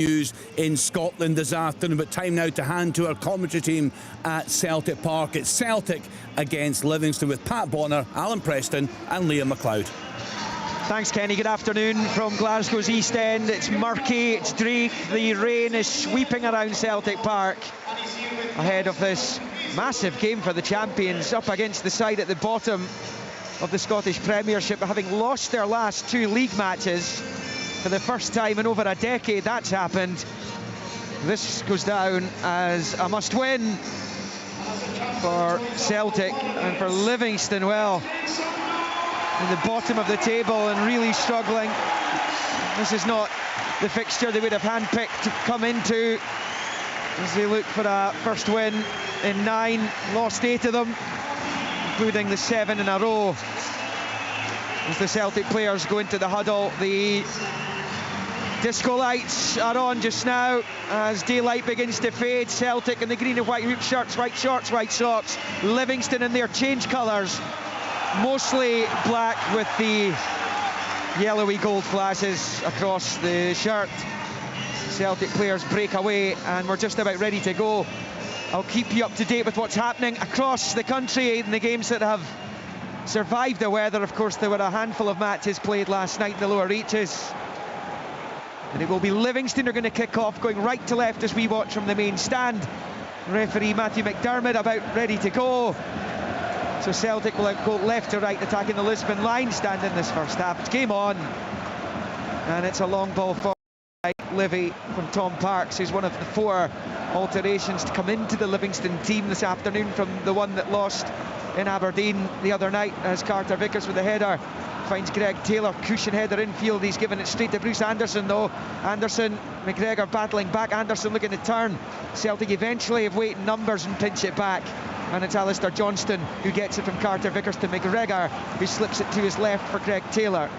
news in Scotland this afternoon, but time now to hand to our commentary team at Celtic Park. It's Celtic against Livingston with Pat Bonner, Alan Preston and Liam McLeod. Thanks, Kenny. Good afternoon from Glasgow's East End. It's murky, it's dreary, the rain is sweeping around Celtic Park ahead of this massive game for the champions, up against the side at the bottom of the Scottish Premiership, having lost their last two league matches. For the first time in over a decade that's happened. This goes down as a must-win for Celtic, and for Livingston, well, in the bottom of the table and really struggling. This is not the fixture they would have handpicked to come into as they look for a first win in 9, lost 8 of them, including the 7 in a row. As the Celtic players go into the huddle, the disco lights are on just now as daylight begins to fade. Celtic in the green and white hoop shirts, white shorts, white socks. Livingston in their change colours, mostly black with the yellowy gold flashes across the shirt. Celtic players break away and we're just about ready to go. I'll keep you up to date with what's happening across the country in the games that have survived the weather. Of course, there were a handful of matches played last night in the lower reaches. And it will be Livingston who are going to kick off, going right to left as we watch from the main stand. Referee Matthew McDermott about ready to go. So Celtic will go left to right, attacking the Lisbon line stand in this first half. It's game on. And it's a long ball for Livy from Tom Parks, who's one of the 4 alterations to come into the Livingston team this afternoon from the one that lost in Aberdeen the other night, as Carter Vickers with the header finds Greg Taylor, cushion header infield. He's given it straight to Bruce Anderson though. Anderson, McGregor battling back, Anderson looking to turn. Celtic eventually have weight in numbers and pinch it back, and it's Alistair Johnstone who gets it from Carter Vickers to McGregor, who slips it to his left for Greg Taylor.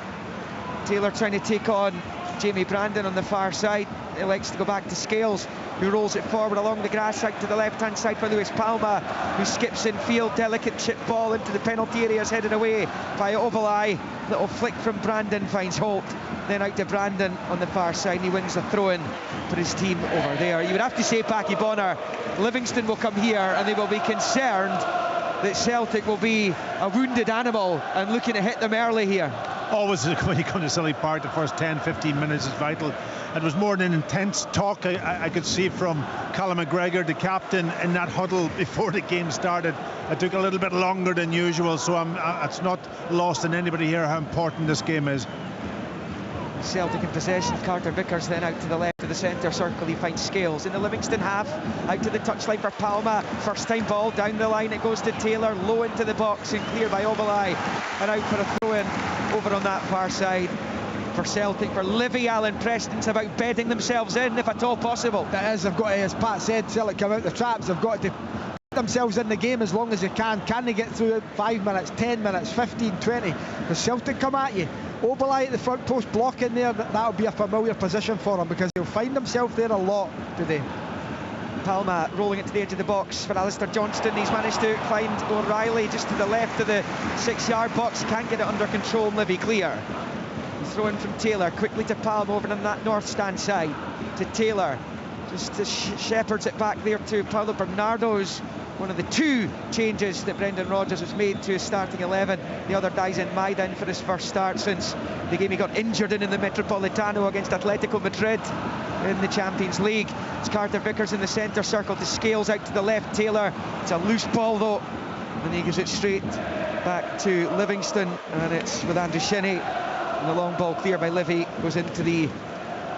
Taylor trying to take on Jamie Brandon on the far side. He likes to go back to Scales, who rolls it forward along the grass side to the left-hand side for Lewis Palma, who skips in field, delicate chip ball into the penalty areas, headed away by Ovalai. Little flick from Brandon finds Holt, then out to Brandon on the far side, and he wins the throw-in for his team over there. You would have to say, Packy Bonner, Livingston will come here and they will be concerned that Celtic will be a wounded animal and looking to hit them early here. Always when you come to Celtic Park, the first 10-15 minutes is vital. It was more than an intense talk I could see from Callum McGregor, the captain, in that huddle before the game started. It took a little bit longer than usual, so it's not lost on anybody here how important this game is. Celtic in possession. Carter Vickers then out to the left of the centre circle. He finds Scales in the Livingston half, out to the touchline for Palma. First time ball down the line, it goes to Taylor, low into the box and cleared by Obalai, and out for a throw-in over on that far side for Celtic. For Livy, Alan, Preston's about bedding themselves in if at all possible. That is, they've got to, as Pat said, Celtic come out the traps, they've got to put themselves in the game as long as they can. Can they get through it 5 minutes, 10 minutes, 15, 20? Because Celtic come at you. Obalai at the front post blocking there, that'll be a familiar position for them because they'll find themselves there a lot today. Palma rolling it to the edge of the box for Alistair Johnstone. He's managed to find O'Reilly just to the left of the 6-yard box. Can't get it under control. Livy clear. Throw in from Taylor quickly to Palma over on that north stand side to Taylor. Just shepherds it back there to Paulo Bernardo's. One of the 2 changes that Brendan Rodgers has made to his starting 11. The other guy's in Maidan for his first start since the game he got injured in the Metropolitano against Atletico Madrid in the Champions League. It's Carter Vickers in the centre circle to Scales out to the left. Taylor, it's a loose ball though, and he gives it straight back to Livingston, and it's with Andrew Shinnie, and the long ball clear by Livy goes into the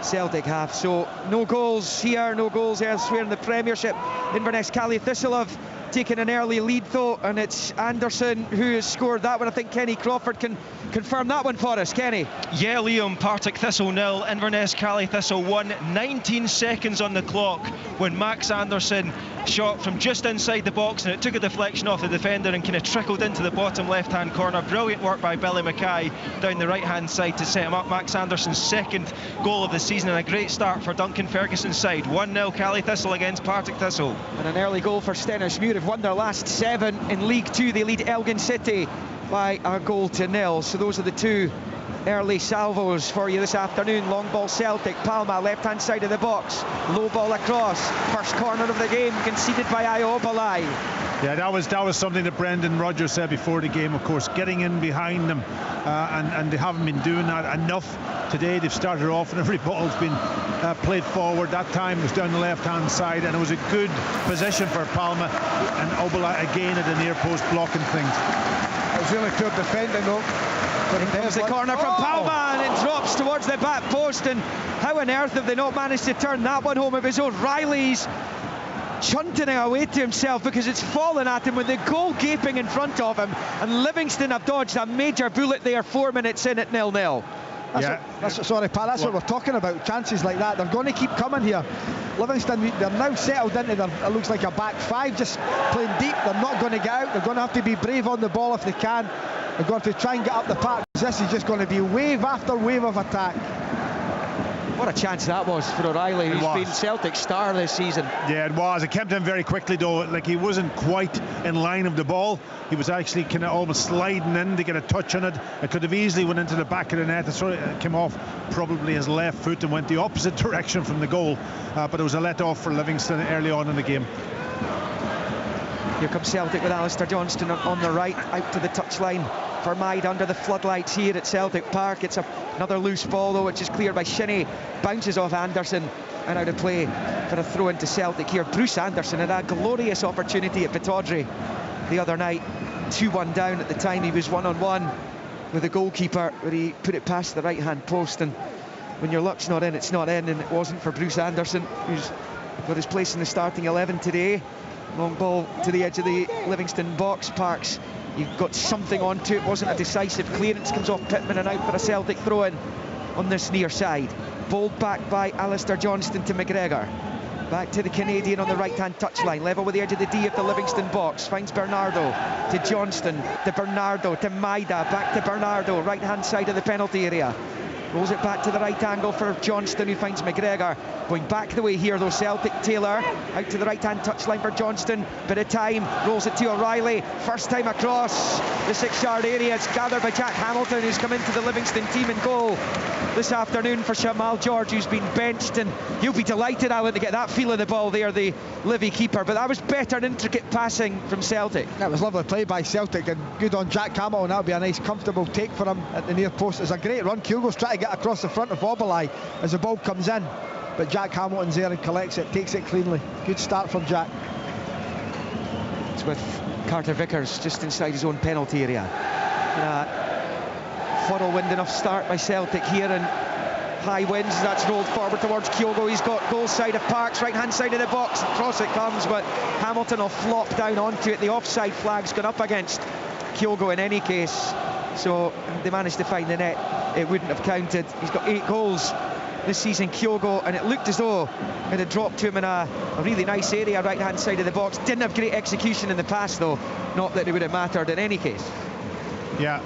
Celtic half. So no goals here, no goals elsewhere in the Premiership. Inverness Cali Thistlehove taking an early lead though, and it's Anderson who has scored that one. I think Kenny Crawford can confirm that one for us. Kenny? Yeah, Liam, Partick Thistle 0, Inverness Cali Thistle 1. 19 seconds on the clock when Max Anderson shot from just inside the box, and it took a deflection off the defender and kind of trickled into the bottom left-hand corner. Brilliant work by Billy Mackay down the right-hand side to set him up. Max Anderson's 2nd goal of the season, and a great start for Duncan Ferguson's side. 1-0 Cali Thistle against Partick Thistle. And an early goal for Stenhousemuir. Have won their last 7 in League 2. They lead Elgin City by a goal to nil. So those are the 2 early salvos for you this afternoon. Long ball Celtic, Palma, left-hand side of the box. Low ball across. First corner of the game conceded by Obalai. Yeah, that was something that Brendan Rodgers said before the game, of course, getting in behind them, and they haven't been doing that enough today. They've started off and every ball's been played forward. That time was down the left-hand side, and it was a good position for Palma, and Obalai again at the near post blocking things. It was really poor defending though. There's the corner from Palma, and it drops towards the back post, and how on earth have they not managed to turn that one home? It was O'Reilly's chunting it away to himself because it's fallen at him with the goal gaping in front of him, and Livingston have dodged a major bullet there 4 minutes in at 0-0. Sorry, Pat, that's what we're talking about. Chances like that, they're going to keep coming here. Livingston, they're now settled into their, it looks like a back five, just playing deep. They're not going to get out. They're going to have to be brave on the ball if they can. They're going to try and get up the park. This is just going to be wave after wave of attack. What a chance that was for O'Reilly, who's been Celtic's star this season. Yeah, it was. It kept him very quickly, though. Like, he wasn't quite in line of the ball. He was actually kind of almost sliding in to get a touch on it. It could have easily went into the back of the net. It came off probably his left foot and went the opposite direction from the goal. But it was a let-off for Livingston early on in the game. Here comes Celtic with Alistair Johnstone on the right, out to the touchline. Vermeide under the floodlights here at Celtic Park. It's another loose ball though, which is cleared by Shinnie. Bounces off Anderson and out of play for a throw into Celtic here. Bruce Anderson had a glorious opportunity at Pittodrie the other night. 2-1 down at the time. He was one-on-one with the goalkeeper where he put it past the right-hand post, and when your luck's not in, it's not in, and it wasn't for Bruce Anderson, who's got his place in the starting 11 today. Long ball to the edge of the Livingston box. Parks, you got something onto it, wasn't a decisive clearance, comes off Pittman and out for a Celtic throw-in on this near side. Bowled back by Alistair Johnston to McGregor. Back to the Canadian on the right-hand touchline, level with the edge of the D of the Livingston box. Finds Bernardo to Johnston, to Bernardo, to Maida, back to Bernardo, right-hand side of the penalty area. Rolls it back to the right angle for Johnston, who finds McGregor. Going back the way here though, Celtic. Taylor out to the right-hand touchline for Johnston. Bit of time, rolls it to O'Reilly. First time across the 6-yard area. It's gathered by Jack Hamilton, who's come into the Livingston team in goal this afternoon for Shamal George, who's been benched, and he'll be delighted, Alan, to get that feel of the ball there, the Livy keeper. But that was better intricate passing from Celtic. That was lovely play by Celtic, and good on Jack Hamilton. That'll be a nice comfortable take for him at the near post. It's a great run. Kyogo's trying to get across the front of Obalai as the ball comes in, but Jack Hamilton's there and collects it, takes it cleanly. Good start from Jack. It's with Carter Vickers just inside his own penalty area. Whirlwind enough start by Celtic here, and high winds. That's rolled forward towards Kyogo. He's got goal side of Parks, right hand side of the box. Across it comes, but Hamilton will flop down onto it. The offside flag's gone up against Kyogo in any case, so they managed to find the net. It wouldn't have counted. He's got 8 goals this season, Kyogo, and it looked as though it had dropped to him in a really nice area, right hand side of the box. Didn't have great execution in the pass though, not that it would have mattered in any case. Yeah.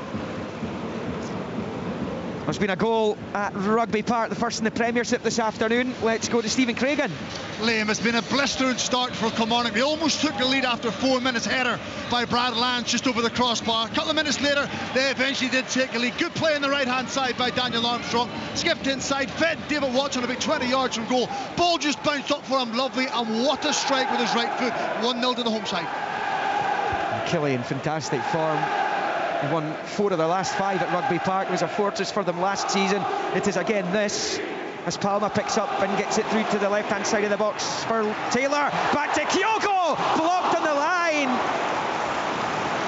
There's been a goal at Rugby Park, the first in the Premiership this afternoon. Let's go to Stephen Craigan. Liam, it's been a blistering start for Kilmarnock. They almost took the lead after 4 minutes. Header by Brad Lance just over the crossbar. A couple of minutes later, they eventually did take the lead. Good play on the right-hand side by Daniel Armstrong. Skipped inside, fed David Watson about 20 yards from goal. Ball just bounced up for him, lovely, and what a strike with his right foot. 1-0 to the home side. Killie in fantastic form. They won 4 of their last 5 at Rugby Park. It was a fortress for them last season. It is again this, as Palma picks up and gets it through to the left-hand side of the box for Taylor. Back to Kyogo, blocked on the line.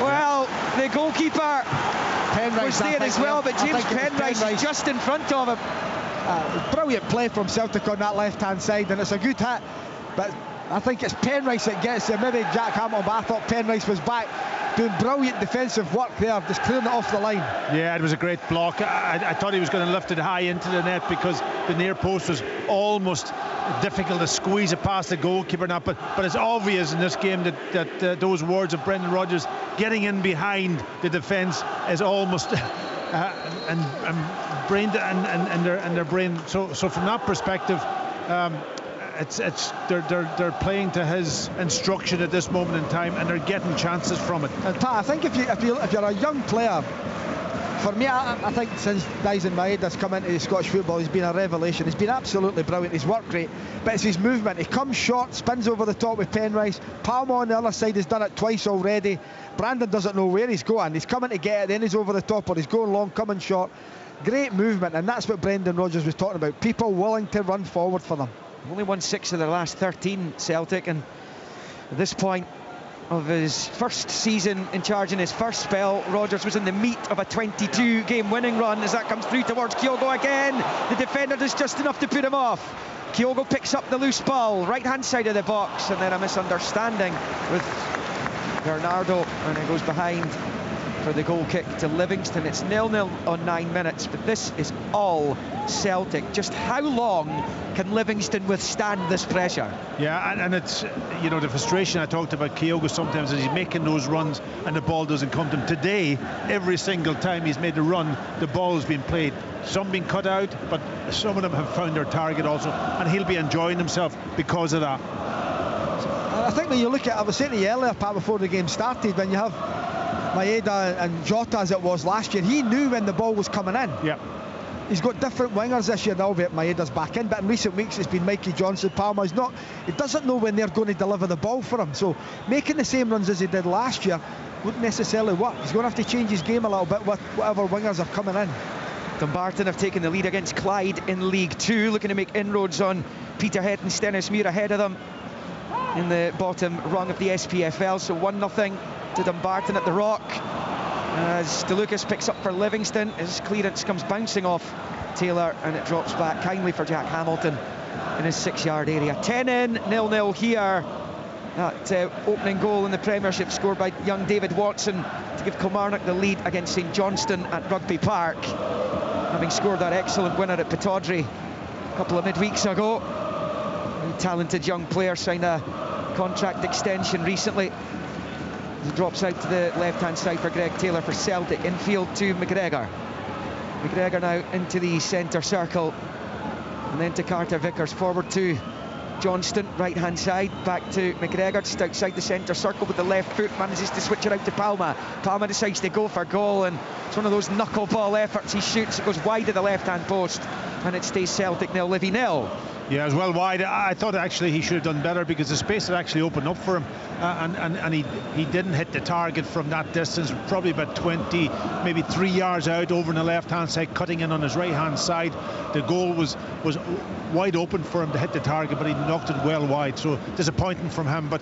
Well, the goalkeeper was there as well, but James Penrice is just in front of him. Brilliant play from Celtic on that left-hand side, and it's a good hit. But I think it's Penrice that gets it. Maybe Jack Hamilton, but I thought Penrice was back doing brilliant defensive work there, just clearing it off the line. Yeah, it was a great block. I thought he was going to lift it high into the net because the near post was almost difficult to squeeze it past the goalkeeper now, but it's obvious in this game that those words of Brendan Rodgers, getting in behind the defence, is almost and brain and their brain. So from that perspective, they're playing to his instruction at this moment in time, and they're getting chances from it. And Pat, I think if you're a young player For me, I think since Dyson Maeda's come into Scottish football, he's been a revelation. He's been absolutely brilliant. He's worked great, but it's his movement. He comes short, spins over the top with Penrice. Palma on the other side has done it twice already. Brandon doesn't know where he's going. He's coming to get it, then he's over the top, or he's going long, coming short. Great movement, and that's what Brendan Rodgers was talking about. People willing to run forward for them. Only won 6 of their last 13, Celtic, and at this point of his first season in charge, in his first spell, Rodgers was in the meat of a 22-game winning run as that comes through towards Kyogo again. The defender does just enough to put him off. Kyogo picks up the loose ball, right-hand side of the box, and then a misunderstanding with Bernardo, and it goes behind for the goal kick to Livingston. It's 0-0 on 9 minutes, but this is all Celtic. Just how long can Livingston withstand this pressure? Yeah, and it's, you know, the frustration I talked about Kyogo sometimes is he's making those runs and the ball doesn't come to him. Today, every single time he's made a run, the ball has been played. Some been cut out, but some of them have found their target also, and he'll be enjoying himself because of that. I think when you look at, I was saying to you earlier, Pat, before the game started, when you have Maeda and Jota as it was last year, he knew when the ball was coming in. Yeah. He's got different wingers this year now, but Maeda's back in, but in recent weeks it's been Mikey Johnson. Palma's not, he doesn't know when they're going to deliver the ball for him, so making the same runs as he did last year wouldn't necessarily work. He's going to have to change his game a little bit with whatever wingers are coming in. Dumbarton have taken the lead against Clyde in League 2, looking to make inroads on Peterhead and Stenhousemuir ahead of them in the bottom rung of the SPFL, so 1-0 to Dumbarton at the Rock. As DeLucas picks up for Livingston, his clearance comes bouncing off Taylor and it drops back kindly for Jack Hamilton in his 6-yard area. 10 in, 0-0 here. That opening goal in the Premiership scored by young David Watson to give Kilmarnock the lead against St Johnstone at Rugby Park, having scored that excellent winner at Pittodrie a couple of midweeks ago. A talented young player signed a contract extension recently. He drops out to the left-hand side for Greg Taylor for Celtic. Infield to McGregor. McGregor now into the centre circle. And then to Carter Vickers. Forward to Johnston, right-hand side. Back to McGregor, just outside the centre circle with the left foot. Manages to switch it out to Palma. Palma decides to go for goal, and it's one of those knuckleball efforts. He shoots, it goes wide of the left-hand post, and it stays Celtic 0, Livy 0. Yeah, as well wide. I thought actually he should have done better because the space had actually opened up for him, and he didn't hit the target from that distance, probably about 20, maybe 3 yards out over on the left-hand side, cutting in on his right-hand side. The goal was wide open for him to hit the target, but he knocked it well wide, so disappointing from him. But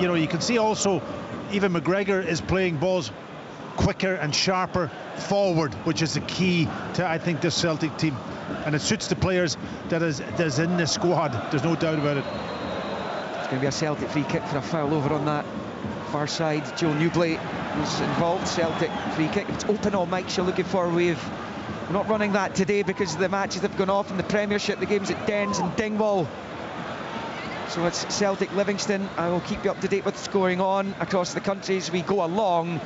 you know, you can see also even McGregor is playing balls quicker and sharper forward, which is the key to, I think, this Celtic team, and it suits the players that is in the squad. There's no doubt about it. It's going to be a Celtic free kick for a foul over on that far side. Joe Newbley was involved. Celtic free kick. It's open all Mike's you're looking for. We're not running that today because the matches have gone off in the Premiership. The game's at Dens and Dingwall. So it's Celtic Livingston. I will keep you up to date with what's going on across the country as we go along.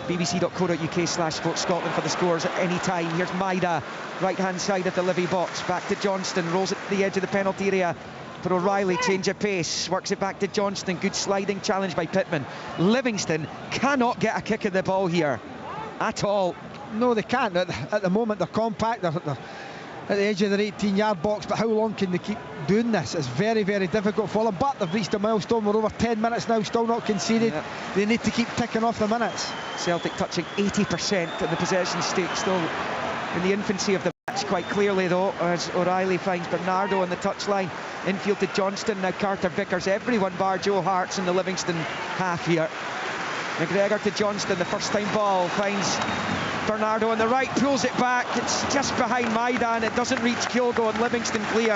bbc.co.uk/Sports Scotland for the scores at any time. Here's Maeda, right-hand side of the Livy box. Back to Johnston, rolls it to the edge of the penalty area for O'Reilly. Change of pace, works it back to Johnston. Good sliding challenge by Pittman. Livingston cannot get a kick of the ball here at all. No, they can't. At the moment, they're compact. They're at the edge of their 18-yard box, but how long can they keep doing this? It's very, very difficult for them, but they've reached a milestone. We're over 10 minutes now, still not conceded. Yep. They need to keep ticking off the minutes. Celtic touching 80% of the possession stake, still in the infancy of the match quite clearly though, as O'Reilly finds Bernardo on the touchline. Infield to Johnston, now Carter Vickers. Everyone bar Joe Hart's in the Livingston half here. McGregor to Johnston, the first time ball, finds Bernardo on the right, pulls it back. It's just behind Maeda and it doesn't reach Kyogo, and Livingston clear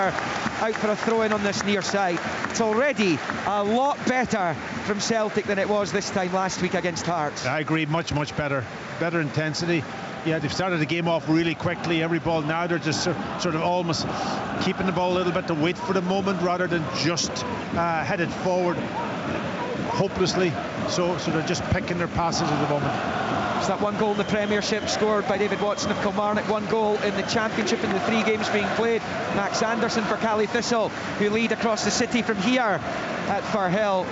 out for a throw-in on this near side. It's already a lot better from Celtic than it was this time last week against Hearts. I agree, much better intensity. Yeah, they've started the game off really quickly. Every ball now they're just sort of almost keeping the ball a little bit to wait for the moment rather than just headed forward hopelessly. So they're just picking their passes at the moment. It's that one goal in the Premiership scored by David Watson of Kilmarnock, one goal in the Championship in the 3 games being played. Max Anderson for Cally Thistle, who lead across the city from here at Firhill.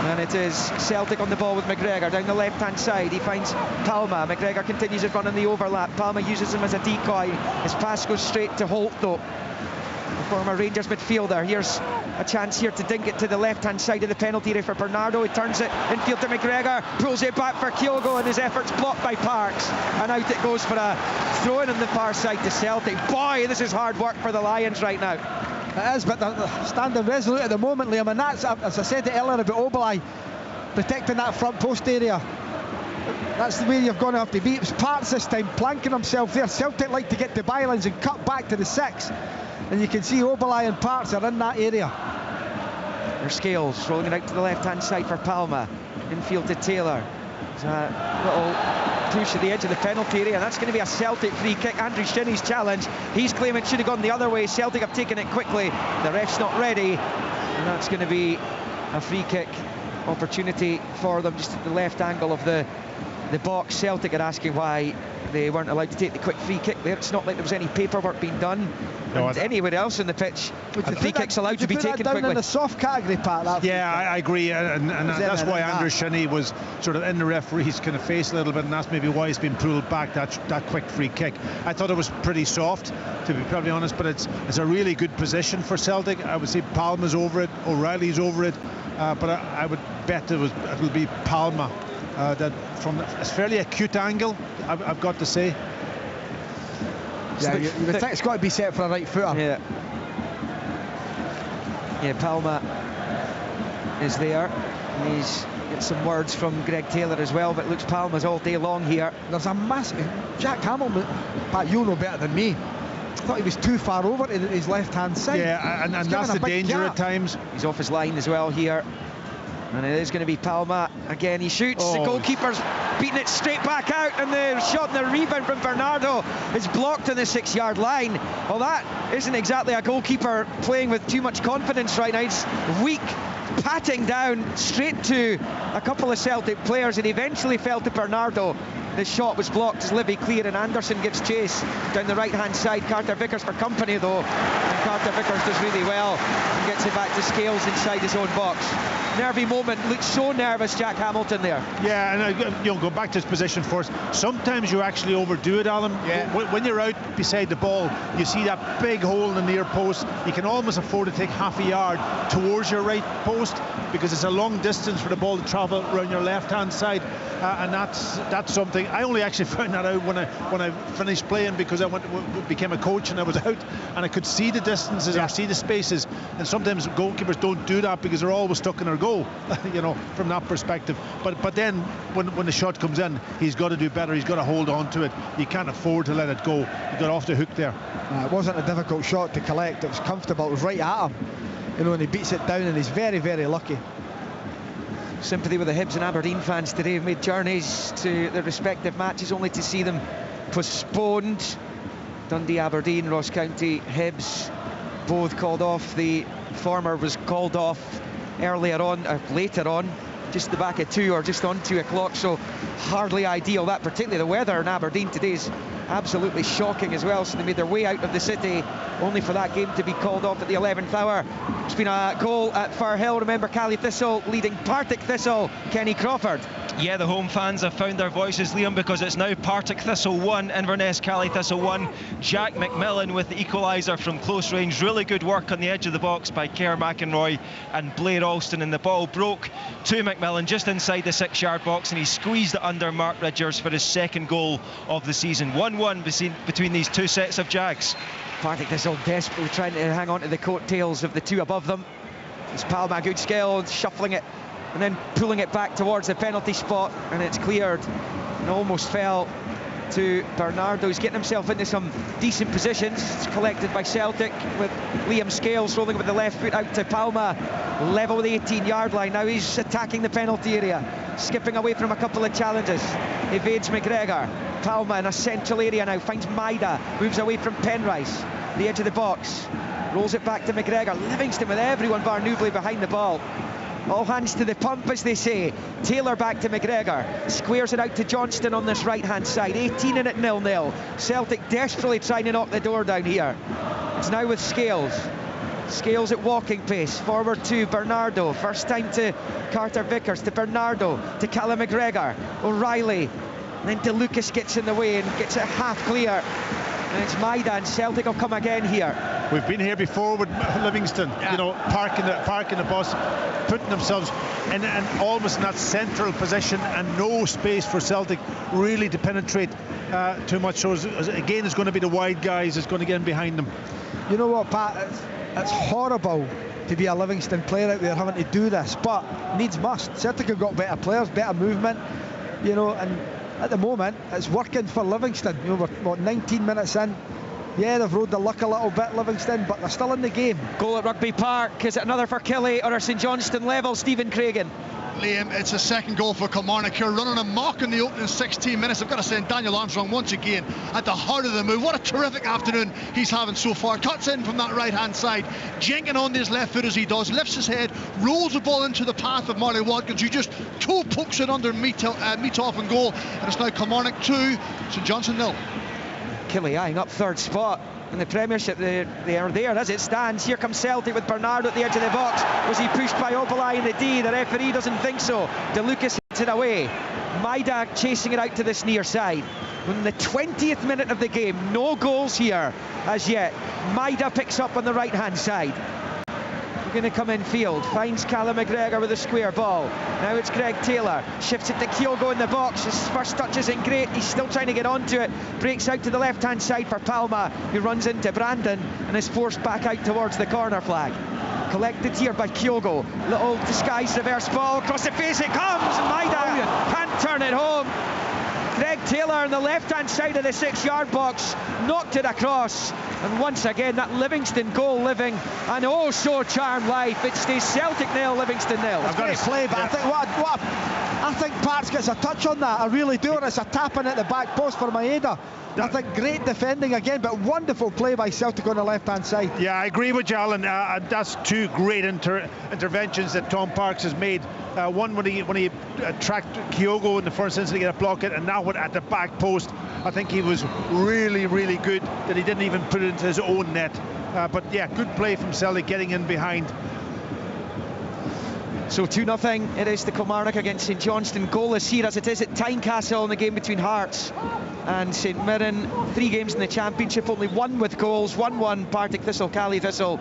And it is Celtic on the ball with McGregor down the left-hand side. He finds Palma. McGregor continues his run in the overlap. Palma uses him as a decoy. His pass goes straight to Holt, though, the former Rangers midfielder. Here's a chance here to dink it to the left-hand side of the penalty area for Bernardo. He turns it infield to McGregor, pulls it back for Kyogo, and his efforts blocked by Parks. And out it goes for a throw-in on the far side to Celtic. Boy, this is hard work for the Lions right now. It is, but they're standing resolute at the moment, Liam, and that's, as I said earlier about Oberlai, protecting that front post area. That's the way you're going to have to be. It was Parks this time, planking himself there. Celtic like to get to bylines and cut back to the 6. And you can see Oberlai and Parks are in that area. There's Scales rolling it out to the left-hand side for Palma. Infield to Taylor. There's a little push at the edge of the penalty area, and that's going to be a Celtic free kick. Andrew Shinney's challenge. He's claiming it should have gone the other way. Celtic have taken it quickly. The ref's not ready, and that's going to be a free kick opportunity for them just at the left angle of the box. Celtic are asking why they weren't allowed to take the quick free kick there. It's not like there was any paperwork being done. No, and anywhere else in the pitch, the free kick's allowed to be taken down quickly. In the soft category part. Yeah, I agree, and that's why Andrew Shinney was sort of in the referee's kind of face a little bit, and that's maybe why he's been pulled back, that quick free kick. I thought it was pretty soft, to be perfectly honest, but it's a really good position for Celtic. I would say Palma's over it, O'Reilly's over it, but I would bet it'll be Palma. That from a fairly acute angle, I've got to say. Yeah, you would think it's got to be set for a right footer. Yeah, Palma is there. And he's got some words from Greg Taylor as well, but it looks Palma's all day long here. There's a massive... Jack Hamilton, Pat, you'll know better than me. I thought he was too far over to his left-hand side. Yeah, and that's the danger at times. He's off his line as well here. And it is going to be Palma again. He shoots. The goalkeeper's beating it straight back out, and the shot and the rebound from Bernardo is blocked on the 6-yard line. Well, that isn't exactly a goalkeeper playing with too much confidence right now. It's weak, patting down straight to a couple of Celtic players, and eventually fell to Bernardo. The shot was blocked as Livy clear, and Anderson gives chase down the right-hand side. Carter Vickers for company, though, and Carter Vickers does really well and gets it back to Scales inside his own box. Nervy moment, looks so nervous, Jack Hamilton there. Yeah, and go back to his position first. Sometimes you actually overdo it, Alan. Yeah. When you're out beside the ball, you see that big hole in the near post. You can almost afford to take half a yard towards your right post, because it's a long distance for the ball to travel around your left-hand side, and that's something. I only actually found that out when I finished playing, because I became a coach and I was out and I could see the distances or see the spaces, and sometimes goalkeepers don't do that because they're always stuck in their goal, from that perspective. But then when the shot comes in, he's got to do better. He's got to hold on to it. You can't afford to let it go. He got off the hook there. It wasn't a difficult shot to collect. It was comfortable. It was right at him, and he beats it down, and he's very, very lucky. Sympathy with the Hibs and Aberdeen fans today have made journeys to their respective matches only to see them postponed. Dundee, Aberdeen, Ross County, Hibs, both called off. The former was called off earlier on, or later on, just the back of 2 or just on 2 o'clock, so hardly ideal. That, particularly the weather in Aberdeen today, is absolutely shocking as well, so they made their way out of the city only for that game to be called off at the 11th hour. It's been a goal at Firhill. Remember, Caley Thistle leading Partick Thistle, Kenny Crawford. Yeah, the home fans have found their voices, Liam, because it's now Partick Thistle 1, Inverness Caley Thistle 1. Jack McMillan with the equaliser from close range. Really good work on the edge of the box by Kerr McInroy and Blair Alston, and the ball broke to McMillan just inside the 6-yard box, and he squeezed it under Mark Ridgers for his second goal of the season. 1-1 between these two sets of Jags. Partick Thistle desperately trying to hang on to the coattails of the two above them. It's Palma, good skill, shuffling it and then pulling it back towards the penalty spot, and it's cleared and almost fell to Bernardo. He's getting himself into some decent positions. It's collected by Celtic with Liam Scales rolling with the left foot out to Palma, level with the 18-yard line. Now he's attacking the penalty area, skipping away from a couple of challenges, evades McGregor. Palma in a central area now, finds Maida, moves away from Penrice, the edge of the box, rolls it back to McGregor. Livingston with everyone bar Newbley behind the ball. All hands to the pump, as they say. Taylor back to McGregor, squares it out to Johnstone on this right-hand side. 18 in at 0-0. Celtic desperately trying to knock the door down here. It's now with Scales. Scales at walking pace, forward to Bernardo, first time to Carter Vickers, to Bernardo, to Callum McGregor, O'Reilly, and then DeLucas gets in the way and gets it half clear, and it's Maida, and Celtic will come again here. We've been here before with Livingston, you know, parking the bus, putting themselves in almost in that central position, and no space for Celtic really to penetrate too much. So again, it's going to be the wide guys that's going to get in behind them. You know what, Pat? It's horrible to be a Livingston player out there having to do this, but needs must. Celtic have got better players, better movement, you know, and at the moment it's working for Livingston. You know, we're 19 minutes in. Yeah, they've rode the luck a little bit, Livingston, but they're still in the game. Goal at Rugby Park. Is it another for Killie or a St Johnstone level? Stephen Craigan. Liam, it's a second goal for Kilmarnock here, running a mock in the opening 16 minutes. I've got to say, Daniel Armstrong once again at the heart of the move. What a terrific afternoon he's having so far. Cuts in from that right hand side, jenking on his left foot as he does, lifts his head, rolls the ball into the path of Marley Watkins, who just toe pokes it under meet off and goal. And it's now Kilmarnock 2, St Johnstone 0. Killie eyeing up third spot in the Premiership. They are there as it stands. Here comes Celtic with Bernardo at the edge of the box. Was he pushed by Obolai in the D? The referee doesn't think so. DeLucas hits it away. Maida chasing it out to this near side. In the 20th minute of the game, no goals here as yet. Maida picks up on the right hand side. Going to come in field, finds Callum McGregor with a square ball. Now it's Greg Taylor, shifts it to Kyogo in the box. His first touch isn't great, he's still trying to get onto it. Breaks out to the left hand side for Palma, who runs into Brandon and is forced back out towards the corner flag. Collected here by Kyogo, little disguised reverse ball, across the face it comes, and Maida can't turn it home. Greg Taylor on the left hand side of the 6-yard box knocked it across, and once again that Livingston goal living and oh so charmed life. It stays Celtic 0, Livingston 0. I've got to play, but I think Parks gets a touch on that. I really do, and it's a tapping at the back post for Maeda. I think great defending again, but wonderful play by Celtic on the left hand side. Yeah, I agree with you, Alan. That's two great interventions that Tom Parks has made. One when he tracked Kyogo in the first instance to get a block it, and now at the back post. I think he was really, really good that he didn't even put it into his own net. But yeah, good play from Celtic getting in behind. So 2-0 it is to Kilmarnock against St Johnstone. Goalless here as it is at Tynecastle in the game between Hearts and St Mirren. 3 games in the Championship, only 1 with goals. 1-1 Partick Thistle, Cali Thistle.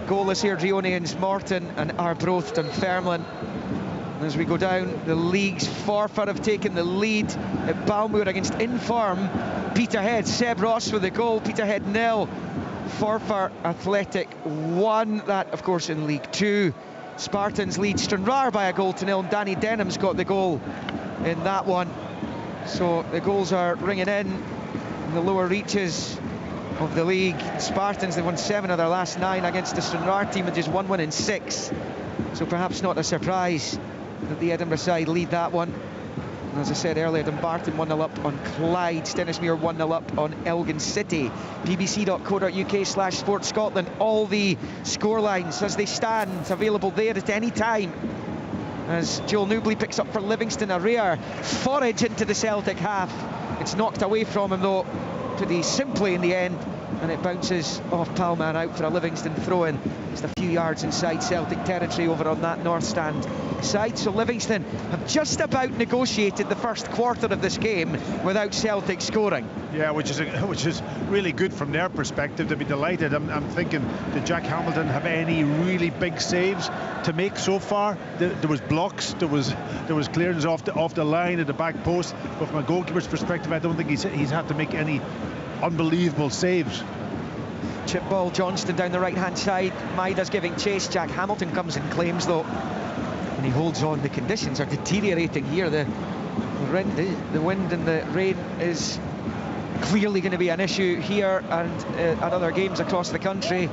Goalless here, Drionians, Morton and Arbroath, Dunfermline. And as we go down the leagues, Forfar have taken the lead at Balmoor against Infirm. Peterhead, Seb Ross with the goal. Peterhead 0, Forfar Athletic 1. That of course in League 2. Spartans lead Stranraer by 1-0, and Danny Denham's got the goal in that one. So the goals are ringing in the lower reaches of the league. Spartans, they won 7 of their last 9 against the Stranraer team, which is 1 win in 6. So perhaps not a surprise that the Edinburgh side lead that one. And as I said earlier, Dumbarton 1-0 up on Clyde, Stennismuir 1-0 up on Elgin City. bbc.co.uk/Sport Scotland. All the scorelines as they stand available there at any time. As Joel Newbley picks up for Livingston a rare forage into the Celtic half. It's knocked away from him though pretty simply in the end, and it bounces off Palma and out for a Livingston throw-in. Just a few yards inside Celtic territory over on that north stand side. So Livingston have just about negotiated the first quarter of this game without Celtic scoring. Yeah, which is really good from their perspective. They'll be delighted. I'm thinking, did Jack Hamilton have any really big saves to make so far? There was blocks, there was clearance off the line at the back post, but from a goalkeeper's perspective, I don't think he's had to make any unbelievable saves. Chip ball, Johnstone down the right hand side. Maida's giving chase. Jack Hamilton comes and claims though, and he holds on. The conditions are deteriorating here. The wind and the rain is clearly going to be an issue here and at other games across the country.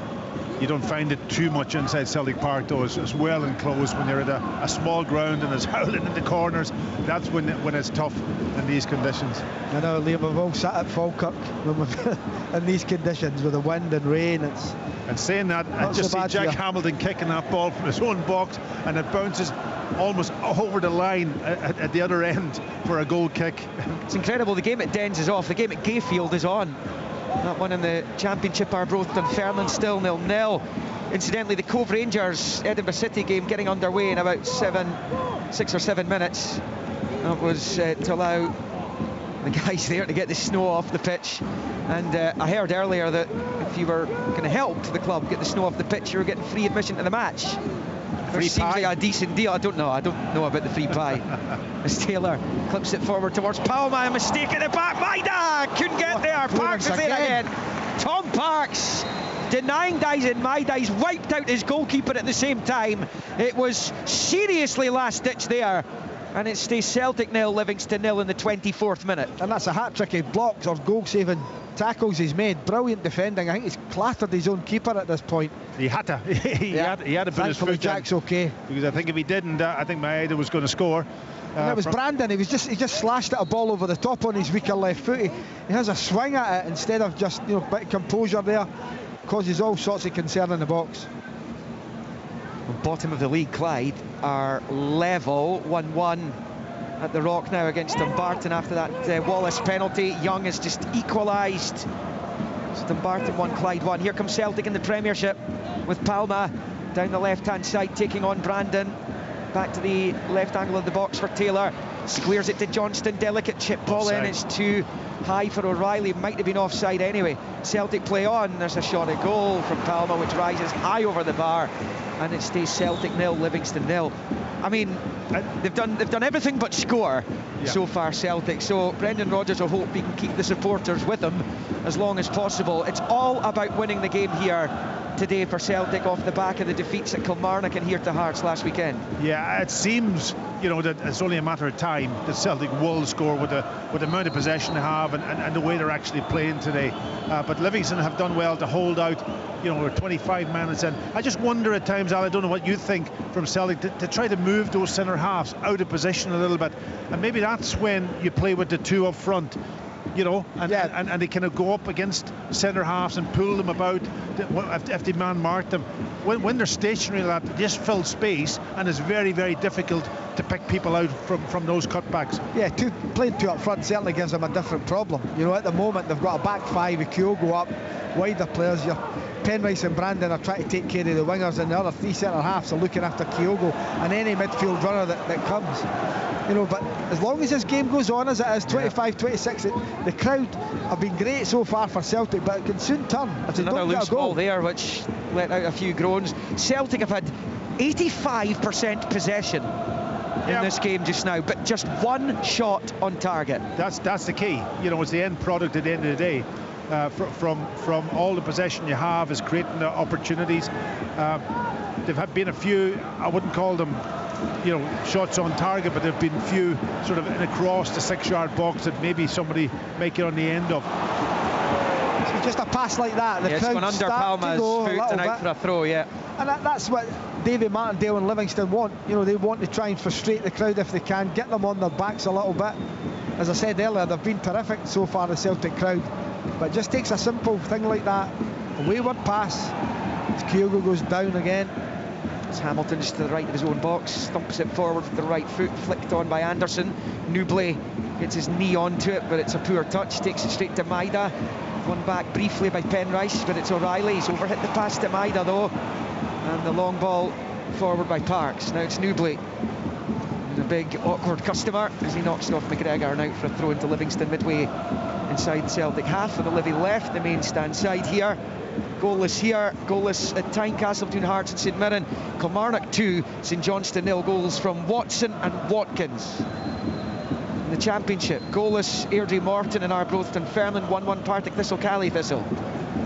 You don't find it too much inside Celtic Park though. It's well enclosed when you're at a small ground and it's howling in the corners. That's when it's tough in these conditions. I know, Liam, we've all sat at Falkirk in these conditions with the wind and rain. And saying that, I just see Jack Hamilton kicking that ball from his own box, and it bounces almost over the line at the other end for a goal kick. It's incredible. The game at Dens is off. The game at Gayfield is on. That one in the Championship, Arbroath Dunfermline still 0-0. Incidentally, the Cove Rangers Edinburgh City game getting underway in about 6 or 7 minutes. That was to allow the guys there to get the snow off the pitch. And I heard earlier that if you were going to help the club get the snow off the pitch, you were getting free admission to the match. Free Which seems pie? like a decent deal. I don't know about the free pie. As Taylor clips it forward towards Palma, a mistake at the back. Maida couldn't get there. Parks is there again. Tom Parks denying Dyson. Maida's wiped out his goalkeeper at the same time. It was seriously last ditch there. And it stays Celtic 0, Livingston 0 in the 24th minute. And that's a hat-trick of blocks or goal-saving tackles he's made. Brilliant defending. I think he's clattered his own keeper at this point. He had to. he had to put his Thankfully foot Jack's down, okay. because I think if he didn't, I think Maeda was going to score. And it was Brandon. He just slashed at a ball over the top on his weaker left foot. He has a swing at it instead of just, you know, bit of composure there. Causes all sorts of concern in the box. Bottom of the league, Clyde are level 1-1 at the Rock now against Dumbarton after that Wallace penalty. Young has just equalised. So Dumbarton 1, Clyde 1. Here comes Celtic in the Premiership with Palma down the left-hand side taking on Brandon. Back to the left angle of the box for Taylor. Squares it to Johnstone. Delicate chip ball in. It's too high for O'Reilly. Might have been offside anyway. Celtic play on. There's a shot at goal from Palma which rises high over the bar. And it stays Celtic 0, Livingston 0. I mean, they've done everything but score so far, Celtic. So Brendan Rodgers will hope he can keep the supporters with him as long as possible. It's all about winning the game here today for Celtic off the back of the defeats at Kilmarnock and here to Hearts last weekend. Yeah, it seems, you know, that it's only a matter of time that Celtic will score with the amount of possession they have and the way they're actually playing today. But Livingston have done well to hold out. You know, we're 25 minutes in. I just wonder at times, Al, I don't know what you think from Celtic, to try to move those centre halves out of position a little bit, and maybe that's when you play with the two up front. You know, and they kind of go up against centre halves and pull them about if they man mark them. When they're stationary like that, they just fill space, and it's very, very difficult to pick people out from those cutbacks. Yeah, playing two up front certainly gives them a different problem. You know, at the moment they've got a back five with Kyogo up, wider players. Penrice and Brandon are trying to take care of the wingers, and the other three centre halves are looking after Kyogo and any midfield runner that comes. You know, but as long as this game goes on as it is, 25-26, the crowd have been great so far for Celtic, but it can soon turn if they Another don't get loose a goal ball there which let out a few groans. Celtic have had 85% possession in this game just now, but just one shot on target. That's the key. You know, it's the end product at the end of the day. From all the possession you have is creating the opportunities. They've been a few, I wouldn't call them, you know, shots on target, but there have been a few sort of in across the 6-yard box that maybe somebody may get on the end of. So just a pass like that, the it's crowd gone under start Palma's to go foot a little and out bit. for a throw, yeah. And that's what David Martindale and Livingston want. You know, they want to try and frustrate the crowd if they can, get them on their backs a little bit. As I said earlier, they've been terrific so far, the Celtic crowd. But it just takes a simple thing like that. A wayward pass. Kyogo goes down again. It's Hamilton just to the right of his own box, thumps it forward with the right foot, flicked on by Anderson. Newbley gets his knee onto it, but it's a poor touch, takes it straight to Maida. Won back briefly by Penrice, but it's O'Reilly. He's overhit the pass to Maida though. And the long ball forward by Parks. Now it's Newbley. And a big awkward customer as he knocks it off McGregor and out for a throw into Livingston midway inside the Celtic half. And Olivia left the main stand side here. Goalless here, goalless at Tynecastle between Hearts and St Mirren. Kilmarnock 2, St Johnstone 0. Goals from Watson and Watkins. In the Championship, goalless Airdrie Morton and Arbroath Dunfermline, 1-1 Partick Thistle Caley Thistle.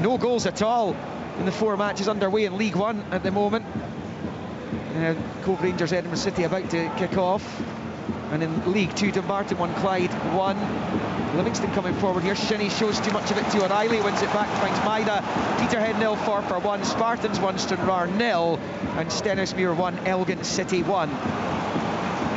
No goals at all in the 4 matches underway in League One at the moment. Cove Rangers Edinburgh City about to kick off. And in League 2, Dumbarton 1, Clyde 1. Livingston coming forward here. Shinnie shows too much of it to O'Reilly, wins it back, finds Maida. Peterhead 0, Forper 1, Spartans 1, Stranraer 0, and Stenhousemuir 1, Elgin City 1.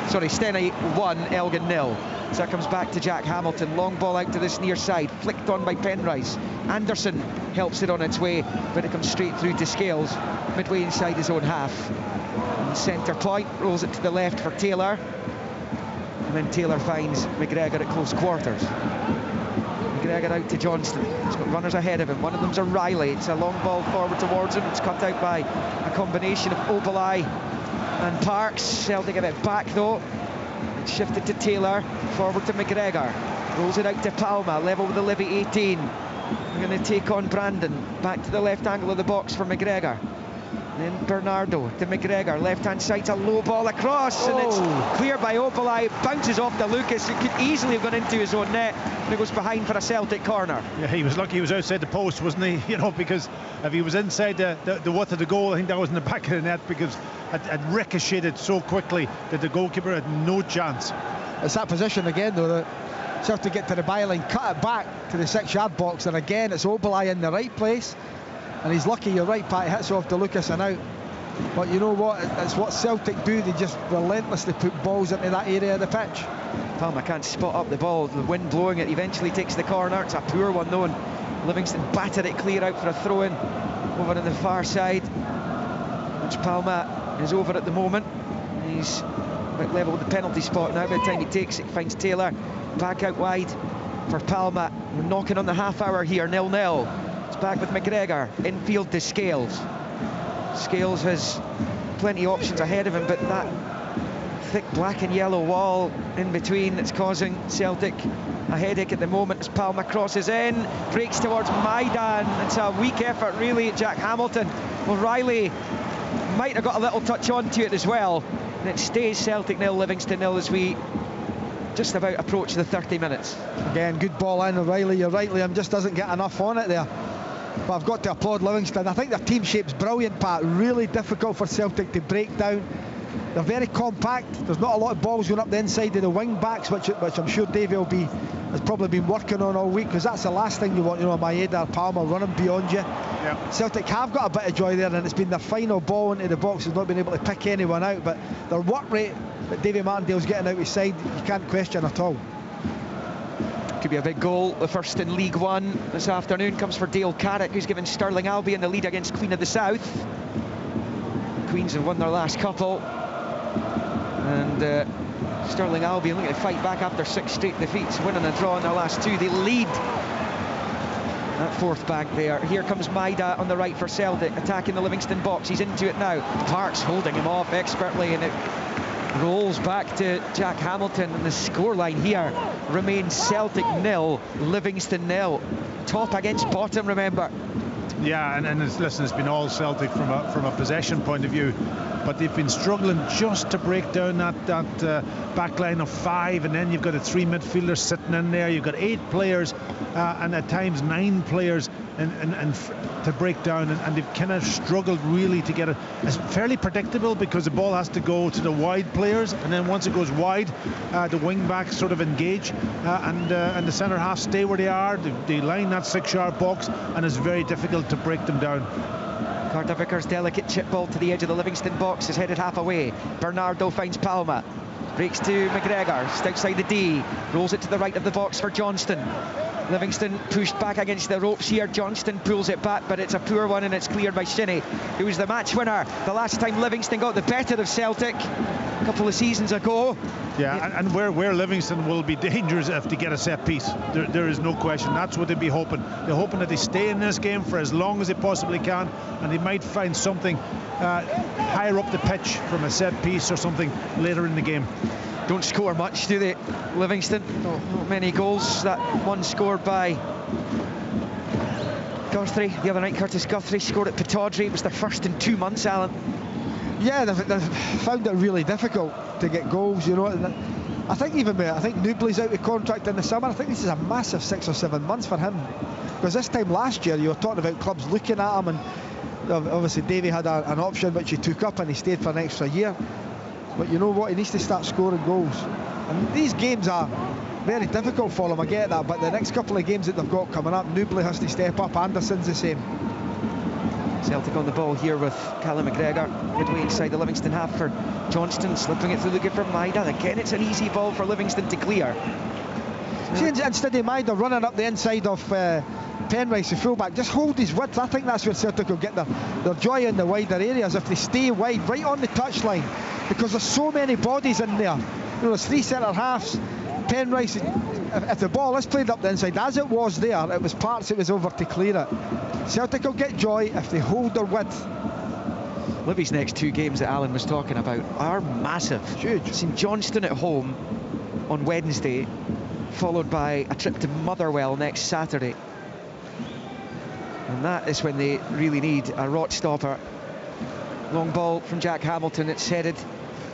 Sorry, Steny 1, Elgin 0. So that comes back to Jack Hamilton. Long ball out to this near side, flicked on by Penrice. Anderson helps it on its way, but it comes straight through to Scales, midway inside his own half. And centre point, rolls it to the left for Taylor. And then Taylor finds McGregor at close quarters. McGregor out to Johnston. He's got runners ahead of him. One of them's O'Reilly. It's a long ball forward towards him. It's cut out by a combination of Obalai and Parks. Celtic a bit back though. It's shifted to Taylor. Forward to McGregor. Rolls it out to Palma. Level with the Livy 18. We're going to take on Brandon. Back to the left angle of the box for McGregor. Then Bernardo to McGregor. Left-hand side's a low ball across, and it's cleared by Obalai. Bounces off to Lucas. It could easily have gone into his own net, and it goes behind for a Celtic corner. Yeah, he was lucky he was outside the post, wasn't he? You know, because if he was inside the width of the goal, I think that was in the back of the net, because it ricocheted so quickly that the goalkeeper had no chance. It's that position again, though, that Celtic get to the byline, cut it back to the 6-yard box, and again it's Obalai in the right place. And he's lucky, you're right, Pat, hits off to Lucas and out. But you know what, it's what Celtic do, they just relentlessly put balls into that area of the pitch. Palma can't spot up the ball, the wind blowing it, eventually takes the corner. It's a poor one though, and Livingston battered it clear out for a throw-in over on the far side, which Palma is over at the moment. He's about level with the penalty spot now. By the time he takes it, finds Taylor back out wide for Palma. We're knocking on the half hour here, 0-0. It's back with McGregor, infield to Scales. Scales has plenty of options ahead of him, but that thick black and yellow wall in between that's causing Celtic a headache at the moment as Palma crosses in, breaks towards Maidan. It's a weak effort really at Jack Hamilton. O'Reilly might have got a little touch onto it as well, and it stays Celtic 0, Livingston 0 as we just about approach the 30 minutes. Again, good ball in. O'Reilly, you're right, Liam, just doesn't get enough on it there. But I've got to applaud Livingston. I think their team shape's brilliant, Pat. Really difficult for Celtic to break down. They're very compact. There's not a lot of balls going up the inside of the wing backs, which I'm sure Davey has probably been working on all week, because that's the last thing you want, you know, Maeda or Palma running beyond you. Yep. Celtic have got a bit of joy there, and it's been their final ball into the box, has not been able to pick anyone out, but their work rate that Davy Martindale's getting out his side, you can't question at all. Could be a big goal. The first in League One this afternoon comes for Dale Carrick, who's given Stirling Albion the lead against Queen of the South. The Queens have won their last couple, and Stirling Albion looking to fight back after 6 straight defeats, winning a draw in their last 2. They lead that fourth bank there. Here comes Maida on the right for Celtic, attacking the Livingston box. He's into it now. Parks holding him off expertly, and it rolls back to Jack Hamilton, and the scoreline here remains Celtic 0, Livingston 0. Top against bottom, remember. Yeah, and it's been all Celtic from a possession point of view, but they've been struggling just to break down that back line of 5, and then you've got 3 midfielders sitting in there. You've got 8 players and at times 9 players and to break down, and they've kind of struggled really to get it. It's fairly predictable because the ball has to go to the wide players, and then once it goes wide, the wing backs sort of engage, and the centre half stay where they are. They line that 6-yard box, and it's very difficult to break them down. Carter Vickers' delicate chip ball to the edge of the Livingston box is headed half away. Bernardo finds Palma, breaks to McGregor, just outside the D, rolls it to the right of the box for Johnston. Livingston pushed back against the ropes here. Johnston pulls it back, but it's a poor one, and it's cleared by Shinnie, who was the match winner the last time Livingston got the better of Celtic a couple of seasons ago. Yeah, and where Livingston will be dangerous if they get a set piece. There is no question. That's what they'd be hoping. They're hoping that they stay in this game for as long as they possibly can, and they might find something higher up the pitch from a set piece or something later in the game. Don't score much, do they, Livingston? Not many goals. That one scored by Guthrie the other night. Curtis Guthrie scored at Pittodrie. It was their first in 2 months, Alan. Yeah, they've found it really difficult to get goals, you know. I think Newbley's out of contract in the summer. I think this is a massive 6 or 7 months for him, because this time last year you were talking about clubs looking at him, and obviously Davey had an option which he took up, and he stayed for an extra year. But you know what, he needs to start scoring goals, and these games are very difficult for him, I get that, but the next couple of games that they've got coming up, Newbley has to step up, Anderson's the same. Celtic on the ball here with Callum McGregor midway inside the Livingston half for Johnston, slipping it through looking for Maida. Again, it's an easy ball for Livingston to clear. See, instead of Maida running up the inside of Penrice, the fullback, just hold his width. I think that's where Celtic will get their joy in the wider areas, if they stay wide, right on the touchline, because there's so many bodies in there. You know, there's 3 centre halves, Penrice, if the ball is played up the inside, as it was there, it was Parks it was over to clear it. Celtic will get joy if they hold their width. Livy's next 2 games that Alan was talking about are massive. Huge. St Johnstone at home on Wednesday, followed by a trip to Motherwell next Saturday. And that is when they really need a rot stopper. Long ball from Jack Hamilton. It's headed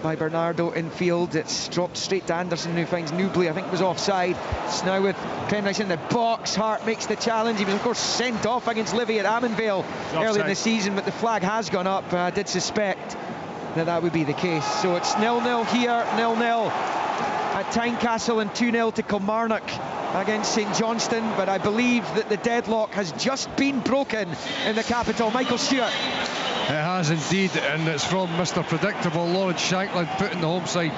by Bernardo infield. It's dropped straight to Anderson, who finds Newbley. I think it was offside. It's now with Penrice in the box. Hart makes the challenge. He was, of course, sent off against Livy at Ammonvale early in the season, but the flag has gone up. I did suspect that would be the case. So it's 0-0 here, 0-0 at Tynecastle, and 2-0 to Kilmarnock against St Johnstone. But I believe that the deadlock has just been broken in the capital. Michael Stewart. It has indeed, and it's from Mr. Predictable, Lawrence Shankland, putting the home side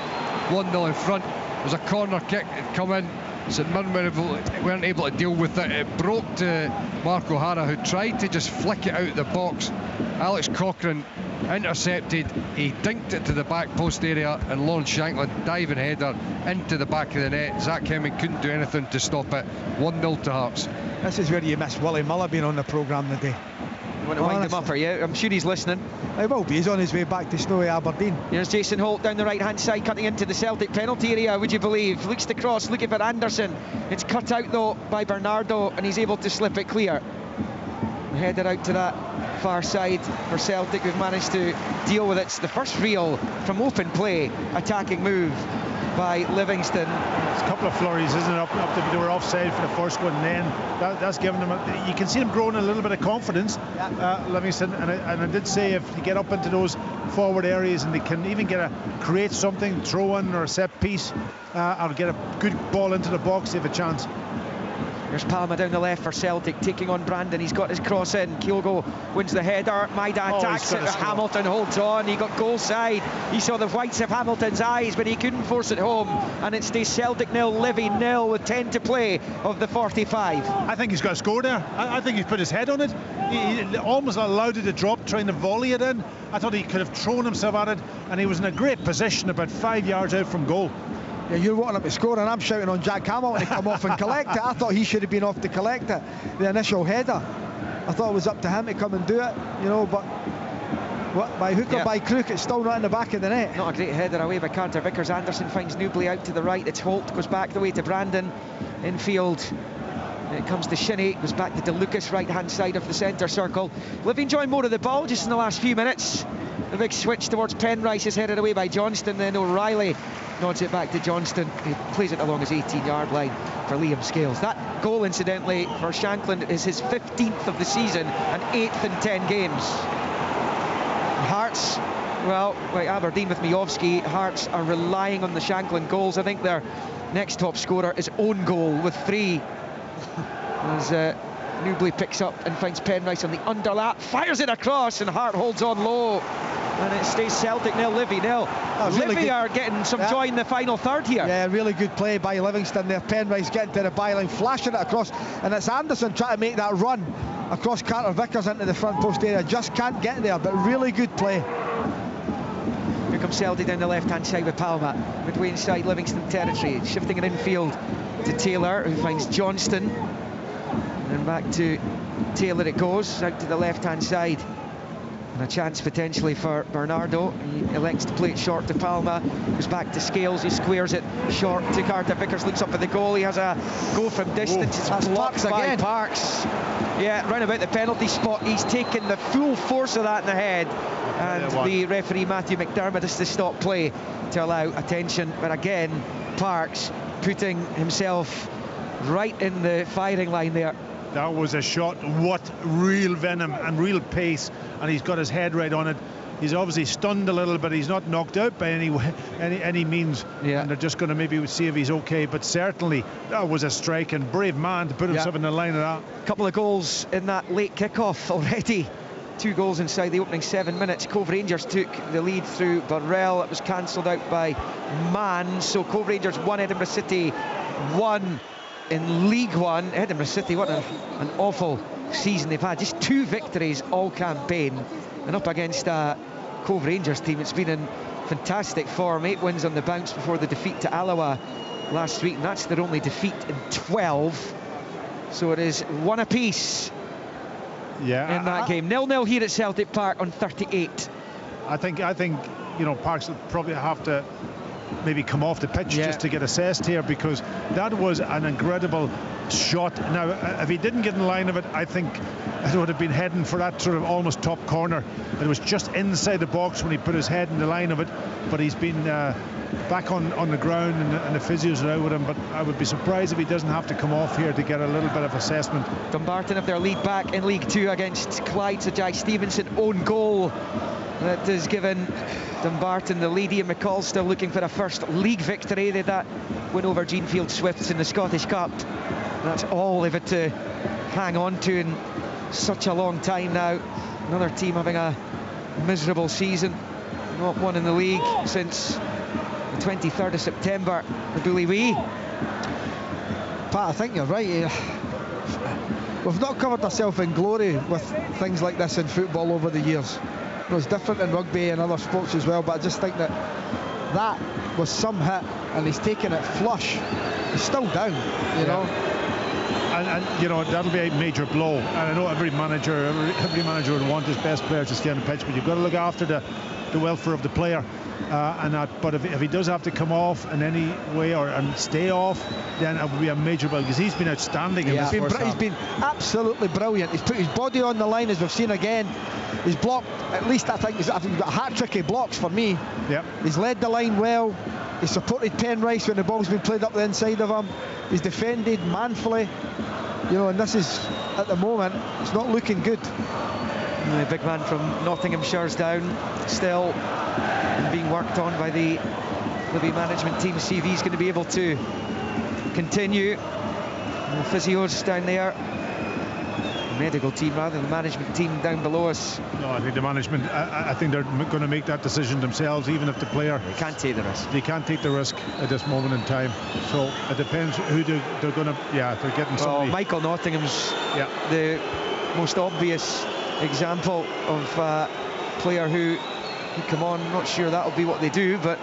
1-0 in front. There's a corner kick that come in. St Mirren weren't able to deal with it. It broke to Mark O'Hara, who tried to just flick it out of the box. Alex Cochrane intercepted. He dinked it to the back post area, and Lawrence Shankland, diving header into the back of the net. Zach Hemming couldn't do anything to stop it. 1-0 to Hearts. This is where you miss Willie Muller being on the programme today. You want to wind him up, are you? I'm sure he's listening. He will be. He's on his way back to snowy Aberdeen. Here's Jason Holt down the right-hand side, cutting into the Celtic penalty area, would you believe? Looks to cross, looking for Anderson. It's cut out, though, by Bernardo, and he's able to slip it clear. Headed out to that far side for Celtic, who've managed to deal with it. It's the first real, from open play, attacking move by Livingston. It's a couple of flurries, isn't it? They were offside for the first one, and then that's given them. You can see them growing a little bit of confidence, Livingston. And I did say if you get up into those forward areas and they can even create something, throw in or a set piece, or get a good ball into the box, they have a chance. There's Palma down the left for Celtic, taking on Brandon. He's got his cross in. Kyogo wins the header. Maida attacks it. Hamilton holds on. He got goal side. He saw the whites of Hamilton's eyes, but he couldn't force it home. And it stays Celtic 0, Livy 0 with 10 to play of the 45. I think he's got a score there. I think he's put his head on it. He almost allowed it to drop, trying to volley it in. I thought he could have thrown himself at it, and he was in a great position about 5 yards out from goal. Yeah, you're wanting him to score, and I'm shouting on Jack Hamilton to come off and collect it. I thought he should have been off to collect it, the initial header. I thought it was up to him to come and do it, you know, but by hook or by crook, it's still not in the back of the net. Not a great header away by Carter Vickers. Anderson finds Newbley out to the right. It's Holt, goes back the way to Brandon. Infield, it comes to Shinnie, goes back to DeLucas, right-hand side of the centre circle. Livy enjoying more of the ball just in the last few minutes. The big switch towards Penrice is headed away by Johnston, then O'Reilly nods it back to Johnston. He plays it along his 18-yard line for Liam Scales. That goal, incidentally, for Shankland is his 15th of the season and 8th in 10 games. Hearts, well, like Aberdeen with Miovski, Hearts are relying on the Shankland goals. I think their next top scorer is own goal with 3. As Newbley picks up and finds Penrice on the underlap, fires it across, and Hart holds on low. And it stays Celtic 0, Livy 0. Livy are getting some joy in the final third here. Yeah, really good play by Livingston there. Penrice getting to the byline, flashing it across, and it's Anderson trying to make that run across Carter Vickers into the front post area. Just can't get there, but really good play. Here comes Celtic down the left-hand side with Palma, midway inside Livingston territory, shifting it infield to Taylor, who finds Johnston, and back to Taylor it goes, out to the left-hand side. And a chance potentially for Bernardo. He elects to play it short to Palma. Goes back to Scales. He squares it short to Carter Vickers. Looks up at the goal. He has a goal from distance. It's blocked by Parks. Yeah, round about the penalty spot. He's taken the full force of that in the head. And the referee, Matthew McDermott, has to stop play to allow attention. But again, Parks putting himself right in the firing line there. That was a shot. What real venom and real pace, and he's got his head right on it. He's obviously stunned a little, but he's not knocked out by any means. Yeah. And they're just going to maybe see if he's okay. But certainly that was a strike, and brave man to put himself in the line of that. A couple of goals in that late kick-off already. 2 goals inside the opening 7 minutes. Cove Rangers took the lead through Burrell. It was cancelled out by Mann. So Cove Rangers 1, Edinburgh City 1. In League One. Edinburgh City, what an awful season they've had. Just 2 victories all campaign, and up against a Cove Rangers team it's been in fantastic form. 8 wins on the bounce before the defeat to Alloa last week, and that's their only defeat in 12. So it is one apiece in that game. 0-0 here at Celtic Park on 38. I think you know, Parks will probably have to maybe come off the pitch just to get assessed here, because that was an incredible shot. Now, if he didn't get in the line of it, I think it would have been heading for that sort of almost top corner. It was just inside the box when he put his head in the line of it, but he's been back on the ground, and the physios are out with him. But I would be surprised if he doesn't have to come off here to get a little bit of assessment. Dumbarton have their lead back in League Two against Clyde. So Jai Stevenson own goal that has given Dumbarton the lead. Ian McCall still looking for a first league victory. They had that win over Genefield Swifts in the Scottish Cup. That's all they've had to hang on to in such a long time now. Another team having a miserable season, not won in the league since the 23rd of September, the Bully Wee. Pat, I think you're right. We've not covered ourselves in glory with things like this in football over the years. It was different in rugby and other sports as well, but I just think that was some hit, and he's taking it flush. He's still down, you know. And you know, that'll be a major blow. And I know every manager would want his best players to stay on the pitch, but you've got to look after the welfare of the player. But if he does have to come off in any way and stay off, then it would be a major blow, because he's been outstanding in this first half. He's been absolutely brilliant. He's put his body on the line, as we've seen again. He's blocked, at least I think he's got a hat-trick of blocks for me. Yep. He's led the line well. He's supported Penrice when the ball's been played up the inside of him. He's defended manfully. You know, and this is, at the moment, it's not looking good. The big man from Nottinghamshire's down, still being worked on by the Livy management team. See if he's going to be able to continue. And the physios down there, the medical team rather, the management team down below us. No, I think the management, I think they're going to make that decision themselves, even if the player... They can't take the risk. They can't take the risk at this moment in time. So it depends who they're going to... Yeah, they're getting somebody... Well, Michael Nottingham's the most obvious example of a player who come on. I'm not sure that'll be what they do, but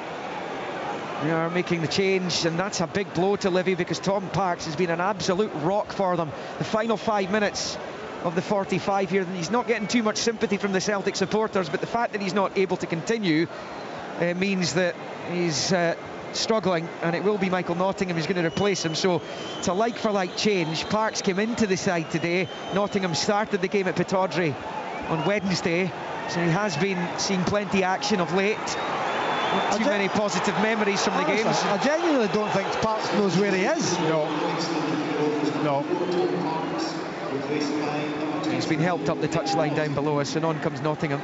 they are making the change, and that's a big blow to Livy, because Tom Parks has been an absolute rock for them. The final 5 minutes of the 45 here, and he's not getting too much sympathy from the Celtic supporters, but the fact that he's not able to continue means that he's struggling, and it will be Michael Nottingham who's going to replace him. So it's a like-for-like change. Parks came into the side today. Nottingham started the game at Pittodrie on Wednesday, so he has been seeing plenty action of late. Not too many positive memories from the games. I genuinely don't think Parks knows where he is. No. He's been helped up the touchline down below us, and on comes Nottingham.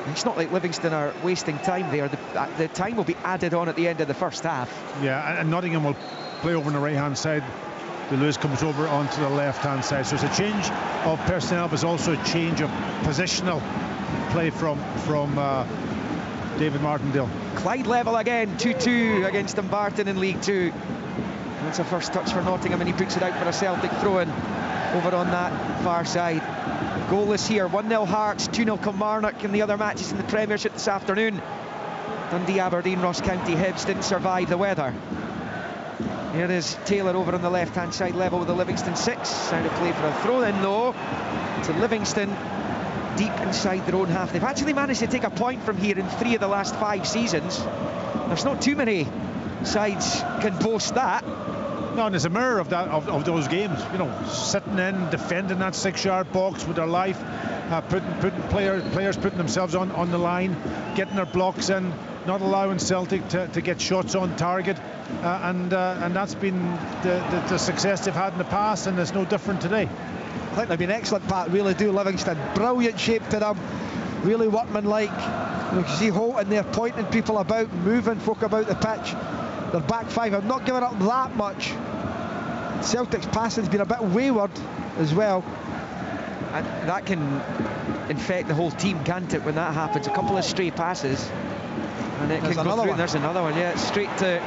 It's not like Livingston are wasting time there. The time will be added on at the end of the first half. Yeah, and Nottingham will play over on the right-hand side. The Lewis comes over onto the left-hand side. So it's a change of personnel, but it's also a change of positional play from David Martindale. Clyde level again, 2-2 against Dumbarton in League Two. That's a first touch for Nottingham, and he puts it out for a Celtic throw-in over on that far side. Goalless here, 1-0 Hearts, 2-0 Kilmarnock in the other matches in the Premiership this afternoon. Dundee, Aberdeen, Ross County, Hibs didn't survive the weather. Here is Taylor over on the left-hand side, level with the Livingston 6. Sound of play for a throw-in though to Livingston, deep inside their own half. They've actually managed to take a point from here in 3 of the last 5 seasons. There's not too many sides can boast that. No, and it's a mirror of that of those games. You know, sitting in, defending that 6-yard box with their life, putting players putting themselves on the line, getting their blocks in, not allowing Celtic to get shots on target, and that's been the success they've had in the past, and it's no different today. I think they've been excellent, Pat. Really do. Livingston, brilliant shape to them, really workmanlike. You can see Holt in there pointing people about, moving folk about the pitch. Their back five have not given up that much. Celtic's passing's been a bit wayward as well. And that can infect the whole team, can't it, when that happens? A couple of stray passes, and it can go through. There's another one, yeah. Straight to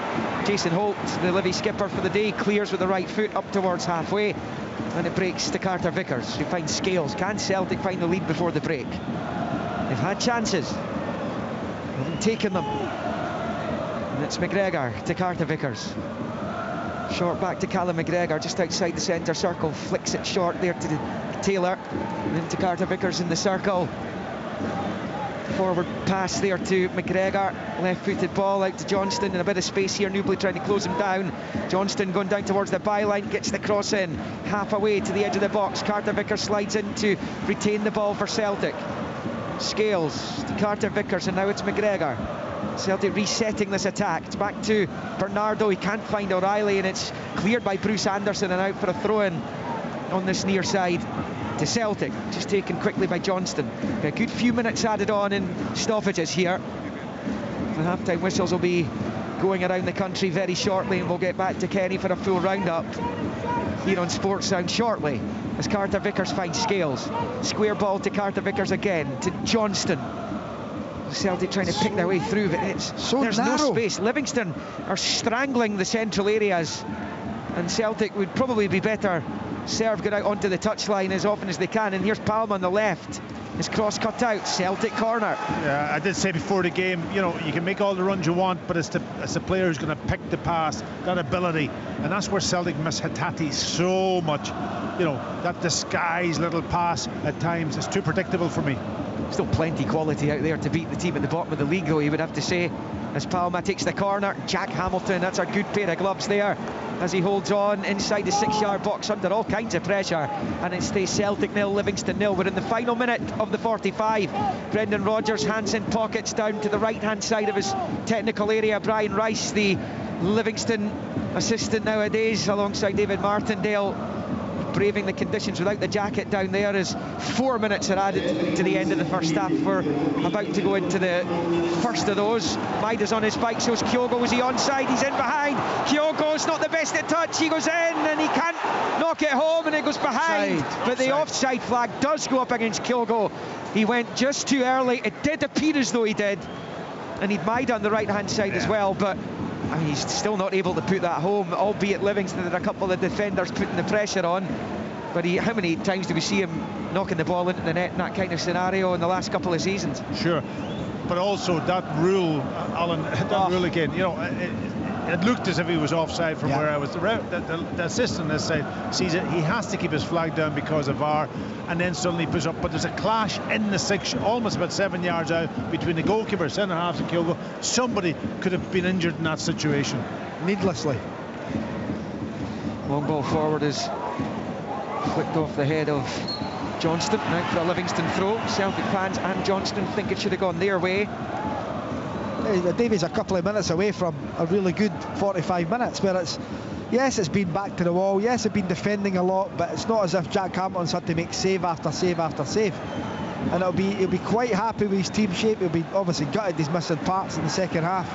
Jason Holt, the Livy skipper for the day, clears with the right foot up towards halfway, and it breaks to Carter Vickers, who finds Scales. Can Celtic find the lead before the break? They've had chances, haven't taken them. And it's McGregor to Carter Vickers. Short back to Callum McGregor, just outside the centre circle. Flicks it short there to Taylor. And then to Carter Vickers in the circle. Forward pass there to McGregor. Left-footed ball out to Johnstone. In a bit of space here. Newbley trying to close him down. Johnstone going down towards the byline. Gets the cross in. Half away to the edge of the box. Carter Vickers slides in to retain the ball for Celtic. Scales to Carter Vickers, and now it's McGregor. Celtic resetting this attack. It's back to Bernardo. He can't find O'Reilly, and it's cleared by Bruce Anderson and out for a throw-in on this near side to Celtic. Just taken quickly by Johnston. A good few minutes added on in stoppages here. The half-time whistles will be going around the country very shortly, and we'll get back to Kenny for a full roundup here on Sports Sound shortly, as Carter Vickers finds Scales. Square ball to Carter Vickers again, to Johnston. Celtic trying to pick their way through, but there's no space. Livingston are strangling the central areas, and Celtic would probably be better served going out onto the touchline as often as they can. And here's Palm on the left. His cross cut out. Celtic corner. Yeah, I did say before the game, you know, you can make all the runs you want, but it's the player who's going to pick the pass, that ability, and that's where Celtic miss Hattati so much. You know, that disguised little pass at times is too predictable for me. Still plenty quality out there to beat the team at the bottom of the league, though, you would have to say. As Palma takes the corner, Jack Hamilton, that's a good pair of gloves there, as he holds on inside the 6-yard box under all kinds of pressure, and it stays Celtic 0, Livingston 0. We're in the final minute of the 45. Brendan Rodgers, hands in pockets, down to the right-hand side of his technical area. Brian Rice, the Livingston assistant nowadays, alongside David Martindale, braving the conditions without the jacket down there, as 4 minutes are added to the end of the first half. We're about to go into the first of those. Maida's on his bike, so's Kyogo. Was he onside? He's in behind. Kyogo's not the best at touch. He goes in and he can't knock it home, and it goes behind. But the offside flag does go up against Kyogo. He went just too early. It did appear as though he did, and he'd Maida on the right-hand side as well, but I mean, he's still not able to put that home, albeit Livingston had a couple of defenders putting the pressure on. But how many times do we see him knocking the ball into the net in that kind of scenario in the last couple of seasons? Sure, but also that rule, Alan, that rule again, you know, it looked as if he was offside from where I was. The assistant this side sees it. He has to keep his flag down because of VAR, and then suddenly puts up. But there's a clash in the 6, almost about 7 yards out, between the goalkeeper, centre half, and Kyogo. Somebody could have been injured in that situation, needlessly. Long ball forward is flicked off the head of Johnston. Now for a Livingston throw. Celtic fans and Johnston think it should have gone their way. Davies a couple of minutes away from a really good 45 minutes where it's been back to the wall, yes, it's been defending a lot, but it's not as if Jack Hamilton's had to make save after save after save, and he'll be quite happy with his team shape. He'll be obviously gutted he's missing Parts in the second half,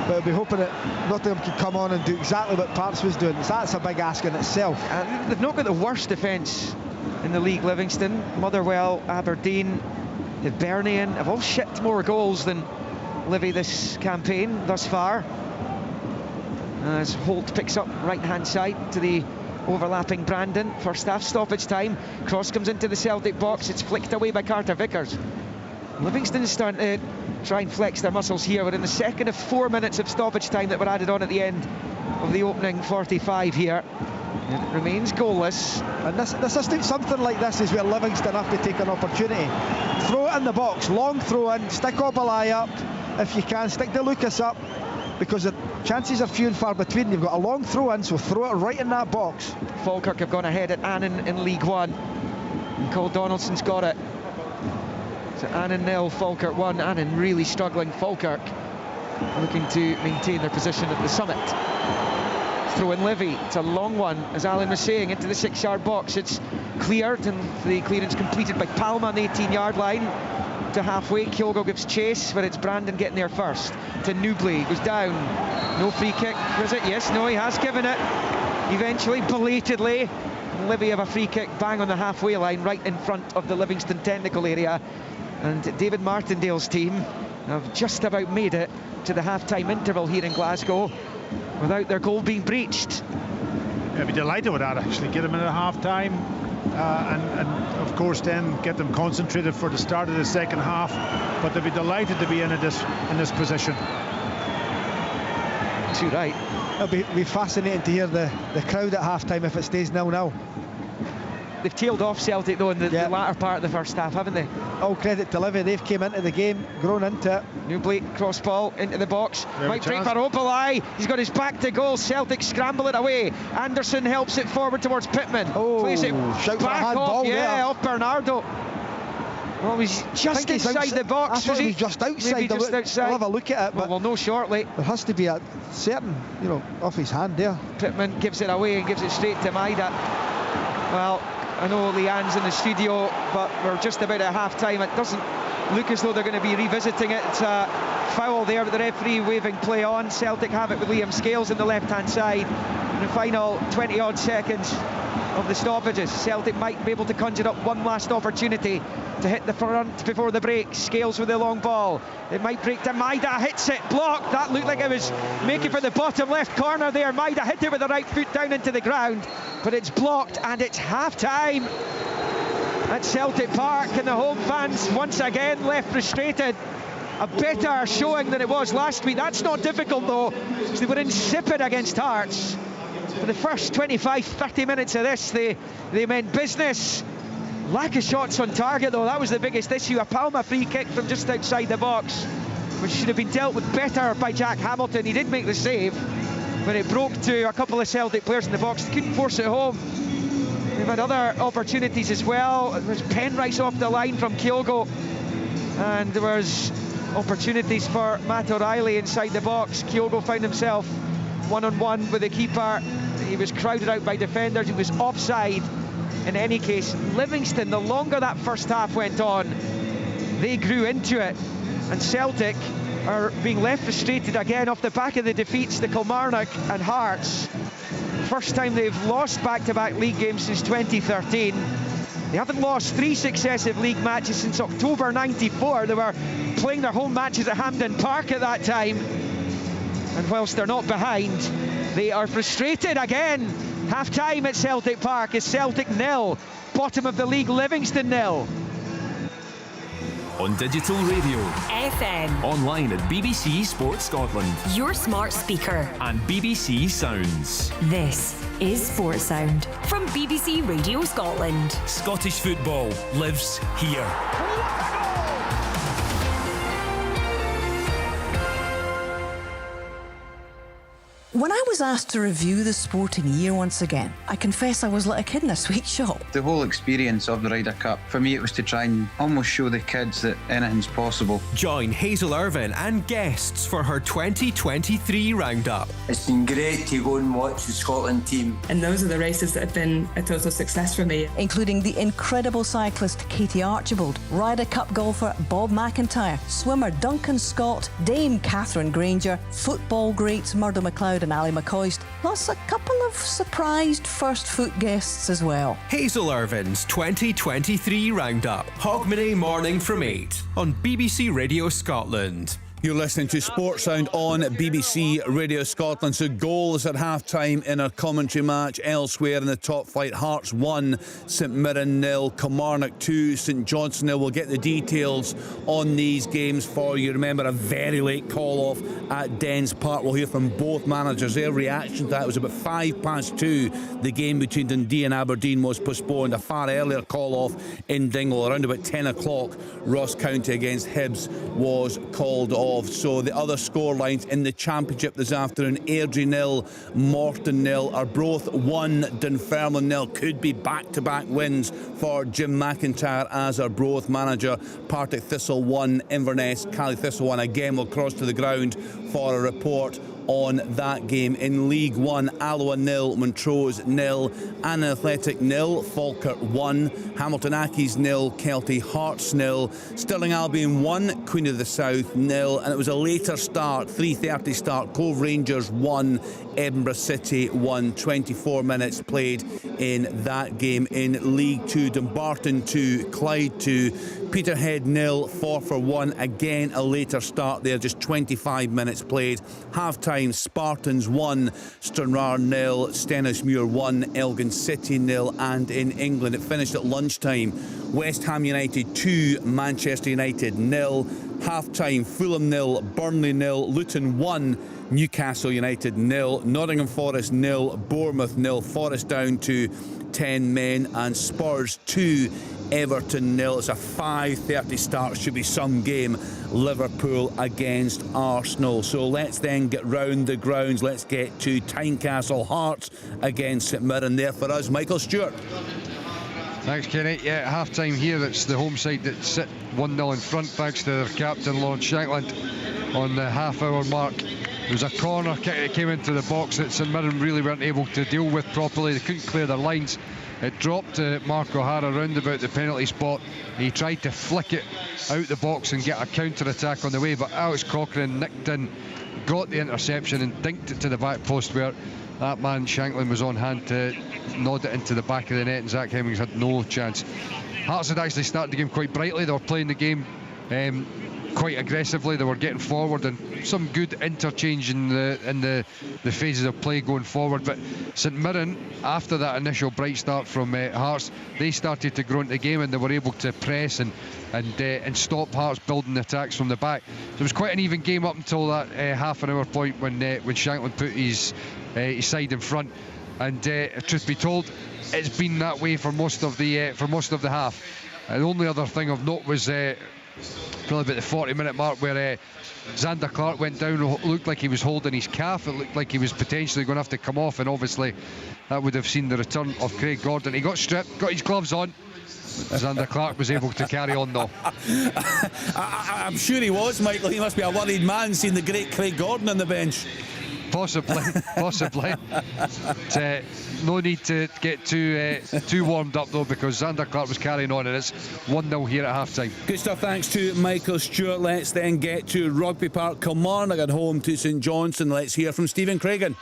but he'll be hoping that Nottingham can come on and do exactly what Parts was doing. So that's a big ask in itself. They've not got the worst defence in the league, Livingston. Motherwell, Aberdeen, Hibernian have all shipped more goals than Livy this campaign thus far, as Holt picks up right-hand side to the overlapping Brandon. First half stoppage time. Cross comes into the Celtic box. It's flicked away by Carter Vickers. Livingston's starting to try and flex their muscles here. We're in the second of 4 minutes of stoppage time that were added on at the end of the opening 45 here. It remains goalless. And this is something like this is where Livingston have to take an opportunity. Throw it in the box, long throw in, stick Obalai up if you can, stick De Lucas up, because the chances are few and far between. You've got a long throw in, so throw it right in that box. Falkirk have gone ahead at Annan in League One, and Cole Donaldson's got it. So Annan 0, Falkirk 1. Annan really struggling. Falkirk looking to maintain their position at the summit. Throw in Livy. It's a long one, as Alan was saying, into the 6-yard box. It's cleared, and the clearance completed by Palma on the 18-yard line. To halfway, Kyogo gives chase, but it's Brandon getting there first. To Newbley, goes down. No free kick, was it? Yes, no, he has given it. Eventually, belatedly, Livy have a free kick bang on the halfway line, right in front of the Livingston technical area. And David Martindale's team have just about made it to the half-time interval here in Glasgow without their goal being breached. Yeah, I'd be delighted with that, actually. Get them in at half-time. And of course then get them concentrated for the start of the second half, but they'll be delighted to be in this position. Too right. It'll be fascinating to hear the crowd at half-time if it stays 0-0. They've tailed off Celtic though in the latter part of the first half, haven't they? All credit to Livy, they've came into the game, grown into it. New Blake cross ball into the box, might break for Opalai, he's got his back to goal, Celtic scramble it away, Anderson helps it forward towards Pittman, plays it back off, off Bernardo. Well, he's just inside the box. I thought he was just outside. Maybe just outside. I'll have a look at it, but we'll know shortly. There has to be a certain, off his hand there. Pittman gives it away and gives it straight to Maida. Well, I know Leanne's in the studio, but we're just about at half-time. It doesn't look as though they're going to be revisiting it. It's a foul there, but the referee waving play on. Celtic have it with Liam Scales on the left-hand side. In the final 20-odd seconds of the stoppages, Celtic might be able to conjure up one last opportunity to hit the front before the break. Scales with the long ball. It might break to Maida, hits it, blocked. That looked like it was making for the bottom left corner there. Maida hit it with the right foot down into the ground, but it's blocked, and it's half-time at Celtic Park, and the home fans once again left frustrated. A better showing than it was last week. That's not difficult though, because they were insipid against Hearts. For the first 25-30 minutes of this, they meant business. Lack of shots on target though, that was the biggest issue. A Palma free kick from just outside the box, which should have been dealt with better by Jack Hamilton. He did make the save, but it broke to a couple of Celtic players in the box. They couldn't force it home. They've had other opportunities as well. There was Penrice off the line from Kyogo, and there was opportunities for Matt O'Reilly inside the box. Kyogo found himself one-on-one with the keeper. He was crowded out by defenders. He was offside. In any case, Livingston, the longer that first half went on, they grew into it, and Celtic are being left frustrated again off the back of the defeats to Kilmarnock and Hearts. First time they've lost back-to-back league games since 2013. They haven't lost 3 successive league matches since October '94. They were playing their home matches at Hampden Park at that time. And whilst they're not behind, they are frustrated again. Half-time at Celtic Park is Celtic 0, bottom of the league Livingston 0. On digital radio, FM, online at BBC Sports Scotland, your smart speaker, and BBC Sounds. This is Sports Sound from BBC Radio Scotland. Scottish football lives here. When I was asked to review the sporting year once again, I confess I was like a kid in a sweet shop. The whole experience of the Ryder Cup, for me it was to try and almost show the kids that anything's possible. Join Hazel Irvine and guests for her 2023 roundup. It's been great to go and watch the Scotland team. And those are the races that have been a total success for me. Including the incredible cyclist Katie Archibald, Ryder Cup golfer Bob McIntyre, swimmer Duncan Scott, Dame Catherine Granger, football greats Murdo MacLeod and Ali McCoist, plus a couple of surprised first foot guests as well. Hazel Irvine's 2023 roundup, Hogmanay morning from 8 on BBC Radio Scotland. You're listening to Sports Sound on BBC Radio Scotland. So goals at half-time in our commentary match. Elsewhere in the top flight, Hearts 1, St Mirren 0, Kilmarnock 2, St Johnstone 0. We'll get the details on these games for you. Remember, a very late call-off at Dens Park. We'll hear from both managers. Their reaction to that was about 2:05. The game between Dundee and Aberdeen was postponed. A far earlier call-off in Dingle. Around about 10 o'clock, Ross County against Hibs was called off. So the other score lines in the Championship this afternoon: Airdrie 0, Morton 0, Arbroath 1, Dunfermline 0. Could be back-to-back wins for Jim McIntyre as Arbroath manager. Partick Thistle 1, Inverness, Cally Thistle 1. Again, we'll cross to the ground for a report on that game. In League 1, Alloa 0, Montrose 0, Annan Athletic 0, Falkirk 1, Hamilton Accies 0, Kelty Hearts 0, Stirling Albion 1, Queen of the South 0, and it was a later start, 3:30 start, Cove Rangers 1, Edinburgh City 1. 24 minutes played in that game. In League 2, Dumbarton 2, Clyde 2, Peterhead 0, Forfar 1. Again, a later start there, just 25 minutes played. Half-time, Spartans 1, Stranraer 0, Stenhousemuir 1, Elgin City 0. And in England, it finished at lunchtime. West Ham United 2, Manchester United 0. Half-time, Fulham 0, Burnley 0, Luton 1, Newcastle United 0, Nottingham Forest 0, Bournemouth 0, Forest down to 10 men, and Spurs 2, Everton 0. It's a 5:30 start, should be some game. Liverpool against Arsenal. So let's then get round the grounds. Let's get to Tynecastle, Hearts against St Mirren. There for us, Michael Stewart. Thanks, Kenny. Yeah, half time here, it's the home side that sit 1-0 in front thanks to their captain Lawrence Shankland on the half-hour mark. There was a corner kick that came into the box that St Mirren really weren't able to deal with properly. They couldn't clear their lines. It dropped Mark O'Hara round about the penalty spot. He tried to flick it out the box and get a counter-attack on the way, but Alex Cochrane nicked in, got the interception and dinked it to the back post where that man Shankland was on hand to nod it into the back of the net, and Zach Hemmings had no chance. Hearts had actually started the game quite brightly. They were playing the game quite aggressively. They were getting forward and some good interchange in the phases of play going forward. But St Mirren, after that initial bright start from Hearts, they started to grow into the game and they were able to press and stop Hearts building attacks from the back. So it was quite an even game up until that half an hour point when Shankland put his side in front. And truth be told, it's been that way for most of the half. The only other thing of note was probably about the 40-minute mark where Xander Clark went down. It looked like he was holding his calf. It looked like he was potentially going to have to come off, and obviously that would have seen the return of Craig Gordon. He got stripped, got his gloves on. Xander Clark was able to carry on though. I'm sure he was, Michael. He must be a worried man seeing the great Craig Gordon on the bench. Possibly. No need to get too warmed up though, because Xander Clark was carrying on, and it's 1-0 here at half time. Good stuff, thanks to Michael Stewart. Let's then get to Rugby Park, Kilmarnock at home to St Johnstone. Let's hear from Stephen Craigan.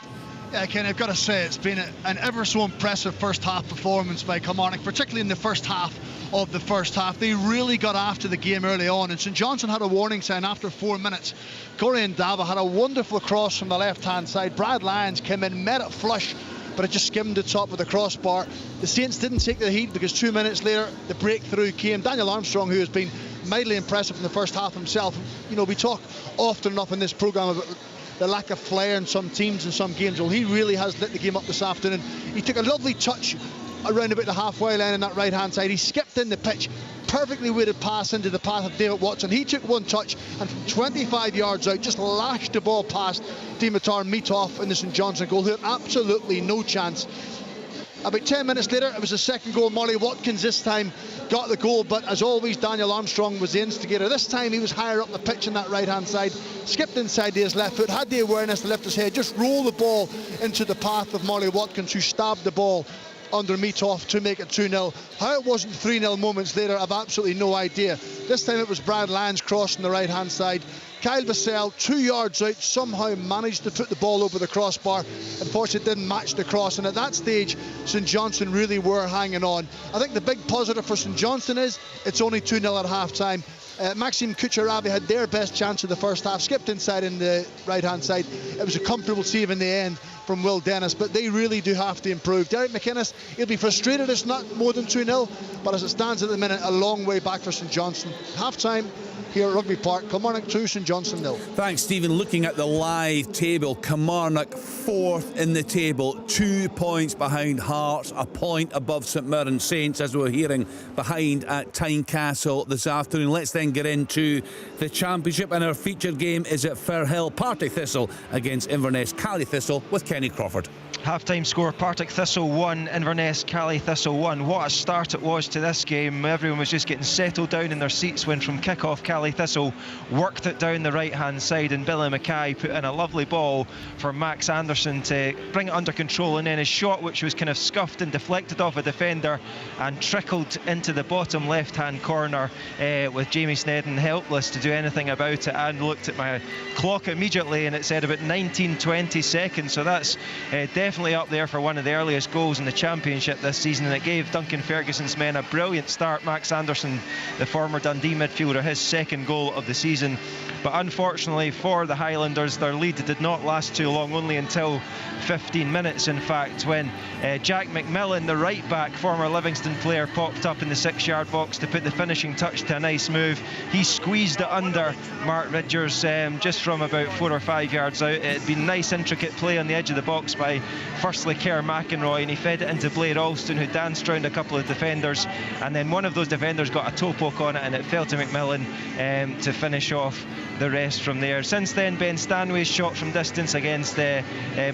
Yeah, Ken, I've got to say it's been an ever so impressive first half performance by Kilmarnock, particularly in the first half of the first half. They really got after the game early on, and St Johnstone had a warning sign after 4 minutes. Corey Ndava had a wonderful cross from the left-hand side. Brad Lyons came in, met it flush, but it just skimmed the top of the crossbar. The Saints didn't take the heat because 2 minutes later the breakthrough came. Daniel Armstrong, who has been mightily impressive in the first half himself. You know, we talk often enough in this programme about the lack of flair in some teams and some games. Well, he really has lit the game up this afternoon. He took a lovely touch around about the halfway line on that right hand side. He skipped in the pitch, perfectly weighted pass into the path of David Watson. He took one touch and from 25 yards out just lashed the ball past Dimitar Mitov in the St Johnstone goal, who had absolutely no chance. About 10 minutes later, it was the second goal. Molly Watkins this time got the goal, but as always, Daniel Armstrong was the instigator. This time he was higher up the pitch on that right-hand side, skipped inside to his left foot, had the awareness to lift his head, just roll the ball into the path of Molly Watkins, who stabbed the ball under Mitov to make it 2-0. How it wasn't 3-0 moments later, I've absolutely no idea. This time it was Brad Lyons crossing the right-hand side. Kyle Vassell, 2 yards out, somehow managed to put the ball over the crossbar. Unfortunately, didn't match the cross, and at that stage, St Johnstone really were hanging on. I think the big positive for St Johnstone is it's only 2-0 at half-time. Maxime Kucheravi had their best chance of the first half, skipped inside in the right-hand side. It was a comfortable save in the end from Will Dennis, but they really do have to improve. Derek McInnes, he'll be frustrated it's not more than 2-0, but as it stands at the minute, a long way back for St Johnstone. Half-time here at Rugby Park, Kilmarnock 2, St Johnstone 0. Thanks, Stephen. Looking at the live table, Kilmarnock 4th in the table, 2 points behind Hearts, a point above St Mirren. Saints, as we were hearing, behind at Tynecastle this afternoon. Let's then get into the Championship, and our featured game is at Firhill. Partick Thistle against Inverness Cally Thistle with Kenny Crawford. Half-time score, Partick Thistle 1, Inverness Cally Thistle 1. What a start it was to this game. Everyone was just getting settled down in their seats when from kick-off Cally Thistle worked it down the right-hand side, and Billy Mackay put in a lovely ball for Max Anderson to bring it under control, and then his shot, which was kind of scuffed and deflected off a defender and trickled into the bottom left-hand corner with Jamie Snedden helpless to do anything about it. And looked at my clock immediately and it said about 19-20 seconds, so that's definitely up there for one of the earliest goals in the Championship this season, and it gave Duncan Ferguson's men a brilliant start. Max Anderson, the former Dundee midfielder, his second goal of the season. But unfortunately for the Highlanders, their lead did not last too long, only until 15 minutes in fact, when Jack McMillan, the right back, former Livingston player, popped up in the 6-yard box to put the finishing touch to a nice move. He squeezed it under Mark Ridgers just from about 4 or 5 yards out. It had been nice intricate play on the edge of the box by firstly Kerr McInroy, and he fed it into Blair Alston, who danced round a couple of defenders, and then one of those defenders got a toe poke on it, and it fell to McMillan to finish off the rest from there. Since then, Ben Stanway's shot from distance against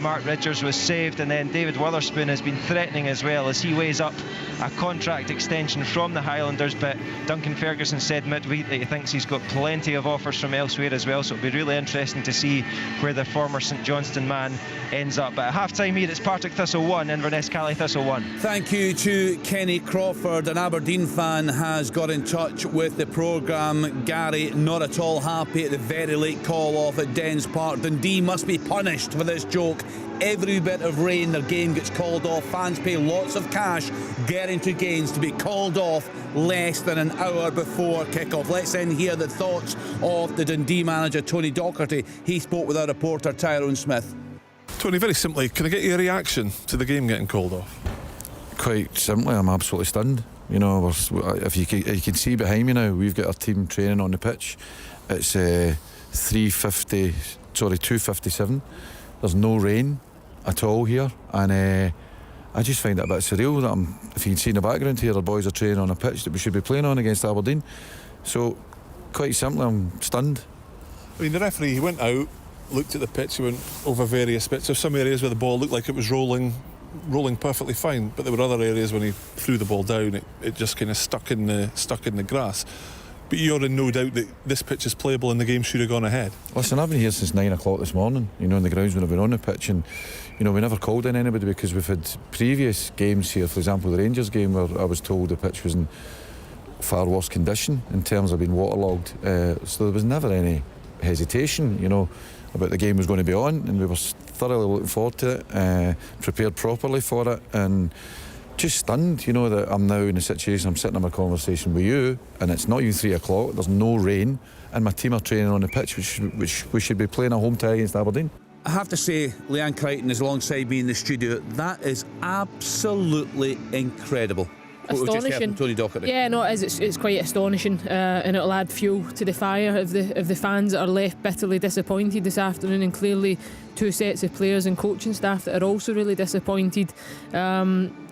Mark Ridgers was saved, and then David Witherspoon has been threatening as well as he weighs up a contract extension from the Highlanders, but Duncan Ferguson said midweek that he thinks he's got plenty of offers from elsewhere as well, so it'll be really interesting to see where the former St Johnstone man ends up. But at half-time here, it's Partick Thistle 1, Inverness Caley Thistle 1. Thank you to Kenny Crawford. An Aberdeen fan has got in touch with the programme. Gary, not at all happy at the very late call off at Dens Park. Dundee must be punished for this joke. Every bit of rain, their game gets called off. Fans pay lots of cash getting to games to be called off less than an hour before kick-off. Let's then hear the thoughts of the Dundee manager, Tony Docherty. He spoke with our reporter, Tyrone Smith. Tony, very simply, can I get your reaction to the game getting called off? Quite simply, I'm absolutely stunned. You know, if you can see behind me now, we've got our team training on the pitch. It's 2:57. There's no rain at all here, and I just find it a bit surreal that if you can see in the background here, the boys are training on a pitch that we should be playing on against Aberdeen. So, quite simply, I'm stunned. I mean, the referee, he went out, looked at the pitch, he went over various bits. There's some areas where the ball looked like it was rolling perfectly fine, but there were other areas when he threw the ball down, it just kind of stuck in the grass. But you're in no doubt that this pitch is playable and the game should have gone ahead. Listen, I've been here since 9 o'clock this morning, you know, in the grounds when I've been on the pitch, and you know, we never called in anybody because we've had previous games here, for example the Rangers game, where I was told the pitch was in far worse condition in terms of being waterlogged, so there was never any hesitation, you know, about the game was going to be on, and we were thoroughly looking forward to it, prepared properly for it, and just stunned, you know, that I'm now in a situation, I'm sitting in a conversation with you, and it's not even 3 o'clock, there's no rain, and my team are training on the pitch, which we should be playing a home tie against Aberdeen. I have to say, Leanne Crichton is alongside me in the studio. That is absolutely incredible. Astonishing. Tony Docherty. Yeah, no, it is. It's quite astonishing, and it'll add fuel to the fire of the fans that are left bitterly disappointed this afternoon, and clearly two sets of players and coaching staff that are also really disappointed.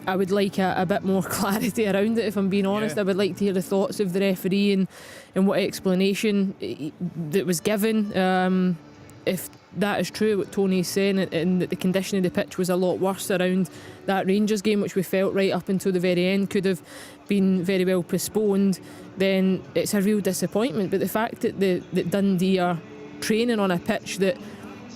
I would like a bit more clarity around it, if I'm being honest. I would like to hear the thoughts of the referee and what explanation that was given. If that is true, what Tony's saying, and that the condition of the pitch was a lot worse around that Rangers game, which we felt right up until the very end could have been very well postponed, then it's a real disappointment. But the fact that Dundee are training on a pitch that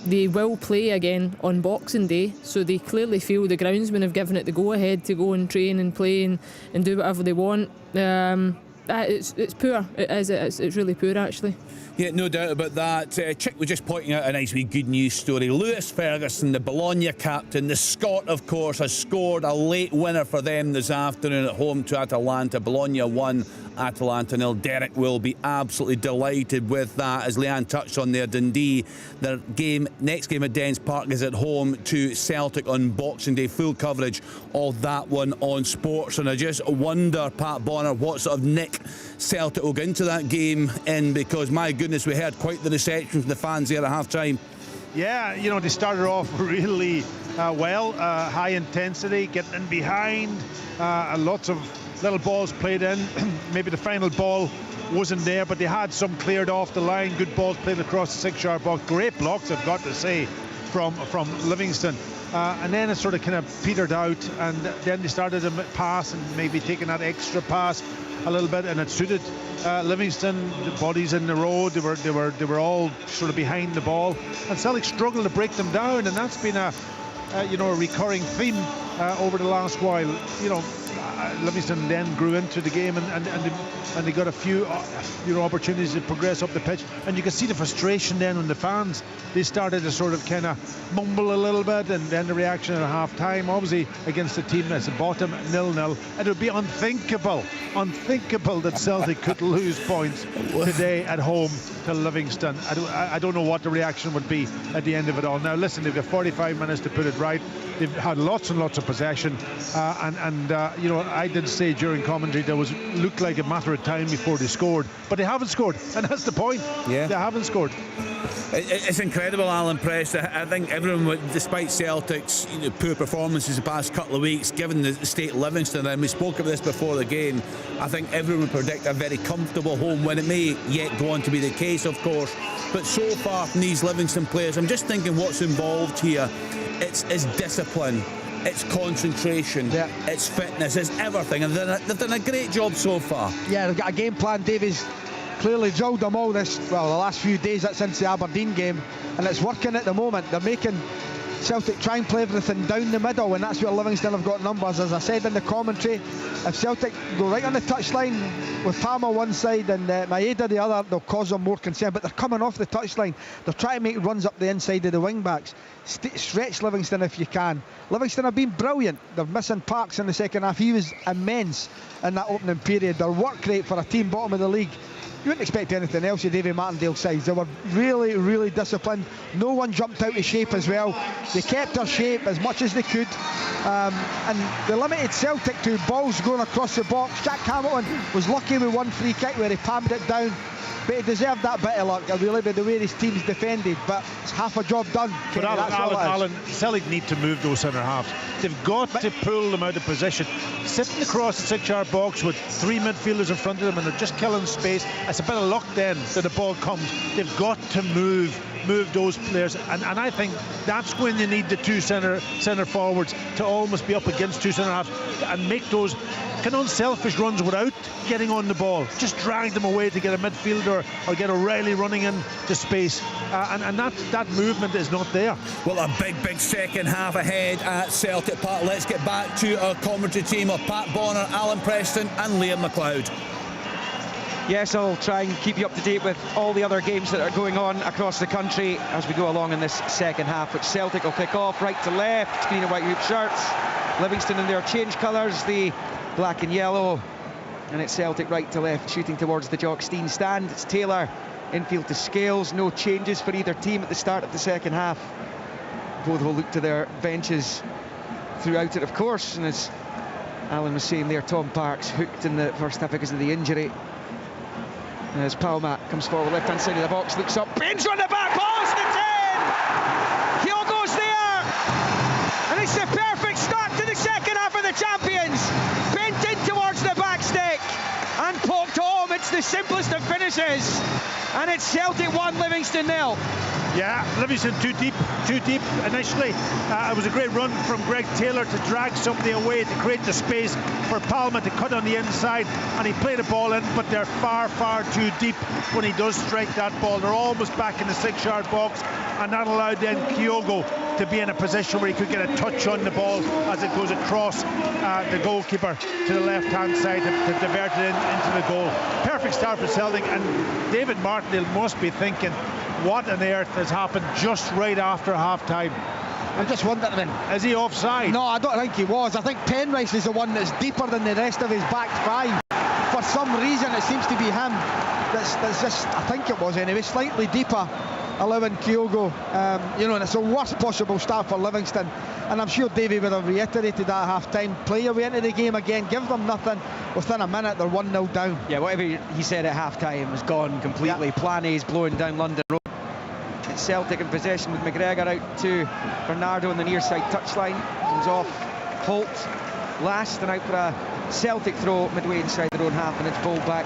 they will play again on Boxing Day, so they clearly feel the groundsmen have given it the go-ahead to go and train and play and do whatever they want. It's poor. It's really poor, actually. Yeah, no doubt about that. Chick was just pointing out a nice wee good news story. Lewis Ferguson, the Bologna captain, the Scot, of course, has scored a late winner for them this afternoon at home to Atalanta. Bologna 1, Atalanta 0. Derek will be absolutely delighted with that. As Leanne touched on there, Dundee, their next game at Dens Park is at home to Celtic on Boxing Day. Full coverage of that one on Sports. And I just wonder, Pat Bonner, what sort of nick Celtic will get into that game in, because my goodness, we heard quite the reception from the fans there at half-time. Yeah, you know, they started off really well, high intensity, getting in behind, lots of little balls played in. Maybe the final ball wasn't there, but they had some cleared off the line, good balls played across the 6-yard box, great blocks, I've got to say, from Livingston. And then it sort of kind of petered out, and then they started to pass and maybe taking that extra pass a little bit, and it suited Livingston. The bodies in the road, they were all sort of behind the ball, and Celtic struggled to break them down, and that's been a recurring theme over the last while. You know, Livingston then grew into the game and they got a few opportunities to progress up the pitch, and you can see the frustration then on the fans. They started to sort of kind of mumble a little bit, and then the reaction at half time, obviously against a team that's at bottom 0-0. It would be unthinkable that Celtic could lose points today at home to Livingston. I don't know what the reaction would be at the end of it all. Now listen, they've got 45 minutes to put it right. They've had lots and lots of possession, and I did say during commentary there looked like a matter of time before they scored, but they haven't scored, and that's the point. Yeah, they haven't scored. It's incredible, Alan Preston. I think everyone, despite Celtic's poor performances the past couple of weeks, given the state Livingston, and we spoke of this before the game, I think everyone would predict a very comfortable home win. It may yet go on to be the case, of course, but so far from these Livingston players, I'm just thinking what's involved here. It's discipline, it's concentration, it's fitness, it's everything, and they've done a great job so far. Yeah, they've got a game plan. Davies clearly drilled them all the last few days since the Aberdeen game, and it's working at the moment. They're making Celtic try and play everything down the middle, and that's where Livingston have got numbers. As I said in the commentary, if Celtic go right on the touchline with Palmer one side and Maeda the other, they'll cause them more concern, but they're coming off the touchline. They're trying to make runs up the inside of the wing backs. Stretch Livingston if you can. Livingston have been brilliant. They're missing Parks in the second half. He was immense in that opening period. Their work rate for a team bottom of the league, you wouldn't expect anything else of Davy Martindale's sides. They were really, really disciplined. No one jumped out of shape as well. They kept their shape as much as they could, and they limited Celtic to balls going across the box. Jack Hamilton was lucky with one free kick where he palmed it down, but he deserved that bit of luck, really, by the way his team's defended. But it's half a job done. But Alan, Celtic need to move those centre halves. They've got to pull them out of position. Sitting across the 6-yard box with 3 midfielders in front of them, and they're just killing space. It's a bit of luck then that the ball comes. They've got to move those players, and I think that's when you need the two centre forwards to almost be up against two centre halves and make those kind of unselfish runs without getting on the ball. Just drag them away to get a midfielder or get O'Reilly running into space, and that movement is not there. Well, a big second half ahead at Celtic Park. Let's get back to our commentary team of Pat Bonner, Alan Preston and Liam McLeod. Yes, I'll try and keep you up to date with all the other games that are going on across the country as we go along in this second half, which Celtic will kick off right to left, green and white hoop shirts. Livingston in their change colours, the black and yellow, and it's Celtic right to left, shooting towards the Johnstone stand. It's Taylor infield to Scales. No changes for either team at the start of the second half. Both will look to their benches throughout it, of course, and as Alan was saying there, Tom Parks hooked in the first half because of the injury. As Palma comes forward, left-hand side of the box, looks up, bends on the back post, it's in! Kyogo's there! And it's the perfect start to the second half of the champions! Bent in towards the back stick and poked home. It's the simplest of finishes, and it's Celtic 1, Livingston 0. Yeah, Livingston too deep initially. It was a great run from Greg Taylor to drag somebody away to create the space for Palma to cut on the inside, and he played the ball in, but they're far too deep when he does strike that ball. They're almost back in the 6-yard box, and that allowed then Kyogo to be in a position where he could get a touch on the ball as it goes across the goalkeeper to the left-hand side to divert it into the goal. Perfect start for Celtic, and David Martindale must be thinking, what on earth has happened just right after half-time? I'm just wondering, is he offside? No, I don't think he was. I think Penrice is the one that's deeper than the rest of his back five. For some reason, it seems to be him that's just, I think it was anyway, slightly deeper, allowing Kyogo, and it's the worst possible start for Livingston. And I'm sure Davey would have reiterated that at half-time. Play your way into the game again, give them nothing. Within a minute, they're 1-0 down. Yeah, whatever he said at half-time was gone completely. Yeah. Plan A's blowing down London Road. It's Celtic in possession with McGregor out to Bernardo on the near side touchline. Comes off Holt last, and out for a Celtic throw midway inside their own half, and it's bowled back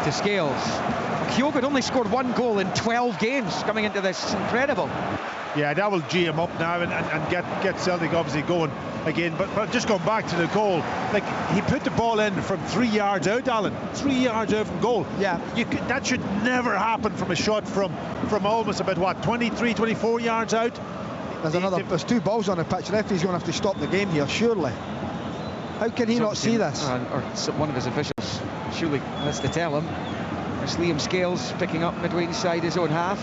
to Scales. Kyogo had only scored 1 goal in 12 games coming into this. Incredible. Yeah, that will G him up now and get Celtic obviously going again. But just going back to the goal, like, he put the ball in from 3 yards out, Alan. 3 yards out from goal. Yeah. That should never happen from a shot from almost about, what, 23, 24 yards out? There's 2 balls on the pitch. The referee's going to have to stop the game here, surely. How can he not see this? Or one of his officials surely has to tell him. There's Liam Scales picking up midway inside his own half.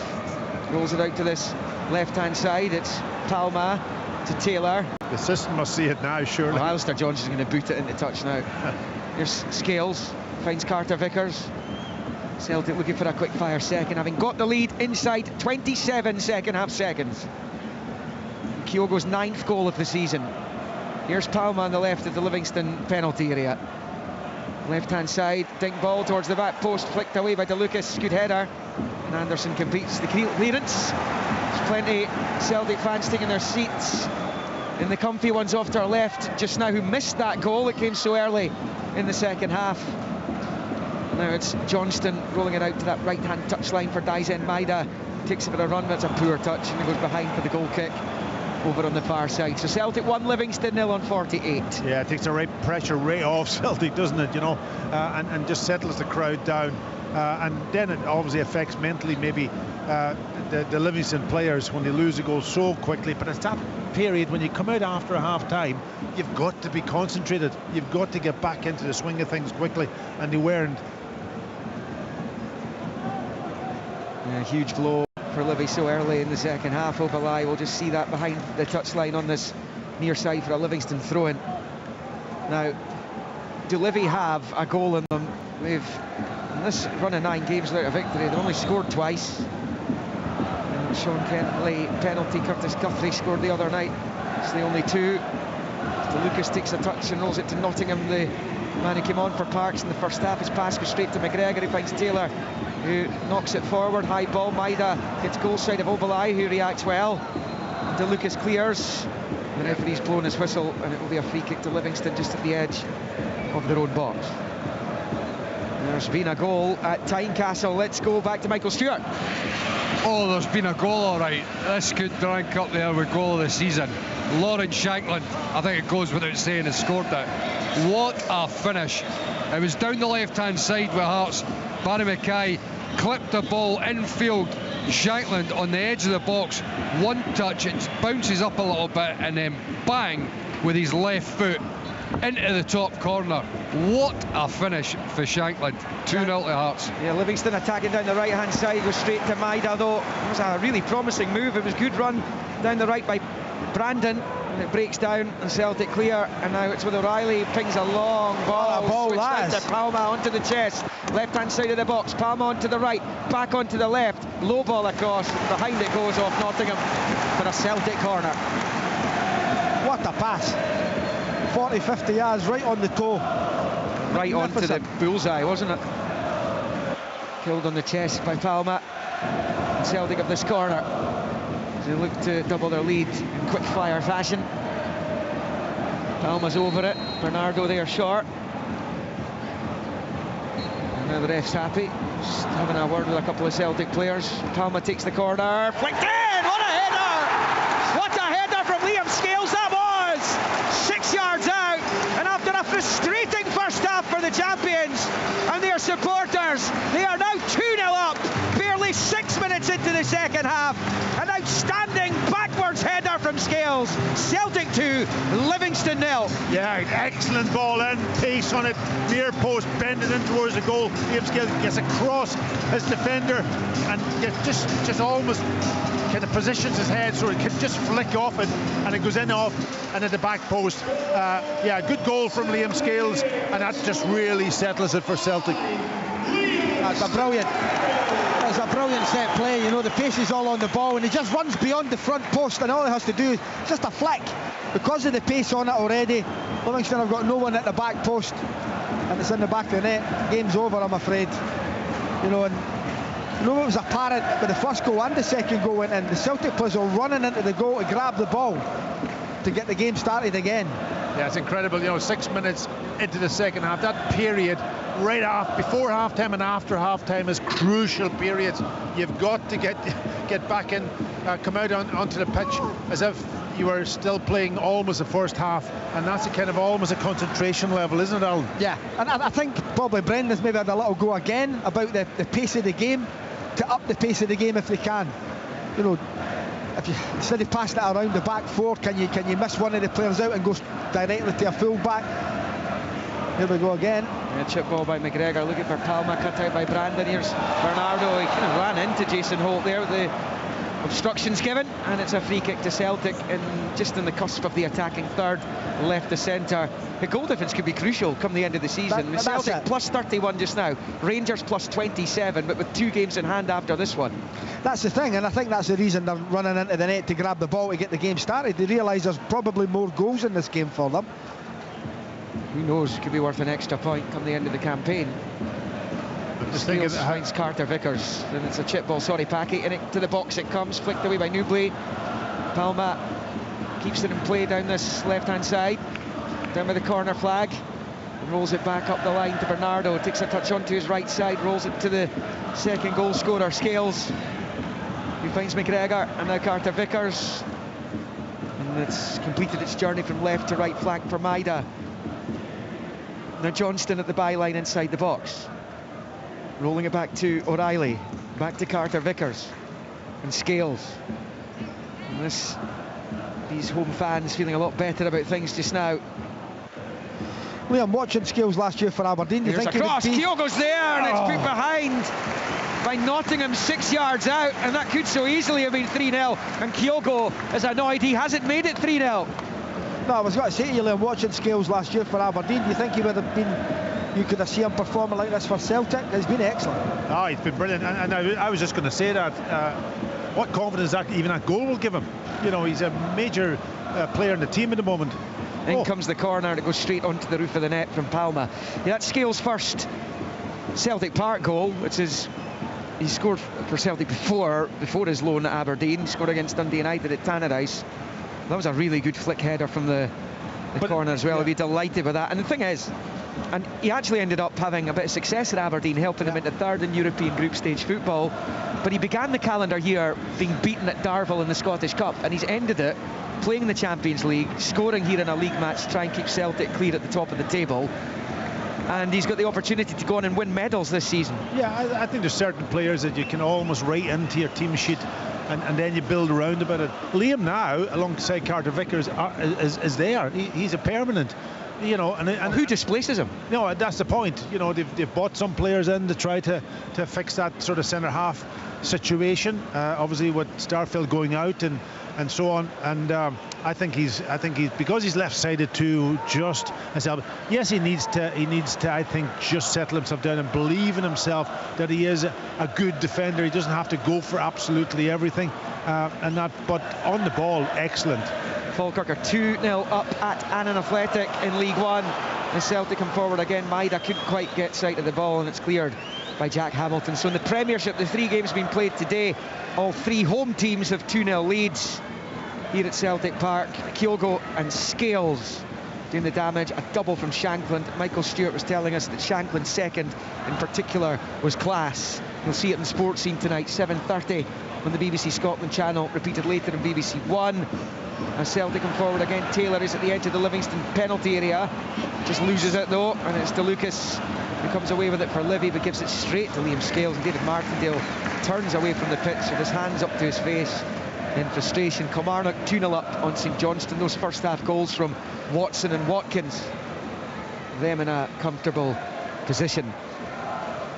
Rolls it out to this left-hand side. It's Palma to Taylor. The system must see it now, surely. Well, Alistair Johnston's going to boot it into touch now. Here's Scales, finds Carter Vickers. Celtic looking for a quick-fire second, having got the lead inside 27 second-half seconds. Kyogo's 9th goal of the season. Here's Palma on the left of the Livingston penalty area. Left-hand side, dink ball towards the back post, flicked away by DeLucas, good header. And Anderson completes the clearance. There's plenty Celtic fans taking their seats in the comfy ones off to our left just now, who missed that goal. It came so early in the second half. Now it's Johnston rolling it out to that right-hand touchline for Daizen Maeda. Takes a bit of a run, but it's a poor touch, and he goes behind for the goal kick over on the far side. So Celtic 1, Livingston 0 on 48. Yeah, it takes the right pressure right off Celtic, doesn't it, you know, and just settles the crowd down. And then it obviously affects mentally maybe the Livingston players when they lose a goal so quickly. But it's that period when you come out after a half-time, you've got to be concentrated. You've got to get back into the swing of things quickly, and they weren't. Yeah, huge blow for Livy so early in the second half. Obalai will just see that behind the touchline on this near side for a Livingston throw-in. Now, do Livy have a goal in them? They've, in this run of 9 games without a victory, they've only scored twice. And Sean Kentley penalty, Curtis Guthrie scored the other night. It's the only 2. DeLucas takes a touch and rolls it to Nottingham. The man who came on for Parks in the first half, his pass goes straight to McGregor, who finds Taylor, who knocks it forward. High ball, Maeda gets goal side of Obalai, who reacts well. DeLucas clears. The referee's blown his whistle, and it will be a free kick to Livingston just at the edge of their own box. There's been a goal at Tynecastle. Let's go back to Michael Stewart. Oh, there's been a goal, all right. This could rank up there with goal of the season. Lawrence Shankland, I think it goes without saying, has scored it. What a finish. It was down the left-hand side with Hearts. Barry Mackay clipped the ball infield. Shankland on the edge of the box. One touch, it bounces up a little bit, and then bang with his left foot into the top corner. What a finish for Shankland. 2-0 to Hearts. Yeah, Livingston attacking down the right-hand side, goes straight to Maeda, though. It was a really promising move. It was a good run down the right by Brandon, and it breaks down, and Celtic clear. And now it's with O'Reilly, pings a long ball, switched out to Palma onto the chest, left-hand side of the box. Palma onto the right, back onto the left, low ball across, behind it goes off Nottingham for a Celtic corner. What a pass. 40-50 yards, right on the toe. Right onto the bullseye, wasn't it? Killed on the chest by Palma. And Celtic have this corner. They look to double their lead in quick-fire fashion. Palma's over it. Bernardo there short. And now the ref's happy. Just having a word with a couple of Celtic players. Palma takes the corner. Flicked in! What a header! What a header from Liam Scales that was! 6 yards out. And after a frustrating first half for the champions and their supporters, they are now 2-0 up. Barely 6 minutes into the second half. An outstanding backwards header from Scales. Celtic 2, Livingston 0. Yeah, excellent ball in, pace on it, near post, bending in towards the goal. Liam Scales gets across his defender and gets just almost kind of positions his head so it can just flick off it, and it goes in off and at the back post. Yeah, good goal from Liam Scales, and that just really settles it for Celtic. That's a brilliant set play. You know, the pace is all on the ball, and he just runs beyond the front post, and all he has to do is just a flick. Because of the pace on it already, Livingston have got no one at the back post, and it's in the back of the net. Game's over, I'm afraid. You know, and you know, it was apparent with the first goal and the second goal went in. The Celtic players were running into the goal to grab the ball to get the game started again. Yeah, it's incredible. You know, 6 minutes into the second half, that period right off before half-time and after half-time is crucial periods. You've got to get back in, come out onto the pitch as if you were still playing almost the first half, and that's a kind of almost a concentration level, isn't it, Alan? Yeah, and I think probably Brendan's maybe had a little go again about the pace of the game, to up the pace of the game if they can. You know, if you, instead of passing it around the back four, can you miss one of the players out and go directly to a full back? Here we go again. Yeah, chip ball by McGregor, looking for Palma, cut out by Brandon. Here's Bernardo, he kind of ran into Jason Holt there with the obstructions given, and it's a free kick to Celtic, and just in the cusp of the attacking third, left to centre. The goal difference could be crucial come the end of the season. Celtic plus 31 just now, Rangers plus 27, but with 2 games in hand after this one. That's the thing, and I think that's the reason they're running into the net to grab the ball to get the game started. They realise there's probably more goals in this game for them. Who knows, could be worth an extra point come the end of the campaign. Steals, finds Carter Vickers, and it's a chip ball, Packy, and it to the box it comes, flicked away by Newbley. Palma keeps it in play down this left-hand side, down by the corner flag, and rolls it back up the line to Bernardo, takes a touch onto his right side, rolls it to the second goal scorer, Scales, who finds McGregor, and now Carter Vickers, and it's completed its journey from left to right flank for Maida. Now Johnstone at the byline inside the box. Rolling it back to O'Reilly. Back to Carter Vickers. And Scales. And these home fans feeling a lot better about things just now. Liam, watching Scales last year for Aberdeen, do you think a cross, Kyogo's there, and it's put behind by Nottingham 6 yards out, and that could so easily have been 3-0, and Kyogo is annoyed he hasn't made it 3-0. No, I was going to say to you, Liam, watching Scales last year for Aberdeen, do you think he would have been, you could have seen him performing like this for Celtic? He's been excellent. Oh, he's been brilliant, and I was just going to say that, what confidence that even that goal will give him. You know, he's a major player in the team at the moment. In comes the corner, and it goes straight onto the roof of the net from Palma. Yeah, that's Scales' first Celtic Park goal, which is, he scored for Celtic before his loan at Aberdeen, scored against Dundee United at Tannadice. That was a really good flick header from the corner as well. I'd be delighted with that. And the thing is, and he actually ended up having a bit of success at Aberdeen, helping him into third in European group stage football. But he began the calendar year being beaten at Darvel in the Scottish Cup, and he's ended it playing in the Champions League, scoring here in a league match to try and keep Celtic clear at the top of the table. And he's got the opportunity to go on and win medals this season. Yeah, I think there's certain players that you can almost write into your team sheet, and then you build around about it. Liam now, alongside Carter Vickers, is there. He's a permanent, you know. And who displaces him? No, that's the point. You know, they've bought some players in to try to fix that sort of centre half situation. Obviously, with Starfield going out and so on, and I think he's because he's left-sided too. Just as yes, he needs to I think just settle himself down and believe in himself that he is a good defender. He doesn't have to go for absolutely everything, but on the ball, excellent. Falkirk are 2-0 up at Annan Athletic in League One. The Celtic come forward again. Maida couldn't quite get sight of the ball, and it's cleared by Jack Hamilton. So in the Premiership, the 3 games being played today, all 3 home teams have 2-0 leads here at Celtic Park. Kyogo and Scales doing the damage. A double from Shankland. Michael Stewart was telling us that Shankland's second in particular was class. You'll see it in the sports scene tonight, 7:30 on the BBC Scotland channel, repeated later on BBC One. As Celtic come forward again, Taylor is at the edge of the Livingston penalty area, just loses it though, and it's DeLucas who comes away with it for Livy, but gives it straight to Liam Scales, and David Martindale turns away from the pitch with his hands up to his face in frustration. Kilmarnock 2-0 up on St Johnstone. Those first half goals from Watson and Watkins, them in a comfortable position.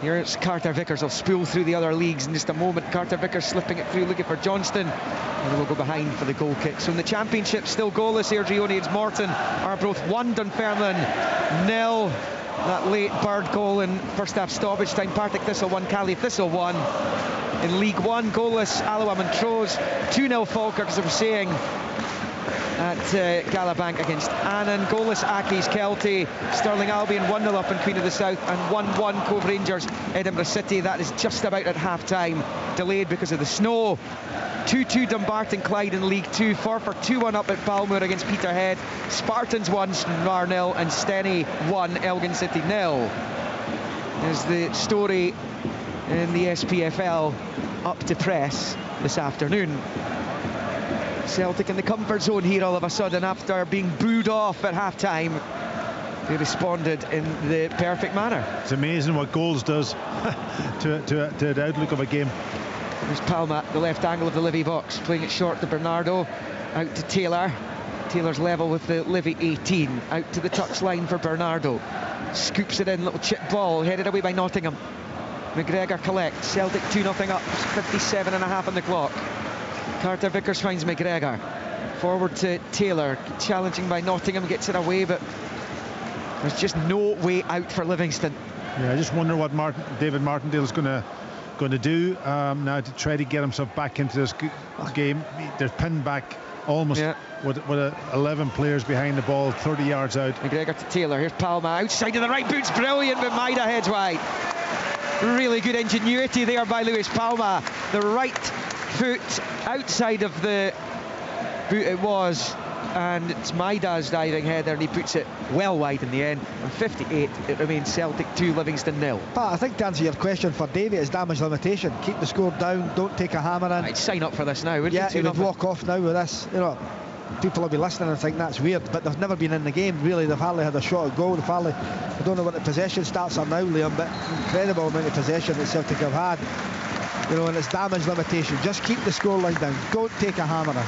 Here's Carter Vickers. Will spool through the other leagues in just a moment. Carter Vickers slipping it through, looking for Johnstone, and we'll go behind for the goal kick. So in the Championship, still goalless. Adrione and Morton are both 1, Dunfermline 0. That late Bird goal in first half stoppage time. Partick Thistle 1, Cali Thistle 1. In League One, goalless Alloa Montrose, 2-0 Falkirk, as I was saying, at Galabank against Annan. Goalless Accies Kelty. Stirling Albion 1-0 up in Queen of the South, and 1-1 Cove Rangers Edinburgh City. That is just about at half-time, delayed because of the snow. 2-2 Dumbarton Clyde in League 2. Forfar 2-1 up at Balmoor against Peterhead. Spartans 1, Stranraer 0, and Steny 1, Elgin City 0. Is the story in the SPFL up to press this afternoon. Celtic in the comfort zone here all of a sudden after being booed off at half-time. They responded in the perfect manner. It's amazing what goals does to the outlook of a game. There's Palma, the left angle of the Livy box, playing it short to Bernardo, out to Taylor. Taylor's level with the Livy 18, out to the touchline for Bernardo. scoops it in, little chip ball, headed away by Nottingham. McGregor collects, Celtic 2-0 up, 57.5 on the clock. Carter Vickers finds McGregor. Forward to Taylor, challenging by Nottingham, gets it away, but there's just no way out for Livingston. Yeah, I just wonder what David Martindale's going to do now to try to get himself back into this game. They're pinned back almost with 11 players behind the ball, 30 yards out. McGregor to Taylor, here's Palma, outside of the right boot's brilliant, but Maida heads wide. Really good ingenuity there by Luis Palma. The right foot outside of the boot it was, and it's Maida's diving header, and he puts it well wide in the end. And 58, it remains Celtic 2, Livingston 0. Pat, I think to answer your question for Davey, it's damage limitation. Keep the score down, don't take a hammer in. I'd sign up for this now, wouldn't you? Yeah, he would walk off now with this. You know, people will be listening and think that's weird, but they've never been in the game, really. They've hardly had a shot at goal. I don't know what the possession stats are now, Liam, but incredible amount of possession that Celtic have had. You know, and it's damage limitation. Just keep the scoreline down. Don't take a hammer in.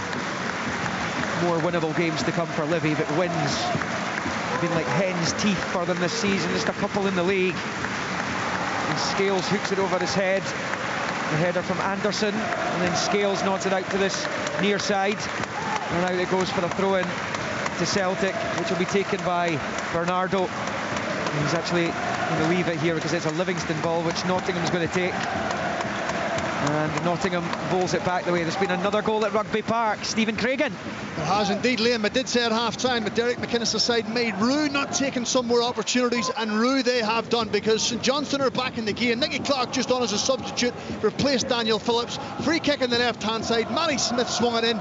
More winnable games to come for Livy, but wins have been like hen's teeth for them this season. Just a couple in the league. And Scales hooks it over his head. The header from Anderson, and then Scales nods it out to this near side. And out it goes for the throw-in to Celtic, which will be taken by Bernardo. And he's actually going to leave it here because it's a Livingston ball, which Nottingham's going to take. And Nottingham bowls it back the way. There's been another goal at Rugby Park. Stephen Craigan. There has indeed, Liam. I did say at half-time that Derek McInnes' side made Rue not taking some more opportunities, and Rue they have done, because St Johnstone are back in the game. Nicky Clark just on as a substitute, replaced Daniel Phillips. Free kick on the left-hand side. Matty Smith swung it in.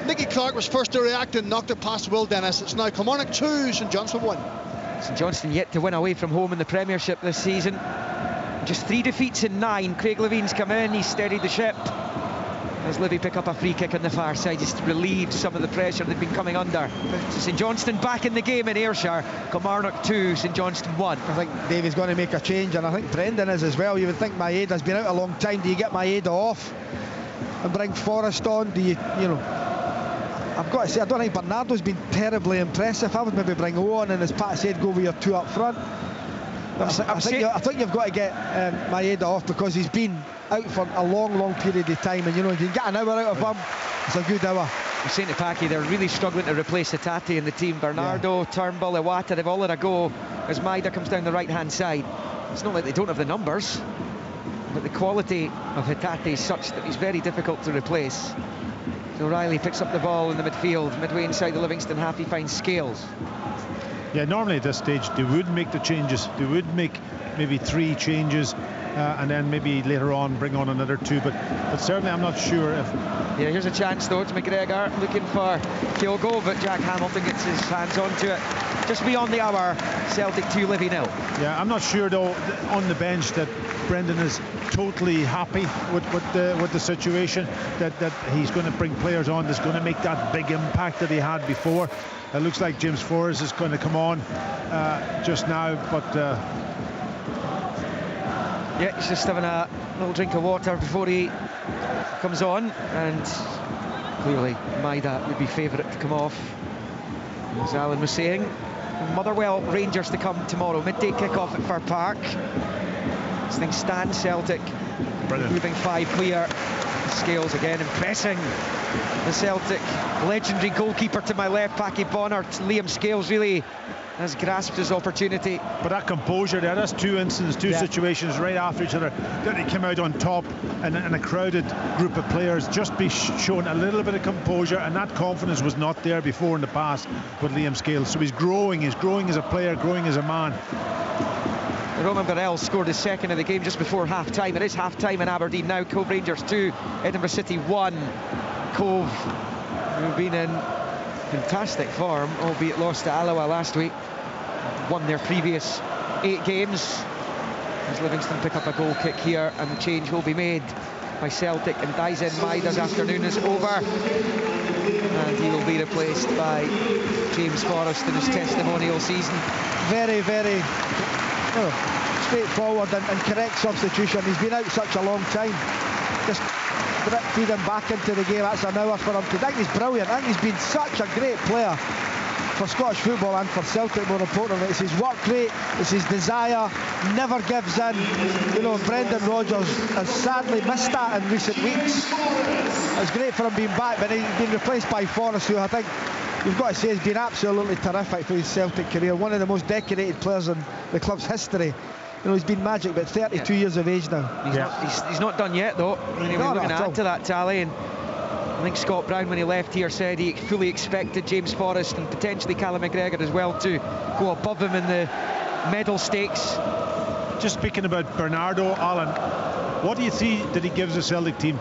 Nicky Clark was first to react and knocked it past Will Dennis. It's now Kilmarnock 2, St Johnstone 1. St Johnstone yet to win away from home in the Premiership this season. Just 3 defeats in 9. Craig Levine's come in, he's steadied the ship. As Livy pick up a free kick on the far side, just relieved some of the pressure they've been coming under. So St Johnstone back in the game in Ayrshire. Kilmarnock 2, St Johnstone 1. I think Davey's going to make a change, and I think Brendan is as well. You would think Maeda's been out a long time. Do you get Maeda off and bring Forrest on? Do you know, I've got to say, I don't think Bernardo's been terribly impressive. I would maybe bring Owen, and as Pat said, go with your 2 up front. I think you've got to get Maeda off, because he's been out for a long period of time, and you know, if you can get an hour out of him, it's a good hour. I'm saying to Packy, they're really struggling to replace Hatate in the team. Bernardo, Turnbull, Iwata, they've all had a go as Maeda comes down the right hand side. It's not like they don't have the numbers, but the quality of Hatate is such that he's very difficult to replace. So Riley picks up the ball in the midfield, midway inside the Livingston half. He finds Scales. Yeah, normally at this stage they would make the changes. They would make maybe 3 changes, and then maybe later on bring on another 2. But certainly I'm not sure if. Yeah, here's a chance though. It's McGregor looking for Kyogo, but Jack Hamilton gets his hands onto it. Just beyond the hour, Celtic 2, Livy 0. Yeah, I'm not sure though on the bench that Brendan is totally happy with the situation, that he's going to bring players on that's going to make that big impact that he had before. It looks like James Forrest is going to come on just now, but yeah, he's just having a little drink of water before he comes on, and clearly Maeda would be favourite to come off, as Alan was saying. Motherwell Rangers to come tomorrow, midday kick-off at Fir Park. This thing stands Celtic. Brilliant. Moving 5 clear. Scales again impressing the Celtic legendary goalkeeper to my left, Packy Bonner. Liam Scales really has grasped his opportunity. But that composure there, that's 2 instances, 2 situations right after each other that he came out on top, and a crowded group of players just be shown a little bit of composure, and that confidence was not there before in the past with Liam Scales. So he's growing as a player, growing as a man. Roman Burrell scored his second of the game just before half-time. It is half-time in Aberdeen now. Cove Rangers 2, Edinburgh City 1. Cove, who've been in fantastic form, albeit lost to Alloa last week, won their previous 8 games. As Livingston pick up a goal kick here, and the change will be made by Celtic, and Daisen Maeda's afternoon is over, and he will be replaced by James Forrest in his testimonial season. Very straightforward and correct substitution. He's been out such a long time. Just feed him back into the game. That's an hour for him. I think he's brilliant. I think he's been such a great player for Scottish football and for Celtic more importantly. It's his work rate, it's his desire, never gives in. You know, Brendan Rodgers has sadly missed that in recent weeks. It's great for him being back, but he's been replaced by Forrest, who I think you've got to say has been absolutely terrific for his Celtic career. One of the most decorated players in the club's history. You know, he's been magic, but 32 years of age now. He's not done yet, though. I mean, we're looking to add to that tally, and I think Scott Brown, when he left here, said he fully expected James Forrest and potentially Callum McGregor as well to go above him in the medal stakes. Just speaking about Bernardo, Alan, what do you see that he gives the Celtic team?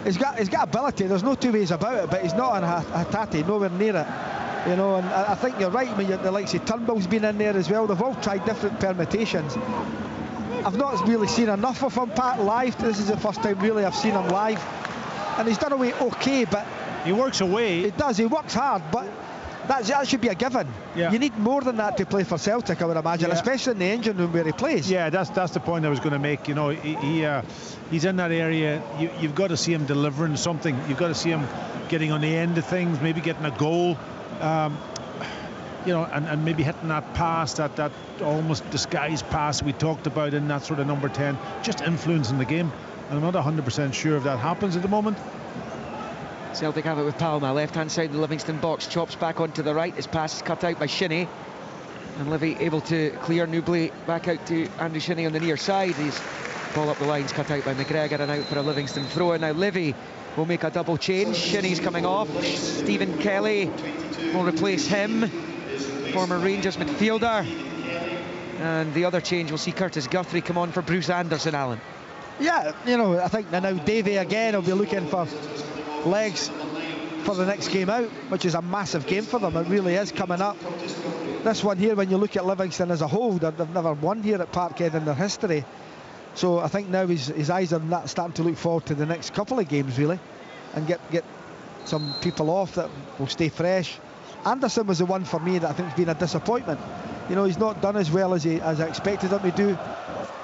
He's got ability, there's no two ways about it, but he's not a Hatate, nowhere near it. You know, and I think you're right when the likes of Turnbull's been in there as well. They've all tried different permutations. I've not really seen enough of him, Pat, live. This is the first time really I've seen him live, and he's done away okay, but he works away. He does, he works hard, but that should be a given. You need more than that to play for Celtic, I would imagine, especially in the engine room where he plays. Yeah, that's the point I was going to make. You know, he's in that area. You've got to see him delivering something. You've got to see him getting on the end of things, maybe getting a goal. You know, and maybe hitting that pass, that almost disguised pass we talked about in that sort of number 10, just influencing the game. And I'm not 100% sure if that happens at the moment. Celtic have it with Palma, left-hand side of the Livingston box, chops back onto the right. His pass is cut out by Shinnie, and Livy able to clear Newbley back out to Andrew Shinnie on the near side. He's ball up the lines, cut out by McGregor, and out for a Livingston throw. And now Livy will make a double change. Shinnie's coming off. Stephen Kelly will replace him, former Rangers midfielder. And the other change, we'll see Curtis Guthrie come on for Bruce Anderson, Alan. Yeah, you know, I think now Davey again will be looking for legs for the next game out, which is a massive game for them. It really is coming up. This one here, when you look at Livingston as a whole, they've never won here at Parkhead in their history. So I think now his eyes on that, starting to look forward to the next couple of games really, and get some people off that will stay fresh. Anderson was the one for me that I think has been a disappointment. You know, he's not done as well as I expected him to do.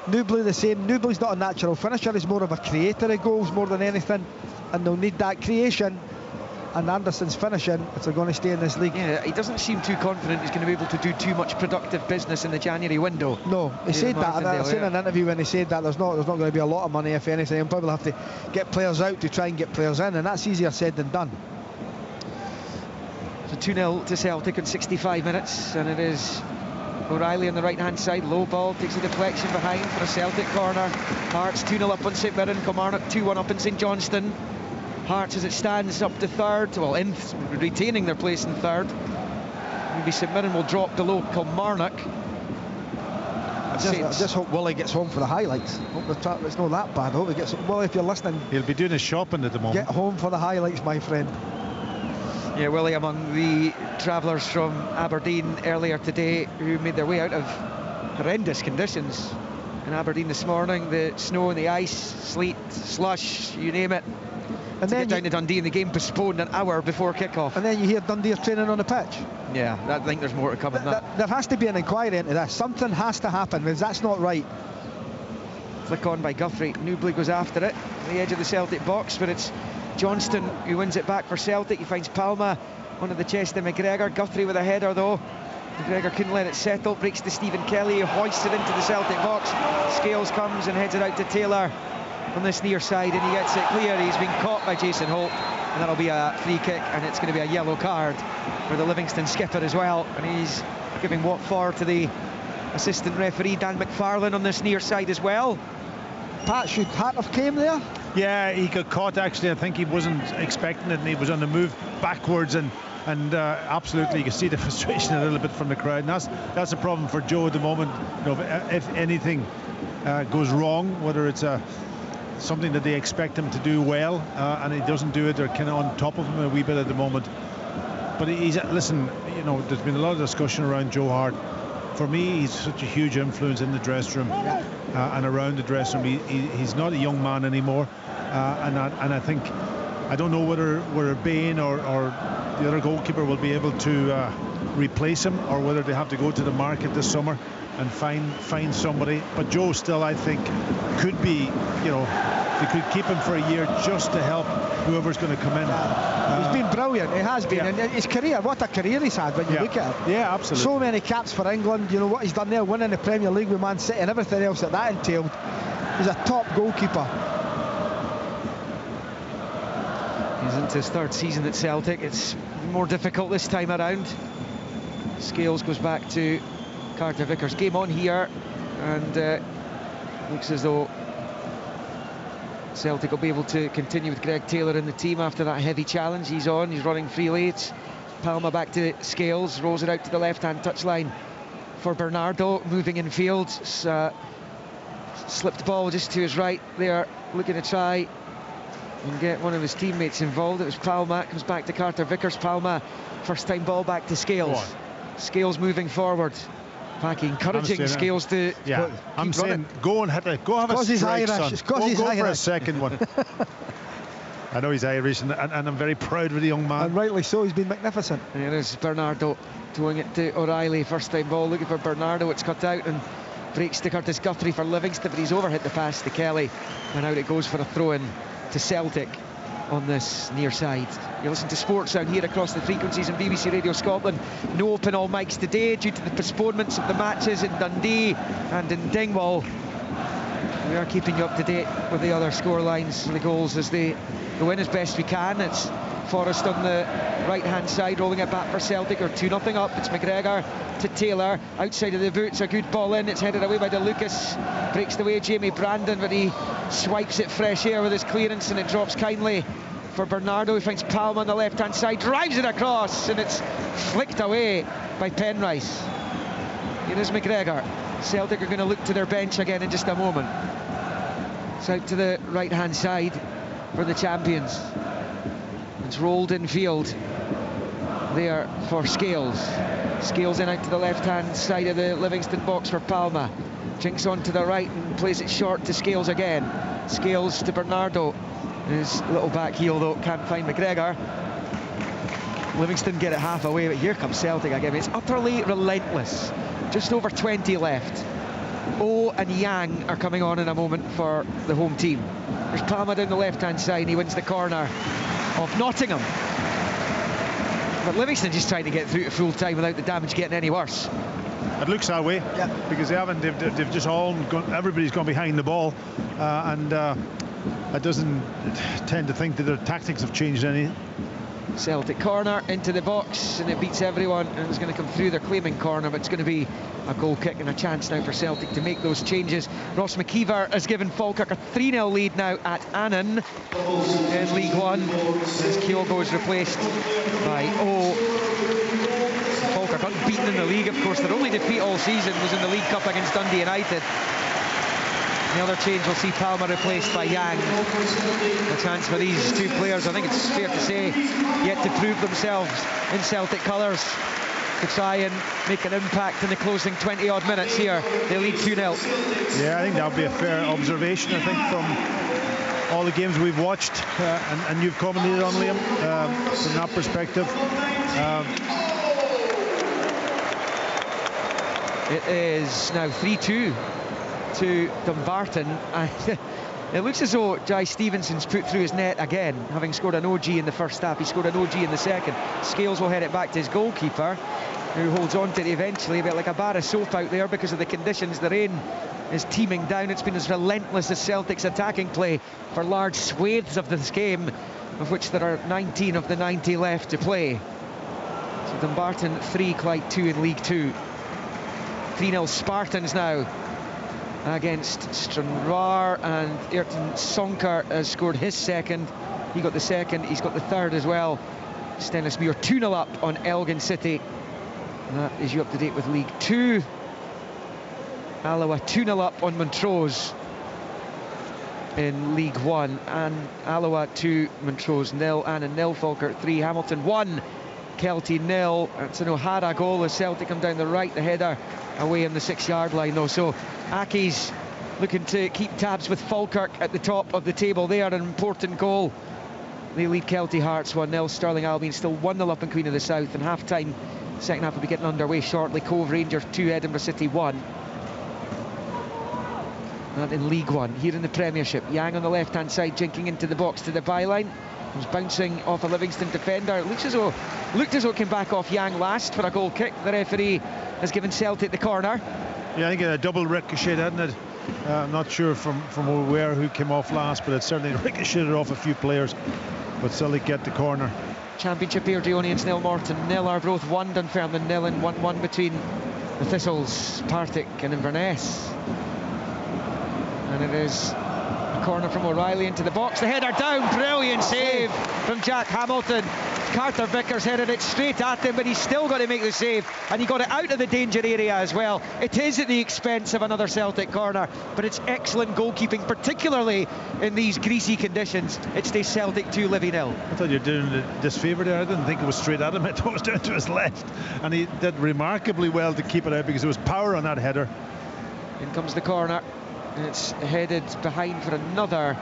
Newbley the same. Newbley's not a natural finisher, he's more of a creator of goals more than anything, and they'll need that creation. And Anderson's finishing if they're going to stay in this league. Yeah, he doesn't seem too confident he's going to be able to do too much productive business in the January window. No, he said that, and I've seen an interview when he said that there's not going to be a lot of money, if anything. He'll probably have to get players out to try and get players in, and that's easier said than done. So 2-0 to Celtic in 65 minutes, and it is O'Reilly on the right-hand side. Low ball, takes a deflection behind for a Celtic corner. Hearts 2-0 up on St Mirren. Kilmarnock 2-1 up in St Johnstone. Hearts, as it stands, up to third, well, retaining their place in third. Maybe St Mirren will drop below Kilmarnock. I just hope Willie gets home for the highlights. Hope it's not that bad. I hope he gets. Well, if you're listening, he'll be doing his shopping at the moment. Get home for the highlights, my friend. Yeah, Willie among the travellers from Aberdeen earlier today who made their way out of horrendous conditions in Aberdeen this morning. The snow and the ice, sleet, slush, you name it. And then get down to Dundee and the game postponed an hour before kick-off. And then you hear Dundee are training on the pitch. Yeah, I think there's more to come in that. There has to be an inquiry into this. Something has to happen, because that's not right. Flick on by Guthrie. Newbley goes after it on the edge of the Celtic box, but it's Johnston who wins it back for Celtic. He finds Palma onto the chest of McGregor. Guthrie with a header though. McGregor couldn't let it settle. Breaks to Stephen Kelly, who hoists it into the Celtic box. Scales comes and heads it out to Taylor from this near side, and he gets it clear. He's been caught by Jason Holt, and that'll be a free kick, and it's going to be a yellow card for the Livingston skipper as well. And he's giving what for to the assistant referee Dan McFarlane on this near side as well. Pat, should Hart have came there? Yeah, he got caught actually. I think he wasn't expecting it, and he was on the move backwards, and absolutely you can see the frustration a little bit from the crowd, and that's a problem for Joe at the moment. You know, if anything goes wrong, whether it's something that they expect him to do well, and he doesn't do it, they're kind of on top of him a wee bit at the moment. But listen, you know, there's been a lot of discussion around Joe Hart. For me, he's such a huge influence in the dressing room and around the dressing room. He's not a young man anymore, and I think, I don't know whether Bain or the other goalkeeper will be able to replace him, or whether they have to go to the market this summer and find somebody. But Joe still, I think, could be, you know, they could keep him for a year just to help whoever's going to come in. He's been brilliant, he has been, and his career, what a career he's had when you look at it. Yeah, absolutely. So many caps for England, you know what he's done there, winning the Premier League with Man City and everything else that entailed. He's a top goalkeeper. He's into his third season at Celtic. It's more difficult this time around. Scales goes back to Carter Vickers. Game on here, and looks as though Celtic will be able to continue with Greg Taylor in the team after that heavy challenge. He's on, he's running freely. It's Palma back to Scales, rolls it out to the left-hand touchline for Bernardo, moving in field. Slipped ball just to his right there, looking to try and get one of his teammates involved. It was Palma, comes back to Carter Vickers. Palma, first time ball back to Scales. Scales moving forward. Packie encouraging Scales to I'm saying go and hit it. Go have a strike, son. Go for a second one. I know he's Irish, and I'm very proud of the young man. And rightly so, he's been magnificent. And there's Bernardo throwing it to O'Reilly. First time ball, looking for Bernardo. It's cut out and breaks to Curtis Guthrie for Livingston, but he's overhit the pass to Kelly, and out it goes for a throw-in to Celtic on this near side. You listen to Sports Sound here across the frequencies in BBC Radio Scotland. No open all mics today due to the postponements of the matches in Dundee and in Dingwall. We are keeping you up to date with the other score lines and the goals as they go in as best we can. It's Forrest on the right-hand side, rolling it back for Celtic. Or 2-0 up. It's McGregor to Taylor, outside of the boots, a good ball in. It's headed away by DeLucas, breaks the way Jamie Brandon, but he swipes it fresh air with his clearance, and it drops kindly for Bernardo. He finds Palma on the left-hand side, drives it across, and it's flicked away by Penrice. Here is McGregor. Celtic are going to look to their bench again in just a moment. It's out to the right-hand side for the champions. It's rolled in field there for Scales. Scales in out to the left-hand side of the Livingston box for Palma. Jinks on to the right and plays it short to Scales again. Scales to Bernardo. His little back heel, though, can't find McGregor. Livingston get it half away, but here comes Celtic again. It's utterly relentless. Just over 20 left. O and Yang are coming on in a moment for the home team. There's Palma down the left-hand side, and he wins the corner of Nottingham. But Livingston just trying to get through to full time without the damage getting any worse. It looks that way, because they haven't. They've just all gone. Everybody's gone behind the ball, and it doesn't tend to think that their tactics have changed any. Celtic corner into the box, and it beats everyone, and it's going to come through. They're claiming corner, but it's going to be a goal kick and a chance now for Celtic to make those changes. Ross McKeever has given Falkirk a 3-0 lead now at Annan in League One, as Kyogo is replaced by O. Falkirk unbeaten in the league, of course. Their only defeat all season was in the League Cup against Dundee United. The other change will see Palma replaced by Yang. A chance for these two players, I think it's fair to say, yet to prove themselves in Celtic colours, to try and make an impact in the closing 20-odd minutes here. They lead 2-0. Yeah, I think that'll be a fair observation, I think, from all the games we've watched, and you've commented on, Liam, from that perspective. It is now 3-2 to Dumbarton. It looks as though Jai Stevenson's put through his net again, having scored an OG in the first half. He scored an OG in the second. Scales will head it back to his goalkeeper, who holds on to it eventually, a bit like a bar of soap out there because of the conditions. The rain is teeming down. It's been as relentless as Celtic's attacking play for large swathes of this game, of which there are 19 of the 90 left to play. So Dumbarton 3, Clyde 2 in League 2. 3-0 Spartans now against Stranraer, and Ayrton Sonker has scored his second. He got the second, he's got the third as well. Stennismuir 2-0 up on Elgin City. And that is you up to date with League 2. Alloa 2-0 up on Montrose in League 1. And Alloa 2, Montrose 0. Annan 0, Falkirk 3, Hamilton 1, Kelty 0. It's an O'Hara goal as Celtic come down the right, the header away in the 6-yard line though. So Aki's looking to keep tabs with Falkirk at the top of the table there. An important goal. They lead Kelty Hearts 1-0. Stirling Albion still 1-0 up in Queen of the South, and half-time, second half will be getting underway shortly. Cove Rangers 2, Edinburgh City 1. And in League One, here in the Premiership, Yang on the left-hand side, jinking into the box to the byline. He's bouncing off a Livingston defender. It looked as though it came back off Yang last for a goal kick. The referee has given Celtic the corner. Yeah, I think a double ricochet, hadn't it? I'm not sure from where who came off last, but it certainly ricocheted off a few players. But Celtic get the corner. Championship Airdrieonians 0, Morton 0, Arbroath 1, Dunfermline 0, and 1-1 between the Thistles, Partick and Inverness. And it is a corner from O'Reilly into the box. The header down, brilliant save from Jack Hamilton. Carter Vickers headed it straight at him, but he's still got to make the save, and he got it out of the danger area as well. It is at the expense of another Celtic corner, but it's excellent goalkeeping, particularly in these greasy conditions. It stays Celtic 2, Livy 0. I thought you were doing a disfavour there. I didn't think it was straight at him. I thought it was down to his left, and he did remarkably well to keep it out because there was power on that header. In comes the corner. It's headed behind for another.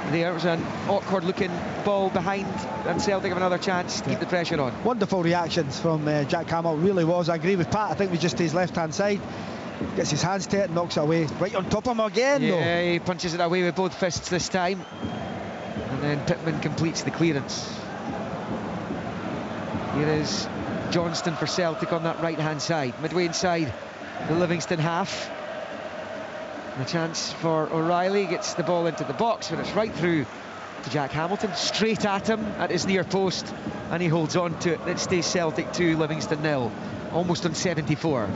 There was an awkward looking ball behind, and Celtic have another chance to keep the pressure on. Wonderful reactions from Jack Hamilton, really was. I agree with Pat. I think it was just his left hand side. Gets his hands to it, knocks it away. Right on top of him again, though. Yeah, he punches it away with both fists this time. And then Pittman completes the clearance. Here is Johnstone for Celtic on that right hand side. Midway inside the Livingston half. A chance for O'Reilly, gets the ball into the box, but it's right through to Jack Hamilton, straight at him at his near post, and he holds on to it. It stays Celtic 2, Livingston 0, almost on 74.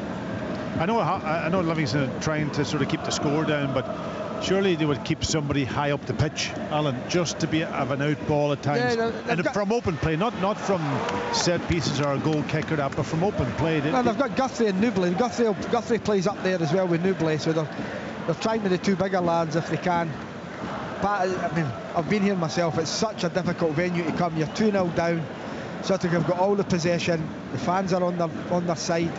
I know Livingston are trying to sort of keep the score down, but surely they would keep somebody high up the pitch, Alan, just to be of an out ball at times. Yeah, and from open play, not from set pieces or a goal kick or that, but from open play. They've got Guthrie and Newbley. Guthrie plays up there as well with Newbley, so they're trying with the two bigger lads if they can. But I mean, I've been here myself. It's such a difficult venue to come. You're 2-0 down. Celtic have got all the possession. The fans are on their side.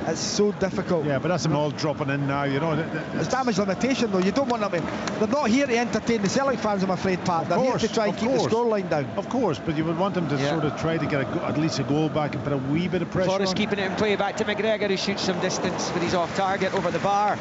It's so difficult. Yeah, but that's them all dropping in now. You know, it's damage limitation though. You don't want them. They're not here to entertain the Celtic fans, I'm afraid, Pat. They're here to try and keep the scoreline down. Of course, but you would want them to sort of try to get at least a goal back and put a wee bit of pressure Forrest on. keeping it in play back to McGregor, who shoots some distance, but he's off target over the bar.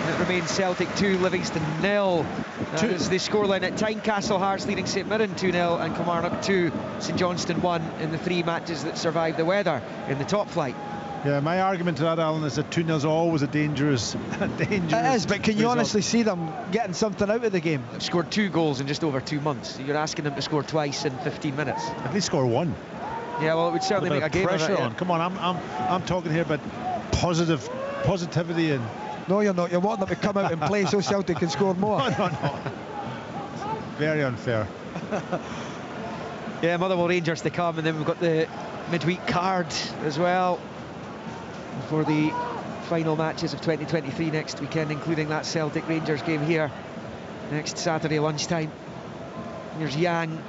And it remains Celtic 2, Livingston 0. That is the scoreline at Tynecastle. Hearts leading St Mirren 2-0 and Kilmarnock 2, St Johnstone 1 in the 3 matches that survived the weather in the top flight. Yeah, my argument to that, Alan, is that 2-0 is always a dangerous It is, but can you honestly see them getting something out of the game? They've scored 2 goals in just over 2 months. You're asking them to score twice in 15 minutes. At least score 1. Yeah, well, it would certainly make a game pressure of it, on. Come on, I'm talking here about positivity and. No, you're not. You're wanting them to come out and play so Celtic can score more. No. Very unfair. Yeah, Motherwell Rangers to come, and then we've got the midweek card as well for the final matches of 2023 next weekend, including that Celtic Rangers game here next Saturday lunchtime. Here's Yang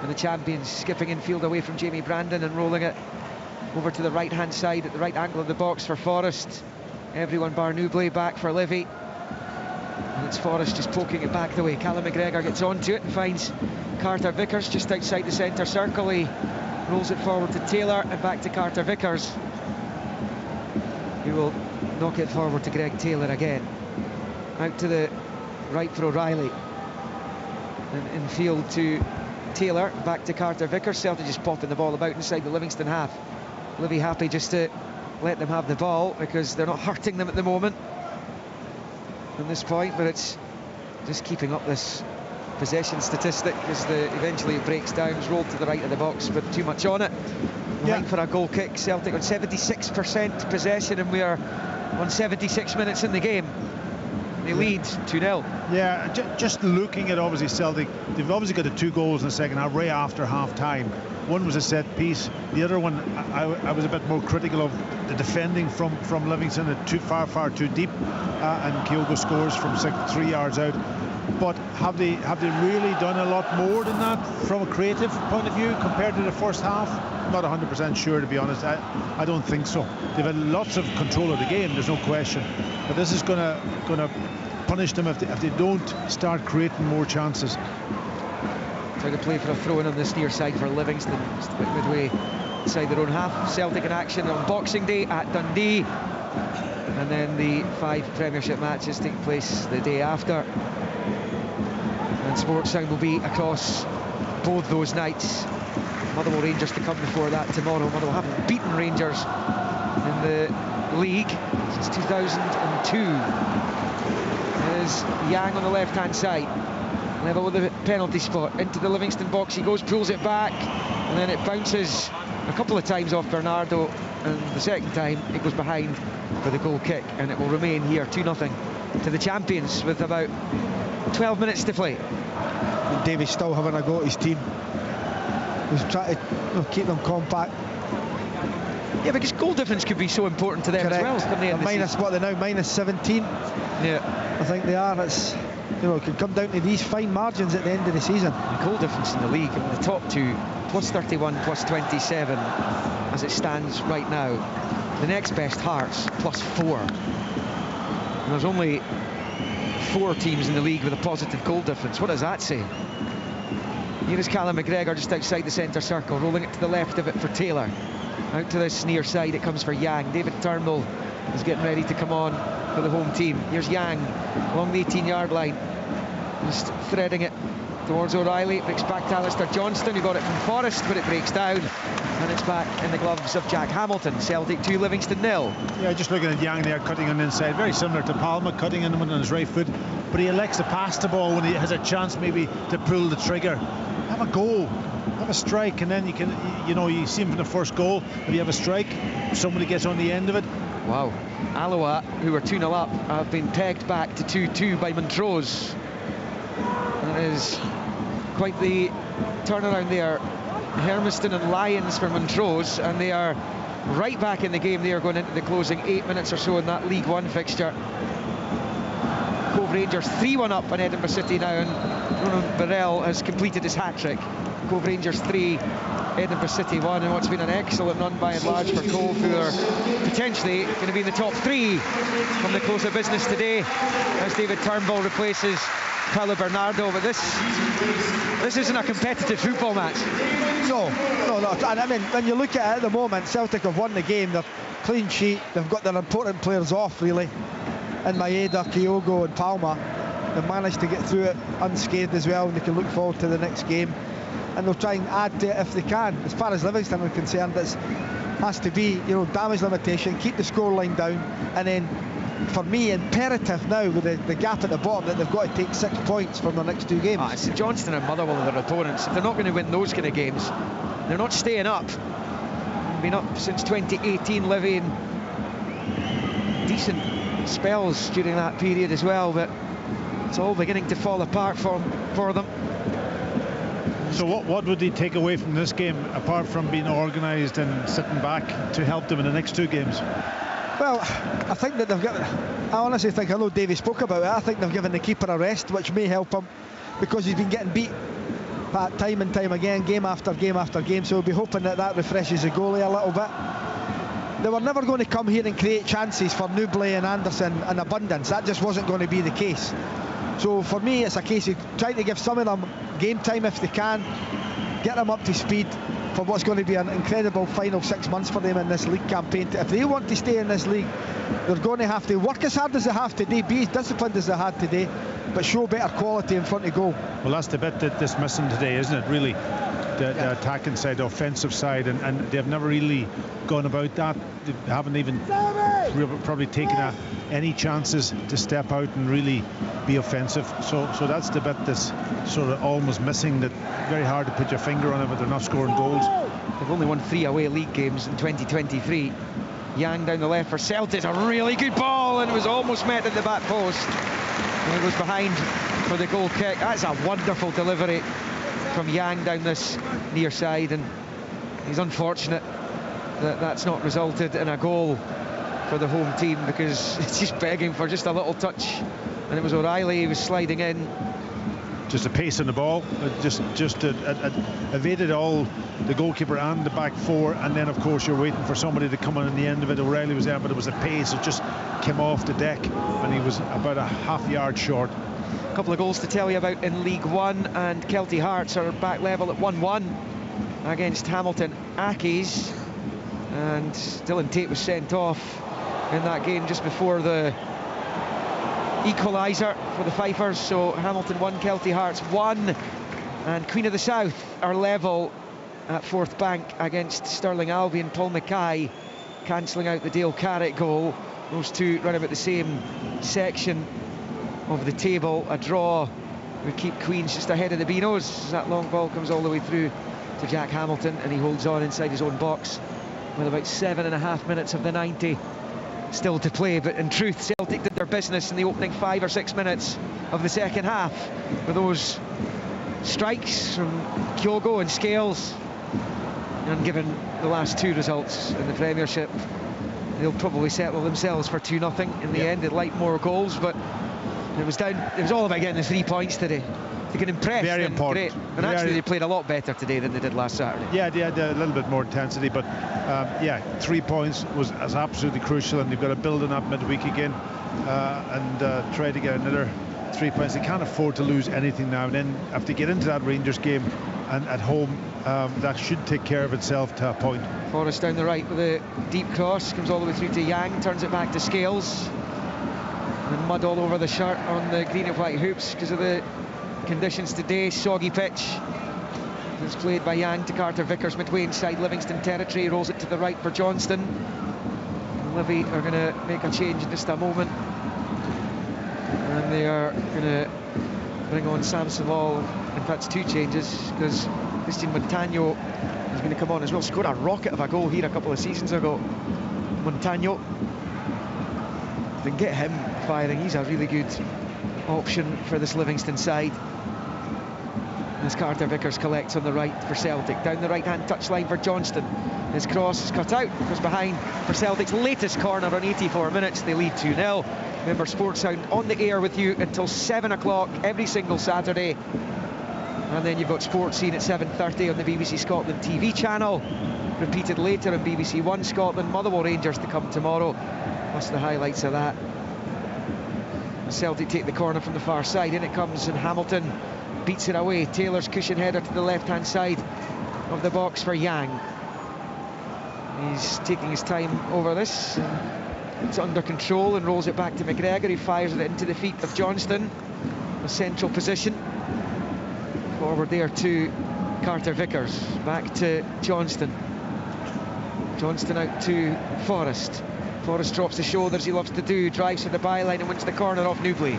and the champions skipping infield away from Jamie Brandon and rolling it over to the right hand side at the right angle of the box for Forrest. Everyone bar Newbley back for Livy, and it's Forrest just poking it back the way. Callum McGregor gets onto it and finds Carter Vickers just outside the centre circle. He rolls it forward to Taylor and back to Carter Vickers, who will knock it forward to Greg Taylor again. Out to the right for O'Reilly, and infield to Taylor, back to Carter Vickers. Celtic just popping the ball about inside the Livingston half. Livy happy just to let them have the ball because they're not hurting them at the moment at this point, but it's just keeping up this possession statistic because eventually it breaks down. It's rolled to the right of the box, but too much on it. Line for a goal kick. Celtic on 76% possession, and we are on 76 minutes in the game. They lead 2-0. Yeah, just looking at obviously Celtic, they've obviously got the 2 goals in the second half right after half time. One was a set piece, the other one I was a bit more critical of the defending from Livingston, far too deep, and Kyogo scores from 3 yards out. But have they really done a lot more than that from a creative point of view compared to the first half? I'm not 100% sure, to be honest. I don't think so. They've had lots of control of the game, there's no question, but this is gonna punish them if they don't start creating more chances. Trying to play for a throw-in on this near side for Livingston, just about midway inside their own half. Celtic in action on Boxing Day at Dundee. and then the 5 Premiership matches take place the day after. And Sports Sound will be across both those nights. Motherwell Rangers to come before that tomorrow. Motherwell haven't beaten Rangers in the league since 2002. There's Yang on the left-hand side, level with the penalty spot, into the Livingston box he goes, pulls it back, and then it bounces a couple of times off Bernardo, and the second time it goes behind for the goal kick, and it will remain here 2-0 to the champions with about 12 minutes to play. And Davies still having a go at his team. He's trying to keep them compact. Yeah, because goal difference could be so important to them. Correct. As well. They're minus what they're now, minus 17. Yeah, I think they are. It's, you know, it could come down to these fine margins at the end of the season. The goal difference in the league, the top two, plus 31, plus 27, as it stands right now. The next best, Hearts, plus 4. And there's only 4 teams in the league with a positive goal difference. What does that say? Here is Callum McGregor just outside the centre circle, rolling it to the left of it for Taylor. Out to this near side, it comes for Yang. David Turnbull is getting ready to come on for the home team. Here's Yang along the 18-yard line, just threading it towards O'Reilly. It breaks back to Alistair Johnstone, who got it from Forrest, but it breaks down, and it's back in the gloves of Jack Hamilton. Celtic 2, Livingston 0. Yeah, just looking at Yang there, cutting on the inside, very similar to Palma, cutting in on his right foot, but he elects to pass the ball when he has a chance maybe to pull the trigger. Have a goal, have a strike, and then you can, you know, you see him from the first goal. If you have a strike, somebody gets on the end of it. Wow. Alloa, who were 2-0 up, have been pegged back to 2-2 by Montrose. That is quite the turnaround there. Hermiston and Lions for Montrose, and they are right back in the game. They are going into the closing 8 minutes or so in that League One fixture. Cove Rangers 3-1 up on Edinburgh City now, and Ronan Burrell has completed his hat-trick. Cove Rangers 3, Edinburgh City 1, and what's been an excellent run by and large for Cove, who are potentially going to be in the top 3 from the close of business today, as David Turnbull replaces Paulo Bernardo. But this isn't a competitive football match. No. And I mean, when you look at it at the moment, Celtic have won the game. They're clean sheet. They've got their important players off, really. And Maeda, Kyogo and Palma. They've managed to get through it unscathed as well, and they can look forward to the next game. And they'll try and add to it if they can. As far as Livingston are concerned, it has to be, you know, damage limitation, keep the scoreline down, and then for me, imperative now with the gap at the bottom, that they've got to take 6 points from their next 2 games. It's Johnstone and Motherwell are their opponents. If they're not going to win those kind of games, they're not staying up. They've been up since 2018, Livy, and decent spells during that period as well, but it's all beginning to fall apart for them. So what would they take away from this game, apart from being organised and sitting back, to help them in the next 2 games? Well, I think that they've got, I honestly think, I know Davey spoke about it, I think they've given the keeper a rest, which may help him, because he's been getting beat time and time again, game after game after game, so we'll be hoping that refreshes the goalie a little bit. They were never going to come here and create chances for Newbley and Anderson in abundance. That just wasn't going to be the case. So for me, it's a case of trying to give some of them game time if they can, get them up to speed for what's going to be an incredible final 6 months for them in this league campaign. If they want to stay in this league, they're going to have to work as hard as they have today, be as disciplined as they had today, but show better quality in front of goal. Well, that's the bit that's missing today, isn't it, really? The attacking side, the offensive side, and they've never really gone about that. They haven't even probably taken any chances to step out and really be offensive. So that's the bit that's sort of almost missing, that very hard to put your finger on it, but they're not scoring goals. They've only won 3 away league games in 2023. Yang down the left for Celtic, a really good ball, and it was almost met at the back post. And it goes behind for the goal kick. That's a wonderful delivery from Yang down this near side, and he's unfortunate that that's not resulted in a goal for the home team, because it's just begging for just a little touch, and it was O'Reilly who was sliding in. Just a pace on the ball, just evaded all the goalkeeper and the back 4, and then of course you're waiting for somebody to come on in the end of it. O'Reilly was there, but it was a pace. It just came off the deck, and he was about a half yard short. A couple of goals to tell you about in League One, and Kelty Hearts are back level at 1-1 against Hamilton Accies, and Dylan Tate was sent off in that game just before the equaliser for the Fifers. So Hamilton 1, Kelty Hearts 1, and Queen of the South are level at Fourth Bank against Stirling Albion. Paul Mackay cancelling out the Dale Carrick goal. Those two run about the same section of the table. A draw would keep Queens just ahead of the Beanos. That long ball comes all the way through to Jack Hamilton, and he holds on inside his own box with about 7.5 minutes of the 90 still to play. But in truth, Celtic did their business in the opening 5 or 6 minutes of the second half with those strikes from Kyogo and Scales. And given the last two results in the Premiership, they'll probably settle themselves for 2-0 in the end. They'd like more goals, but it was all about getting the 3 points today. They can impress. Very important. Great. And actually, they played a lot better today than they did last Saturday. Yeah, they had a little bit more intensity, but yeah, 3 points was absolutely crucial, and they've got to build on that midweek again and try to get another 3 points. They can't afford to lose anything now, and then have to get into that Rangers game and at home. That should take care of itself to a point. Forrest down the right with a deep cross, comes all the way through to Yang, turns it back to Scales, and mud all over the shirt on the green and white hoops because of the conditions today. Soggy pitch. It's played by Yang to Carter Vickers midway inside Livingston territory, rolls it to the right for Johnstone, and Livy are going to make a change in just a moment, and they are going to bring on Sam Savall. In fact, 2 changes, because Christian Montagno is going to come on as well. Scored a rocket of a goal here a couple of seasons ago. Montagno, then get him firing. He's a really good option for this Livingston side. As Carter Vickers collects on the right for Celtic, down the right-hand touchline for Johnstone. His cross is cut out, goes behind for Celtic's latest corner on 84 minutes. They lead 2-0. Remember, Sports Sound on the air with you until 7 o'clock every single Saturday. And then you've got Sports Scene at 7:30 on the BBC Scotland TV channel. Repeated later on BBC One Scotland. Motherwell Rangers to come tomorrow. Plus the highlights of that. Celtic take the corner from the far side. In it comes, and Hamilton beats it away. Taylor's cushion header to the left-hand side of the box for Yang. He's taking his time over this. It's under control and rolls it back to McGregor. He fires it into the feet of Johnstone. A central position. Forward there to Carter Vickers. Back to Johnstone. Johnstone out to Forrest. Forrest drops the shoulders, he loves to do. Drives to the byline and wins the corner off Newbley.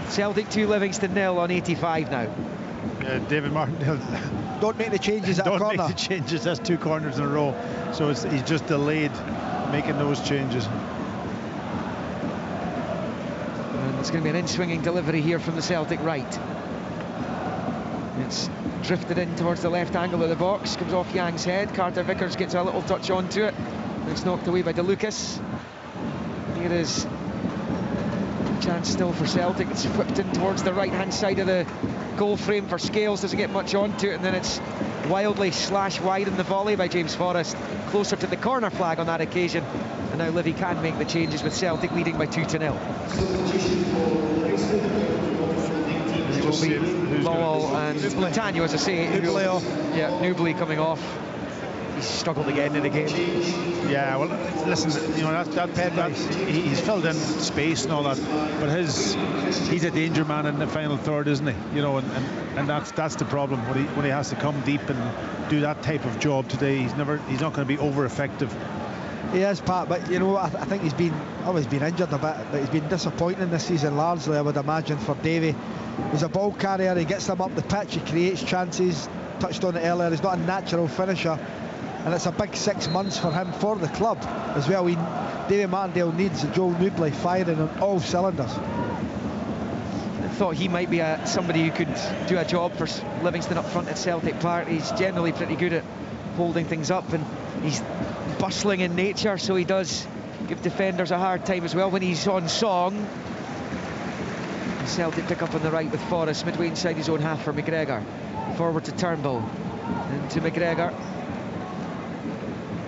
Celtic 2, Livingston 0 on 85 now. David Martindale. Don't make the changes at a corner. Don't make the changes. That's 2 corners in a row. So he's just delayed making those changes. And it's going to be an in-swinging delivery here from the Celtic right. It's drifted in towards the left angle of the box, comes off Yang's head. Carter Vickers gets a little touch onto it. It's knocked away by DeLucas. Here is a chance still for Celtic. It's whipped in towards the right-hand side of the goal frame for Scales. Doesn't get much onto it, and then it's wildly slashed wide in the volley by James Forrest. Closer to the corner flag on that occasion. And now Livy can make the changes with Celtic leading by 2-0. Lowell and Montagno, as I say. Newbley coming off. He's struggled again in the game. Yeah, well, listen, you know, he's filled in space and all that, but he's a danger man in the final third, isn't he? You know, and that's the problem when he has to come deep and do that type of job today. He's not going to be over effective. He is, Pat, but you know, I think he's been injured a bit, but he's been disappointing this season largely, I would imagine, for Davy. He's a ball carrier, he gets them up the pitch, he creates chances, touched on it earlier, he's not a natural finisher, and it's a big 6 months for him, for the club as well. Davy Martindale needs Joel Newbley firing on all cylinders. I thought he might be somebody who could do a job for Livingston up front at Celtic Park. He's generally pretty good at holding things up, and he's bustling in nature, so he does give defenders a hard time as well when he's on song. Celtic pick up on the right with Forrest midway inside his own half for McGregor. Forward to Turnbull, and to McGregor,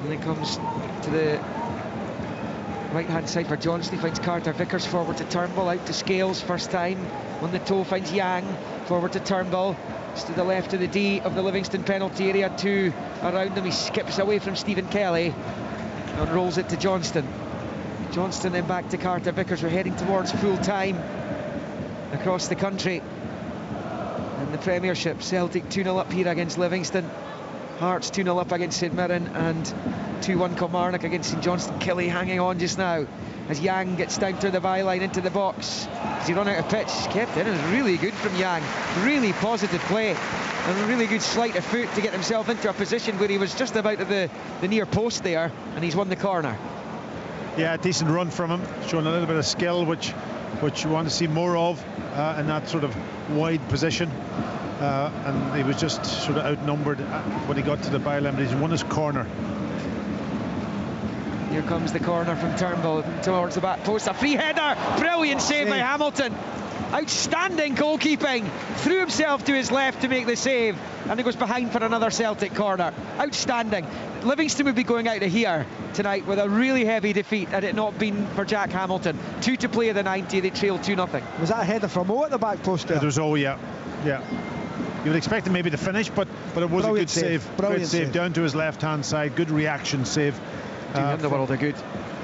and then comes to the right hand side for Johnstone. He finds Carter Vickers. Forward to Turnbull, out to Scales first time on the toe, finds Yang. Forward to Turnbull, it's to the left of the D of the Livingston penalty area. 2 around him, he skips away from Stephen Kelly and rolls it to Johnstone. Johnstone then back to Carter Vickers. We're heading towards full time across the country. In the Premiership, Celtic 2-0 up here against Livingston. Hearts 2-0 up against St Mirren, and 2-1 Kilmarnock against St Johnstone. Kelly hanging on just now as Yang gets down to the byline into the box. As he run out of pitch, kept in. It was really good from Yang. Really positive play. And a really good sleight of foot to get himself into a position where he was just about at the near post there, and he's won the corner. Yeah, decent run from him, showing a little bit of skill, which you want to see more of in that sort of wide position. And he was just sort of outnumbered when he got to the byline, but he's won his corner. Here comes the corner from Turnbull towards the back post. A free header, brilliant save by Hamilton. Outstanding goalkeeping, threw himself to his left to make the save, and he goes behind for another Celtic corner. Outstanding. Livingston would be going out of here tonight with a really heavy defeat had it not been for Jack Hamilton. 2 to play at the 90, they trailed 2-0. Was that a header from O at the back post there? It was O, yeah. You would expect him maybe to finish, but it was a good save. Great save down to his left-hand side. Good reaction save. Doing him the world of good.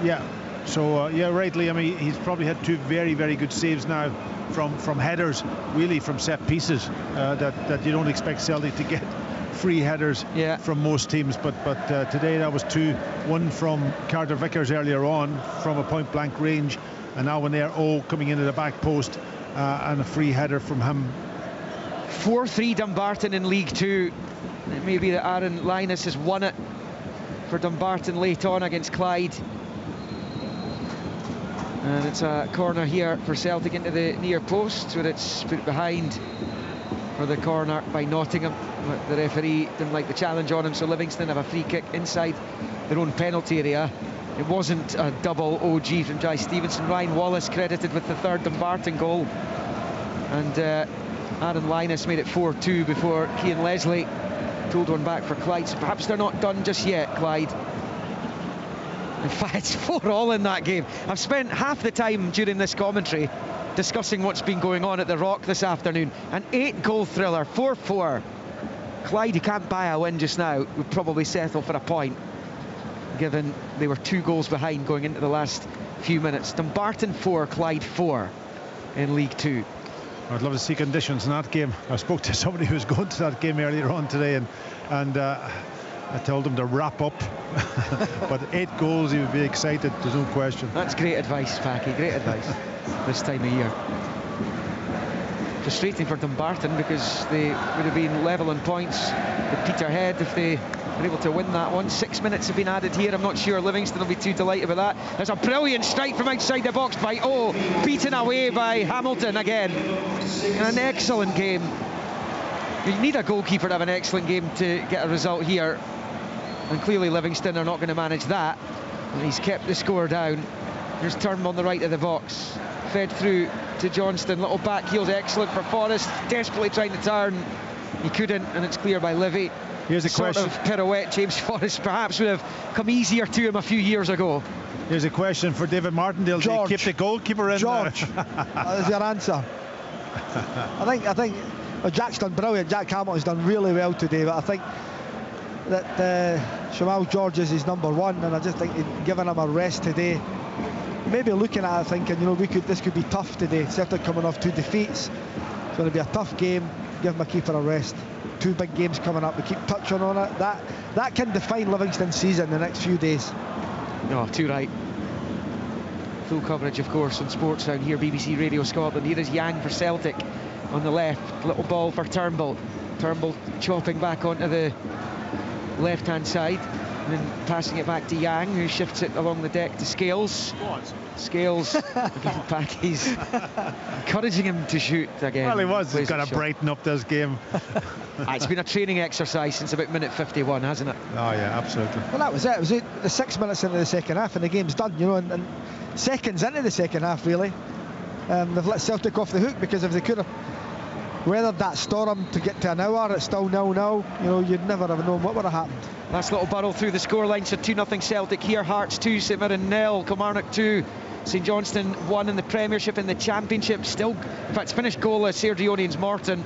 Yeah. So rightly. I mean, he's probably had 2 very, very good saves now from headers, really from set pieces that you don't expect Celtic to get free headers from most teams. But today that was 2. One from Carter Vickers earlier on from a point-blank range, and now when they're coming into the back post and a free header from him. 4-3 Dumbarton in League 2. It may be that Aaron Linus has won it for Dumbarton late on against Clyde. And it's a corner here for Celtic into the near post, where it's put behind for the corner by Nottingham. But the referee didn't like the challenge on him, so Livingston have a free kick inside their own penalty area. It wasn't a double OG from Jai Stevenson. Ryan Wallace credited with the 3rd Dumbarton goal. And Aaron Linus made it 4-2 before Cian Leslie pulled one back for Clyde. So perhaps they're not done just yet, Clyde. In fact, it's 4-all in that game. I've spent half the time during this commentary discussing what's been going on at the Rock this afternoon. An 8-goal thriller, 4-4. Clyde, who can't buy a win just now, would probably settle for a point, given they were 2 goals behind going into the last few minutes. Dumbarton 4, Clyde 4 in League 2. I'd love to see conditions in that game. I spoke to somebody who was going to that game earlier on today, and I told him to wrap up. But 8 goals, he would be excited, there's no question. That's great advice, Packy, great advice this time of year. Frustrating for Dumbarton because they would have been level on points with Peterhead if they were able to win that one. 6 minutes have been added here. I'm not sure Livingston will be too delighted with that. There's a brilliant strike from outside the box by beaten away by Hamilton again. An excellent game. You need a goalkeeper to have an excellent game to get a result here, and clearly Livingston are not going to manage that. And he's kept the score down. Here's Turnbull on the right of the box, fed through to Johnstone. Little back heel's excellent for Forrest, desperately trying to turn, he couldn't, and it's clear by Livy. Here's a question. Sort of pirouette James Forrest perhaps would have come easier to him a few years ago. Here's a question for David Martindale. George. Do you keep the goalkeeper in? George. That is your answer. I think Jack's done brilliant. Jack Hamilton's done really well today, but I think that Shamal George is his number 1, and I just think giving him a rest today, maybe looking at it thinking, this could be tough today. Celtic coming off 2 defeats, it's going to be a tough game. Give my keeper a rest. 2 big games coming up, we keep touching on it. That can define Livingston's season the next few days. No, too right. Full coverage, of course, on Sportsound here, BBC Radio Scotland. Here is Yang for Celtic on the left. Little ball for Turnbull. Turnbull chopping back onto the left-hand side, and then passing it back to Yang, who shifts it along the deck to Scales. Scales again, back. He's encouraging him to shoot again. Well, he was. He's got to brighten up this game. It's been a training exercise since about minute 51, hasn't it? Oh yeah, absolutely. Well, that was it. It was the 6 minutes into the second half, and the game's done. And seconds into the second half, really, they've let Celtic off the hook, because if they could have weathered that storm to get to an hour, it's still 0-0. You'd never have known what would have happened. Last little burrow through the scoreline, so 2-0 Celtic here. Hearts 2, St Mirren 0, Kilmarnock 2, St Johnstone 1 in the Premiership. In the Championship, still, in fact, it's finished goalless. Sergio Morton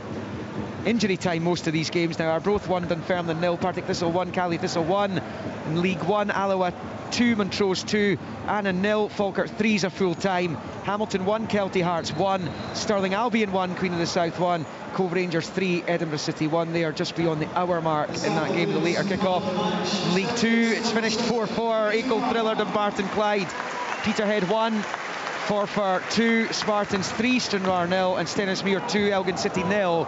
injury time most of these games now. Arbroath 1, Dunfermline 0, Partick Thistle 1, Caley Thistle 1. In League 1, Alloa 2, Montrose 2, Annan 0, Falkirk 3's a full time. Hamilton 1, Kelty Hearts 1, Stirling Albion 1, Queen of the South 1, Cove Rangers 3, Edinburgh City 1. They are just beyond the hour mark in that game, the later kick-off. In League 2, it's finished 4-4, Achill Thriller, Dumbarton Clyde, Peterhead 1, Forfar 2, Spartans 3, Stranraer 0, and Stenhousemuir 2, Elgin City 0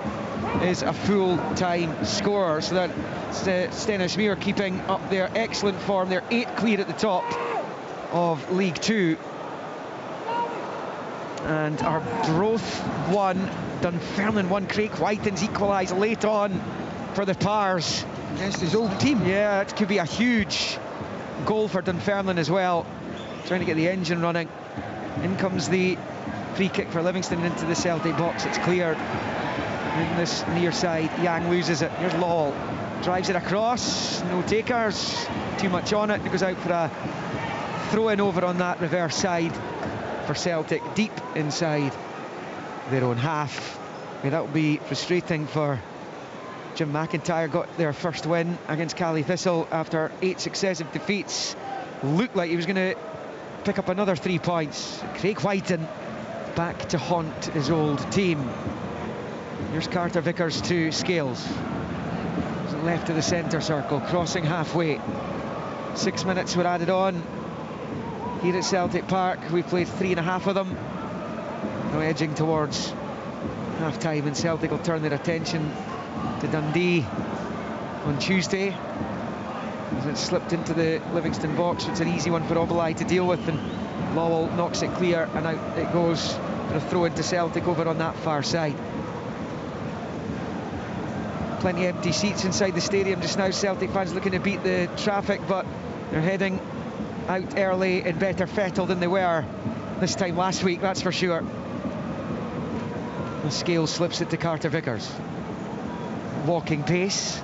is a full-time score. So that Stenhousemuir keeping up their excellent form. They're 8 clear at the top of League 2. And Arbroath 1, Dunfermline 1. Craig Whiten's equalised late on for the Pars against his old team. Yeah, it could be a huge goal for Dunfermline as well. Trying to get the engine running. In comes the free kick for Livingston into the Celtic box. It's cleared in this near side. Yang loses it. Here's Lawal, drives it across, no takers, too much on it. It goes out for a throw-in over on that reverse side for Celtic, deep inside their own half. Yeah, that will be frustrating for Jim McIntyre. Got their first win against Caley Thistle after 8 successive defeats. Looked like he was going to pick up another 3 points. Craig Whiten back to haunt his old team. Here's Carter Vickers to Scales. Left of the centre circle, crossing halfway. 6 minutes were added on here at Celtic Park. We played 3.5 of them. Now edging towards half-time, and Celtic will turn their attention to Dundee on Tuesday. As it slipped into the Livingston box. It's an easy one for Obalai to deal with, and Lawal knocks it clear, and out it goes for a throw into Celtic over on that far side. Plenty empty seats inside the stadium just now. Celtic fans looking to beat the traffic, but they're heading out early and better fettled than they were this time last week, that's for sure. The Scale slips it to Carter Vickers. Walking pace.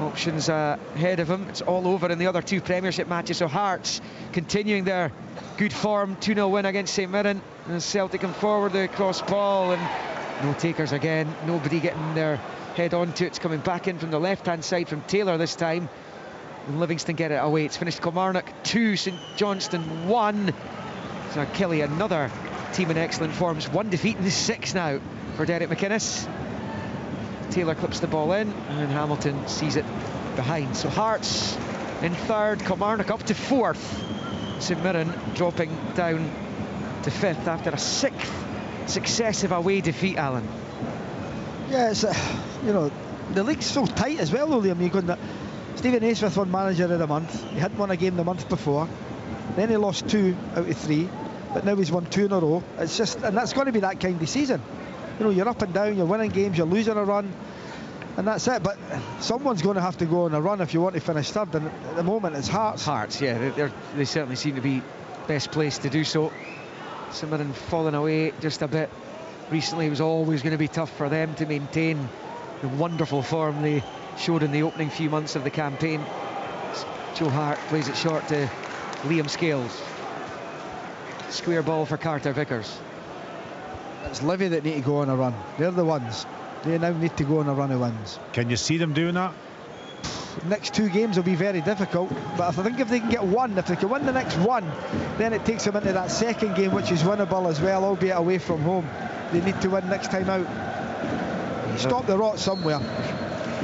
Options ahead of him. It's all over in the other 2 Premiership matches. So Hearts continuing their good form. 2-0 win against St Mirren. And Celtic come forward, the cross ball, and no takers again. Nobody getting their head onto it. It's coming back in from the left-hand side from Taylor this time. And Livingston get it away. It's finished Kilmarnock 2, St Johnstone 1. So Kelly, another team in excellent forms. 1 defeat in 6 now for Derek McInnes. Taylor clips the ball in, and Hamilton sees it behind. So Hearts in 3rd, Kilmarnock up to 4th. St Mirren dropping down to 5th after a 6th successive away defeat, Alan. Yeah, it's you know, the league's so tight as well, though, Liam. You're going to Stephen Naismith won Manager of the Month. He hadn't won a game the month before. Then he lost 2 out of 3, but now he's won 2 in a row. It's just, and that's going to be that kind of season. You know, you're up and down, you're winning games, you're losing a run, and that's it. But someone's going to have to go on a run if you want to finish 3rd, and at the moment it's Hearts. Hearts, yeah, they certainly seem to be best placed to do so. St Mirren falling away just a bit recently. It was always going to be tough for them to maintain the wonderful form they showed in the opening few months of the campaign. Joe Hart plays it short to Liam Scales. Square ball for Carter Vickers. It's Livy that need to go on a run. They're the ones. They now need to go on a run of wins. Can you see them doing that? Next 2 games will be very difficult, but I think if they can get 1, if they can win the next 1, then it takes them into that 2nd game, which is winnable as well, albeit away from home. They need to win next time out. Stop the rot somewhere.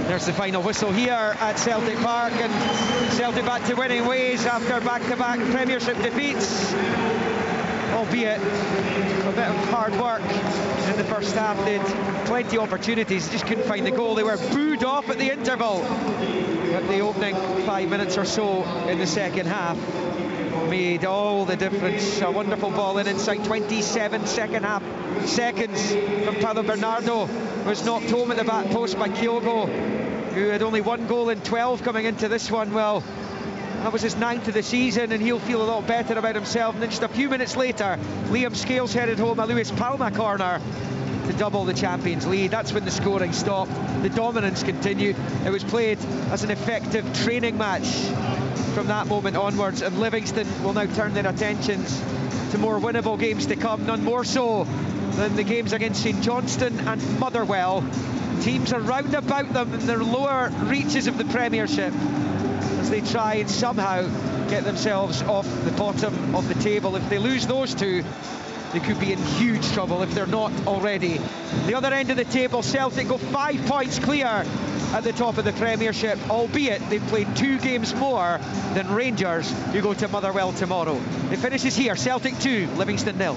There's the final whistle here at Celtic Park, and Celtic back to winning ways after back-to-back Premiership defeats. Albeit a bit of hard work in the first half. They had plenty of opportunities, just couldn't find the goal. They were booed off at the interval, but the opening 5 minutes or so in the second half made all the difference. A wonderful ball in inside 27 second half seconds from Paolo Bernardo. Was knocked home at the back post by Kyogo, who had only 1 goal in 12 coming into this one. Well, that was his 9th of the season, and he'll feel a lot better about himself. And then just a few minutes later, Liam Scales headed home a Lewis Palma corner to double the champions lead. That's when the scoring stopped. The dominance continued. It was played as an effective training match from that moment onwards, and Livingston will now turn their attentions to more winnable games to come, none more so than the games against St Johnstone and Motherwell. Teams are round about them in their lower reaches of the Premiership as they try and somehow get themselves off the bottom of the table. If they lose those two, they could be in huge trouble if they're not already. The other end of the table, Celtic go 5 points clear at the top of the Premiership, albeit they've played 2 games more than Rangers, who go to Motherwell tomorrow. It finishes here, Celtic 2, Livingston 0.